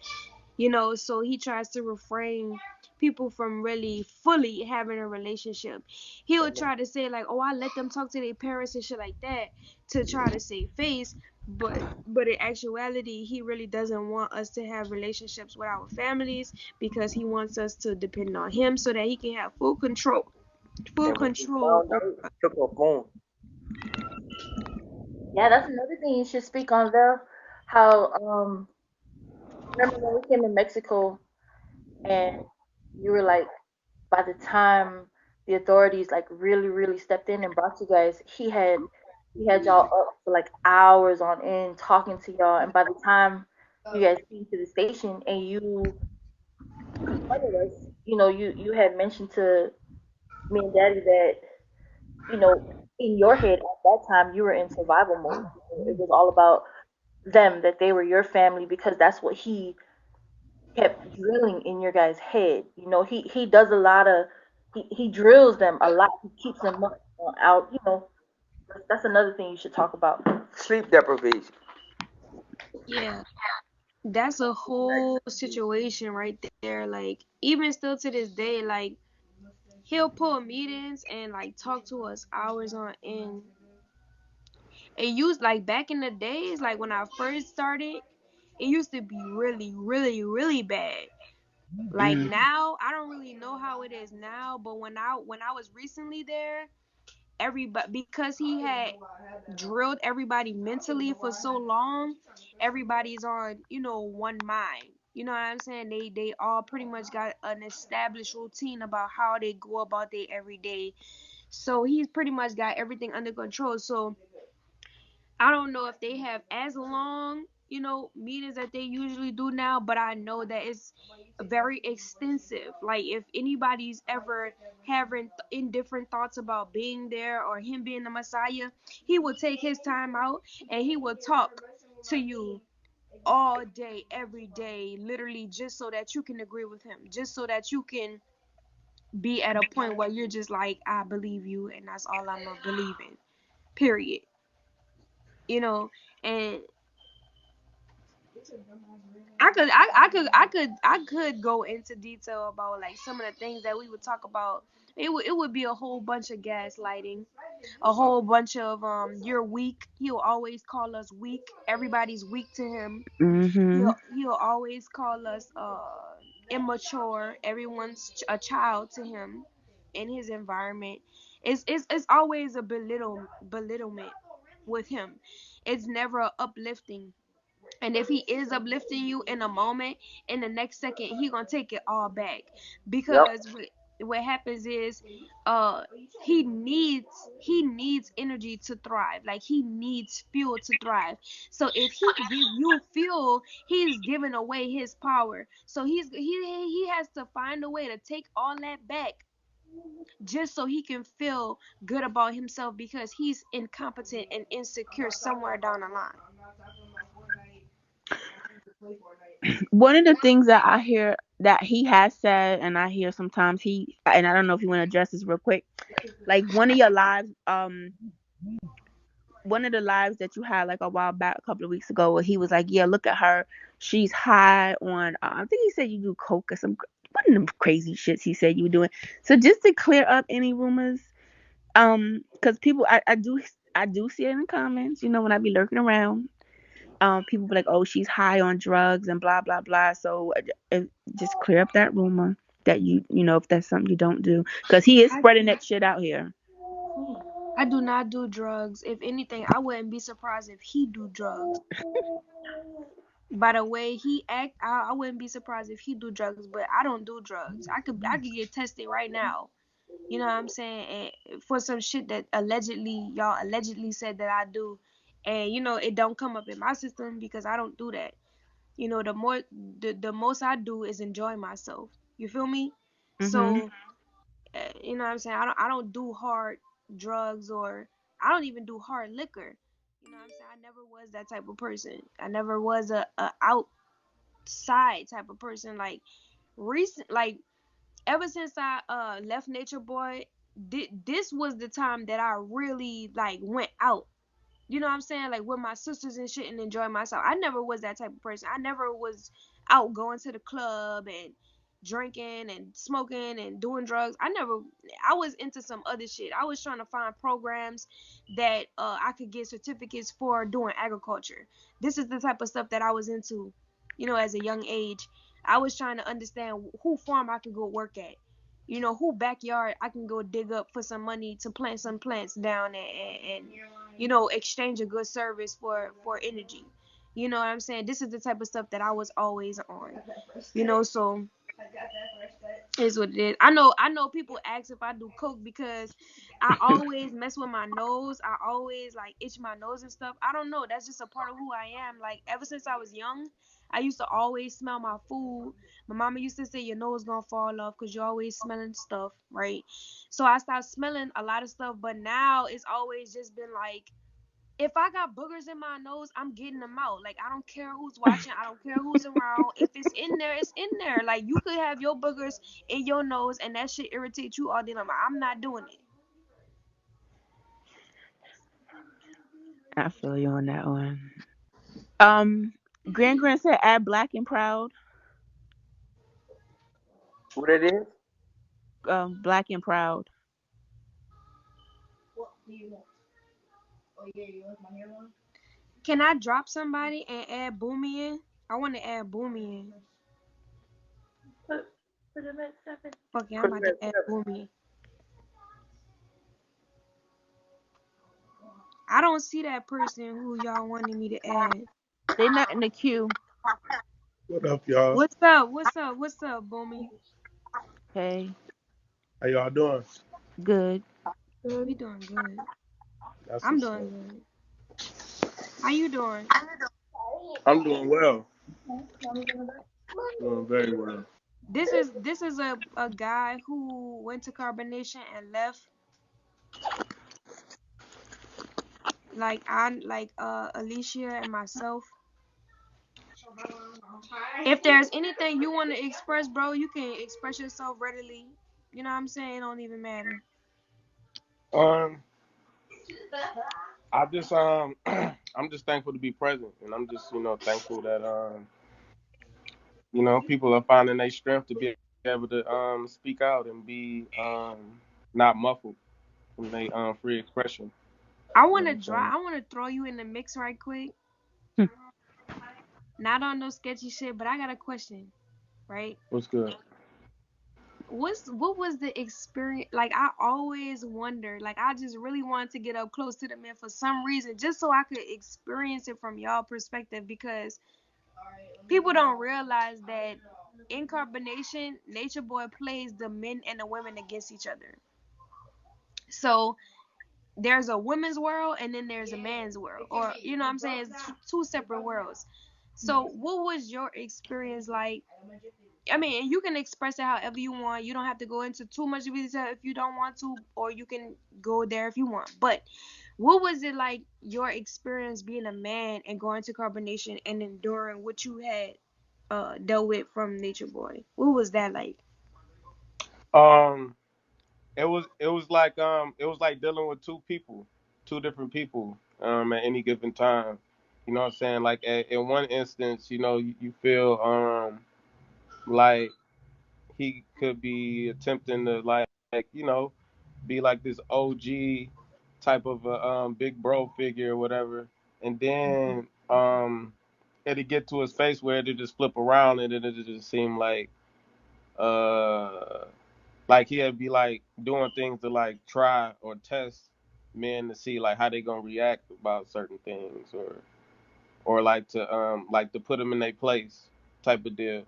So he tries to refrain people from really fully having a relationship. He would try to say like, oh, I let them talk to their parents and shit like that to try to save face, but in actuality he really doesn't want us to have relationships with our families because he wants us to depend on him so that he can have full And when he control found over out, us. he took her phone. Yeah, that's another thing you should speak on, Vel. How remember when we came to Mexico and you were like, by the time the authorities like really really stepped in and brought you guys, he had y'all up for like hours on end talking to y'all, and by the time you guys came to the station and you confronted us, you had mentioned to me and Daddy that you know in your head at that time you were in survival mode. It was all about them, that they were your family, because that's what he kept drilling in your guys' head. He does a lot of he drills them a lot. He keeps them up, out. That's another thing you should talk about. Sleep deprivation. Yeah, that's a whole situation right there. Like even still to this day, like he'll pull meetings and like talk to us hours on end It used like back in the days, like when I first started, it used to be really, really, really bad. Like Mm. now, I don't really know how it is now, but when I was recently there, everybody, because he had drilled everybody mentally for so long, everybody's on, one mind. You know what I'm saying? They all pretty much got an established routine about how they go about their everyday. So he's pretty much got everything under control. So I don't know if they have as long, meetings that they usually do now, but I know that it's very extensive. Like if anybody's ever having indifferent thoughts about being there or him being the Messiah, he will take his time out and he will talk to you all day, every day, literally just so that you can agree with him, just so that you can be at a point where you're just like, I believe you, and that's all I'm gonna believe in. Period. You know, and I could go into detail about like some of the things that we would talk about. It would be a whole bunch of gaslighting, a whole bunch of you're weak. He'll always call us weak. Everybody's weak to him. Mhm. He'll always call us immature. Everyone's a child to him in his environment. It's always a belittlement with him. It's never uplifting. And if he is uplifting you in a moment, in the next second he gonna take it all back. Yep. Because what happens is uh he needs energy to thrive. Like he needs fuel to thrive. So if he give you fuel, he's giving away his power. So he has to find a way to take all that back just so he can feel good about himself, because he's incompetent and insecure somewhere down the line. One of the things that I hear that he has said, and I hear sometimes and I don't know if you want to address this real quick. Like one of your lives, one of the lives that you had like a while back, a couple of weeks ago, where he was like, "Yeah, look at her. She's high on. I think he said you do coke or some one of them crazy shits he said you were doing." So just to clear up any rumors, because people, I do see it in the comments. When I be lurking around, people be like, "Oh, she's high on drugs and blah blah blah." So just clear up that rumor that if that's something you don't do, because he is I spreading that shit out here. I do not do drugs. If anything, I wouldn't be surprised if he do drugs. By the way he act, I wouldn't be surprised if he do drugs, but I don't do drugs. I could get tested right now. You know what I'm saying? And for some shit that y'all allegedly said that I do, and it don't come up in my system because I don't do that. The most I do is enjoy myself. You feel me? Mhm. So you know what I'm saying? I don't do hard drugs, or I don't even do hard liquor. You know what I'm saying? I never was that type of person. I never was a outside type of person. Like ever since I left Nature Boy, this was the time that I really like went out. You know what I'm saying? Like with my sisters and shit and enjoy myself. I never was that type of person. I never was out going to the club and drinking and smoking and doing drugs. I was into some other shit. I was trying to find programs that I could get certificates for doing agriculture. This is the type of stuff that I was into, as a young age. I was trying to understand who farm I could go work at. Who backyard I can go dig up for some money to plant some plants down, and exchange a good service for energy. You know what I'm saying? This is the type of stuff that I was always on. So is what it is. I know people ask if I do coke because I always mess with my nose. I always like itch my nose and stuff. I don't know. That's just a part of who I am. Like ever since I was young, I used to always smell my food. My mama used to say your nose gonna fall off because you're always smelling stuff, right? So I stopped smelling a lot of stuff, but now it's always just been like if I got boogers in my nose, I'm getting them out. Like I don't care who's watching, I don't care who's around. If it's in there, it's in there. Like you could have your boogers in your nose and that shit irritate you all day long. I'm not doing it. I feel you on that one. Um, Grand said add black and proud. What it is? Black and proud. Can I drop somebody and add Boomy in? I want to add Boomy in. Put him at 7. Fuck yeah, I'm Put about him to at add 7. Boomy. I don't see that person who y'all wanted me to add. They not in the queue. What up, y'all? What's up? What's up? What's up, Boomy? Okay, How y'all doing? good. We doing good. That's I'm what's doing up. good. How you doing? I'm doing well. Doing very well. This is a guy who went to carbonation and left. Like Alicia and myself. If there's anything you want to express, bro, you can express yourself readily. You know what I'm saying? It don't even matter. Um, I just I'm just thankful to be present, and I'm just thankful that people are finding their strength to be able to speak out and be not muffled from their free expression. I You know want what to I'm draw. saying? I want to throw you in the mix right quick. Not on no sketchy shit, but I got a question, right? What's good? What was the experience like? I always wondered, like I just really wanted to get up close to the man for some reason, just so I could experience it from y'all perspective, because people don't realize that in carbonation, Nature Boy plays the men and the women against each other. So there's a women's world and then there's a man's world, or you know what I'm saying, it's two separate worlds. So what was your experience like? I mean, you can express it however you want. You don't have to go into too much detail if you don't want to, or you can go there if you want. But what was it like, your experience being a man and going to carbonation and enduring what you had dealt with from Nature Boy? What was that like? Um, it was like dealing with two different people at any given time. You know what I'm saying? Like in one instance, you feel like he could be attempting to you know be like this OG type of a big bro figure or whatever, and then it'd get to his face where it'd just flip around and it'd just seem uh like he'd be like doing things to like try or test men to see like how they gonna react about certain things, or like to put them in their place type of deal,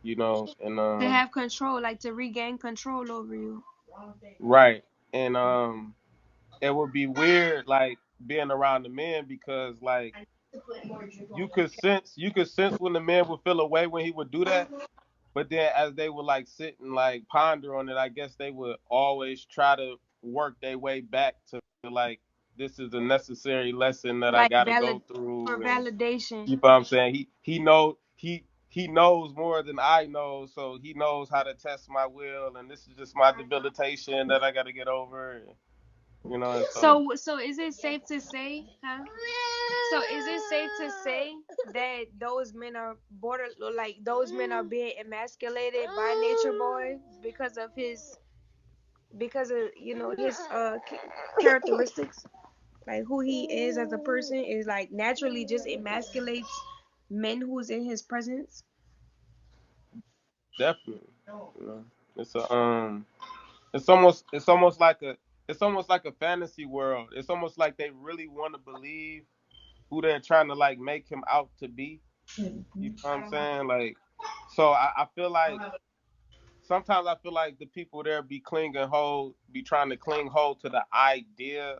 and To have control, like to regain control over you. right, and it would be weird like being around the men because like you could sense when the men would feel away when he would do that. But then as they would like sit and like ponder on it, I guess they would always try to work their way back to like this is a necessary lesson that I Like gotta valid go for through. And validation. you know what I'm saying? He knows more than I know, so he knows how to test my will, and this is just my debilitation that I gotta get over. And so So is it safe to say, huh? So is it safe to say that those men are those men are being emasculated by Nature Boy because of his characteristics, like who he is as a person is like naturally just emasculates men who's in his presence. definitely, it's a it's almost like a fantasy world. It's almost like they really want to believe who they're trying to like make him out to be. You know what I'm saying? Like, so I feel like sometimes I feel like the people there be trying to cling hold to the idea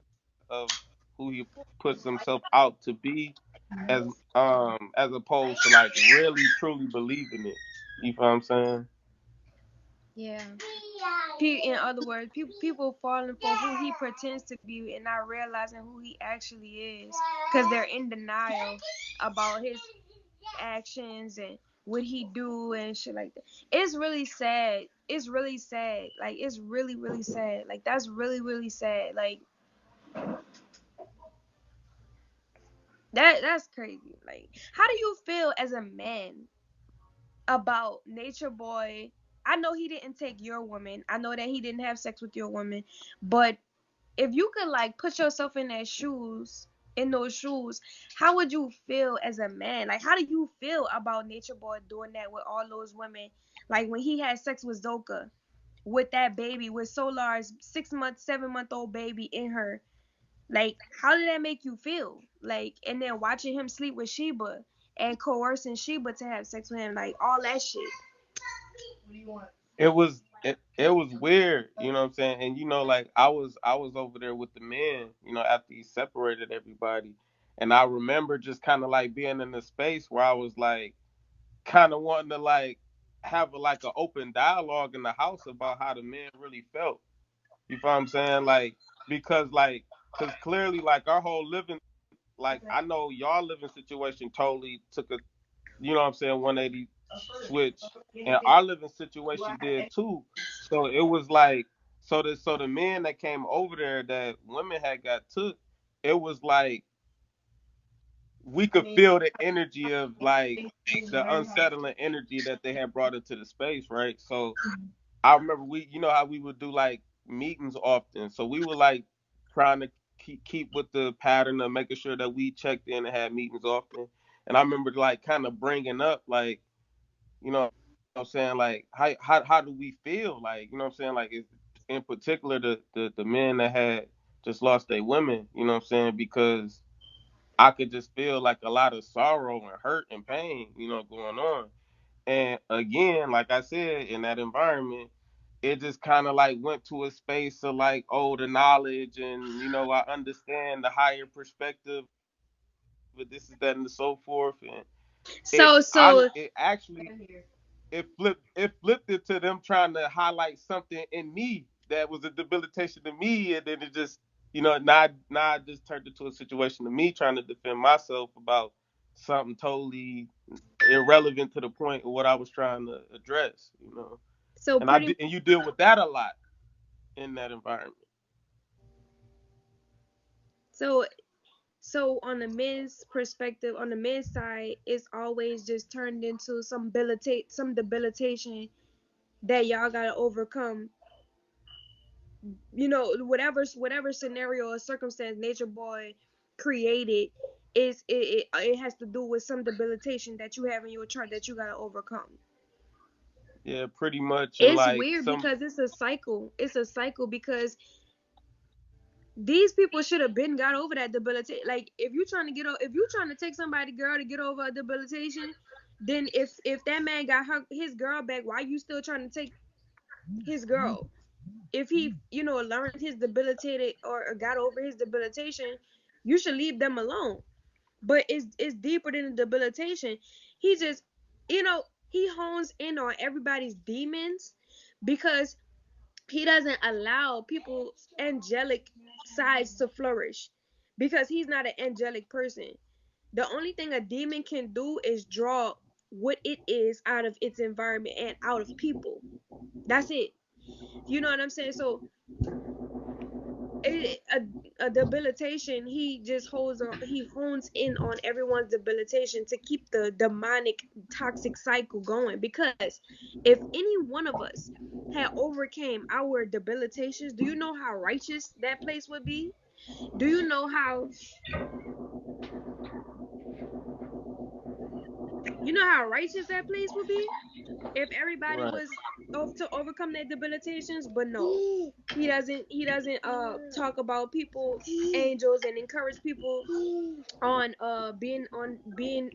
of who he puts himself out to be, as opposed to like really truly believing it. You know what I'm saying? Yeah. In other words, people falling for who he pretends to be and not realizing who he actually is, because they're in denial about his actions and what he do and shit like that. It's really sad. It's really sad. Like it's really really sad. Like that's really really sad. Like that's crazy. Like how do you feel as a man about Nature Boy? I know he didn't take your woman. I know that he didn't have sex with your woman, but if you could like put yourself in that shoes, in those shoes, how would you feel as a man? Like, how do you feel about Nature Boy doing that with all those women? Like when he had sex with Zoka, with that baby, with Solar's 6 month, 7 month old baby in her. Like, how did that make you feel? Like, and then watching him sleep with Sheba and coercing Sheba to have sex with him, like all that shit. It was weird, you know what I'm saying? And like I was over there with the men, after he separated everybody. And I remember just kind of like being in a space where I was like kind of wanting to like have like an open dialogue in the house about how the men really felt. You feel what I'm saying? Like because clearly like our whole living, like I know y'all living situation totally took a, what I'm saying, 180 switch, and our living situation did too. So it was like, so the men that came over there that women had got took, it was like we could feel the energy of like the unsettling energy that they had brought into the space, right? So I remember you know how we would do like meetings often. So we were like trying to keep with the pattern of making sure that we checked in and had meetings often. And I remember like kind of bringing up like, what I'm saying, like how do we feel, like, what I'm saying, like in particular the men that had just lost their women, what I'm saying, because I could just feel like a lot of sorrow and hurt and pain, going on. And again, like I said, in that environment, it just kind of like went to a space of like, oh, the knowledge, and I understand the higher perspective, but this is that and so forth. And So, so it actually it flipped it to them trying to highlight something in me that was a debilitation to me, and then it just, now it just turned into a situation of me trying to defend myself about something totally irrelevant to the point of what I was trying to address. so And I pretty did, and you deal with that a lot in that environment. so so on the men's perspective, on the men's side, it's always just turned into some debilitation that y'all gotta overcome. Whatever scenario or circumstance Nature Boy created is it has to do with some debilitation that you have in your chart that you gotta overcome. Yeah, pretty much. And It's like weird some, because it's a cycle. It's a cycle because these people should have been got over that debilitation. Like if you trying to take somebody girl to get over a debilitation, then if that man got his girl back, why you still trying to take his girl? If he learned his debilitated or got over his debilitation, you should leave them alone. But it's deeper than the debilitation. He just he hones in on everybody's demons because he doesn't allow people's angelic sides to flourish because he's not an angelic person. The only thing a demon can do is draw what it is out of its environment and out of people. That's it. You know what I'm saying? So a debilitation, he hones in on everyone's debilitation to keep the demonic toxic cycle going, because if any one of us had overcame our debilitations, do you know how righteous that place would be? Do you know how righteous that place would be if everybody right. was to overcome their debilitations? But no, he doesn't talk about people, angels, and encourage people on being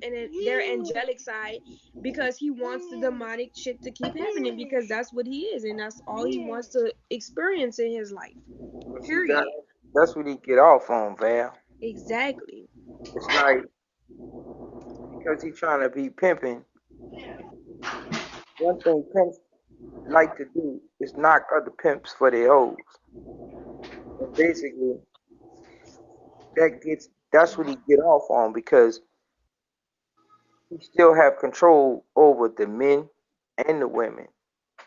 in their angelic side, because he wants the demonic shit to keep happening, because that's what he is and that's all he wants to experience in his life. But see, Period. that's what he get off on, Val. Exactly. It's like because he trying to be pimping. One thing pimps like to do is knock other pimps for their hoes, and basically that's what he get off on because he still have control over the men and the women.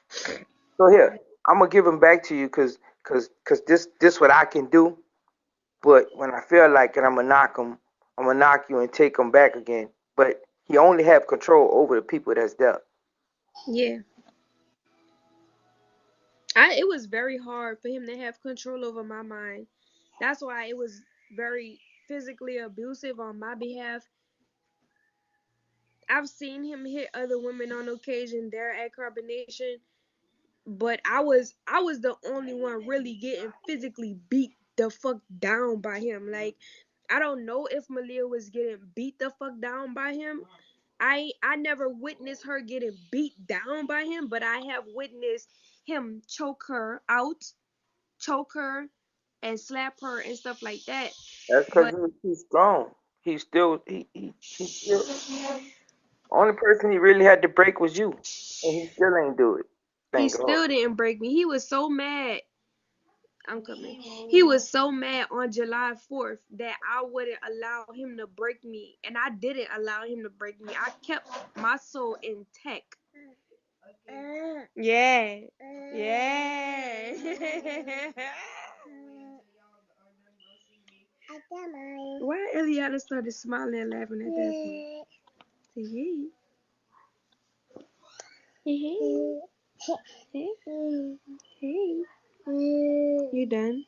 So here, I'm gonna give him back to you because this what I can do. But when I feel like it, I'm gonna knock him. I'm gonna knock you and take him back again. But he only have control over the people that's there. Yeah. it was very hard for him to have control over my mind. That's why it was very physically abusive on my behalf. I've seen him hit other women on occasion there at Carbonation, but I was the only one really getting physically beat the fuck down by him. Like, I don't know if Malia was getting beat the fuck down by him. I never witnessed her getting beat down by him, but I have witnessed him choke her and slap her and stuff like that. That's because But he was too strong. He still only person he really had to break was you, and he still ain't do it. he Thank God. still didn't break me. He was so mad. I'm coming. He was so mad on July 4th that I wouldn't allow him to break me. And I didn't allow him to break me. I kept my soul intact. Yeah. Yeah. Why Eliana started smiling and laughing at that point? Say, hey. Hey, hey. Hey. Hey. You done?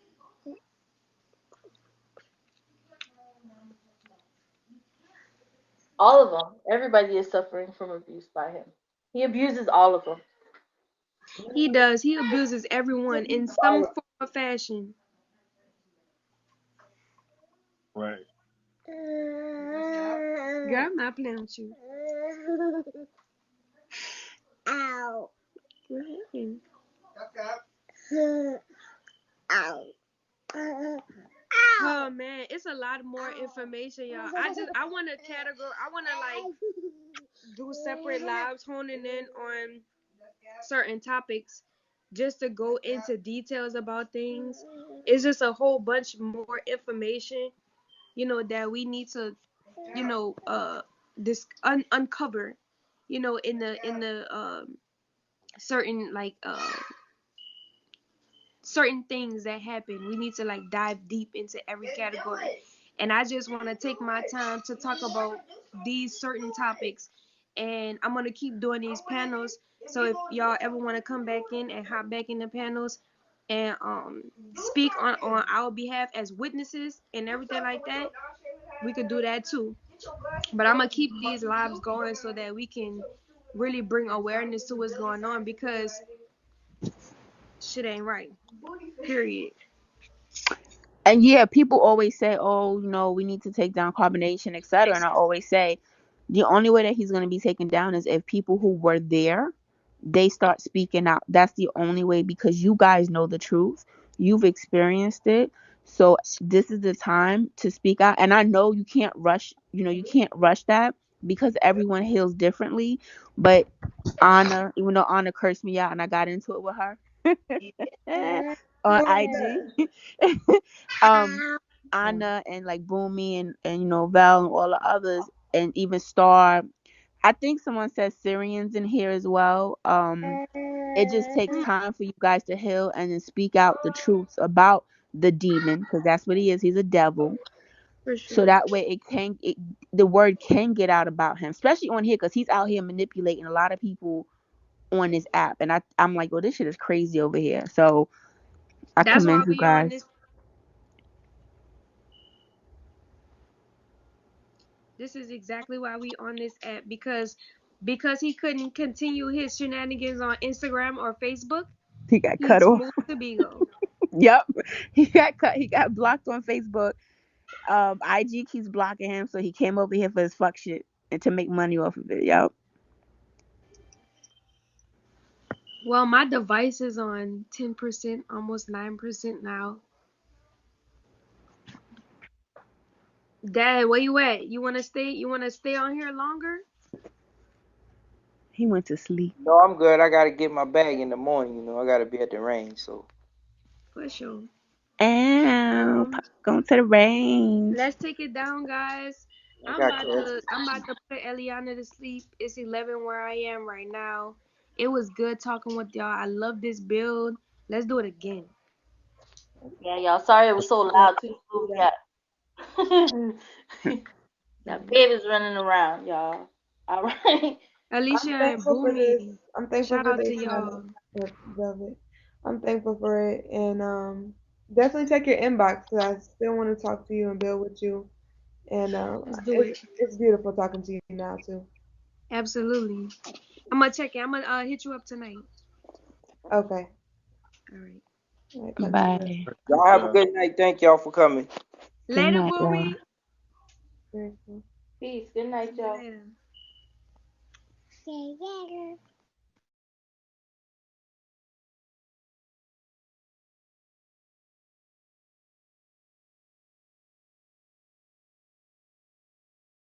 All of them. Everybody is suffering from abuse by him. He abuses all of them. He does. He abuses everyone in some form or fashion. Right. Girl, I'm not playing with you. Ow. What happened? Ow. Oh man, it's a lot more information, y'all. I want to categorize. I want to like do separate lives honing in on certain topics just to go into details about things. It's just a whole bunch more information, that we need to, this uncover, in the certain like certain things that happen. We need to like dive deep into every category. And I just want to take my time to talk about these certain topics. And I'm going to keep doing these panels. So if y'all ever want to come back in and hop back in the panels and speak on our behalf as witnesses and everything like that, we could do that too. But I'm going to keep these lives going so that we can really bring awareness to what's going on, because shit ain't right. Period. And yeah, people always say, "Oh, we need to take down carbonation, etc." And I always say, the only way that he's going to be taken down is if people who were there, they start speaking out. That's the only way, because you guys know the truth. You've experienced it. So this is the time to speak out. And I know you can't rush, you can't rush that, because everyone heals differently. But Anna, even though Anna cursed me out and I got into it with her on IG, Anna and like Boomy and Val and all the others, and even Star. I think someone says Syrians in here as well. It just takes time for you guys to heal and then speak out the truths about the demon, because that's what he is. He's a devil. For So sure. that way the word can get out about him, especially on here, because he's out here manipulating a lot of people on this app. And I'm like, well, this shit is crazy over here. So I That's why commend you we on guys. this. This is exactly why we on this app, because he couldn't continue his shenanigans on Instagram or Facebook. He got cut He's off. moved to Bigo. Yep. He got cut. He got blocked on Facebook. IG keeps blocking him, so he came over here for his fuck shit and to make money off of it. Yep. Well, my device is on 10%, almost 9% now. Dad, where you at? You wanna stay? You wanna stay on here longer? He went to sleep. No, I'm good. I gotta get my bag in the morning. I gotta be at the range. So For sure. Ow, Um, Pop going to the range. let's take it down, guys. I I'm got about you. to I'm about to put Eliana to sleep. It's 11 where I am right now. It was good talking with y'all. I love this build. Let's do it again. Yeah, y'all. Sorry it was so Yeah, loud too. do We that. got babies running around, y'all. All right. Alicia I'm and thankful for this. Boomy. I'm thankful Shout for out this to panel y'all. with Velvet. I'm thankful for it, and definitely check your inbox because I still want to talk to you and build with you. And Let's do it. it's beautiful talking to you now too. Absolutely. I'm gonna check it. I'm gonna hit you up tonight. Okay. All right. All right, talk to you later. Bye. Y'all have a good night. Thank y'all for coming. Good Later, night, y'all. booby. Very cool. Peace. Good night, See you y'all. later. Say later.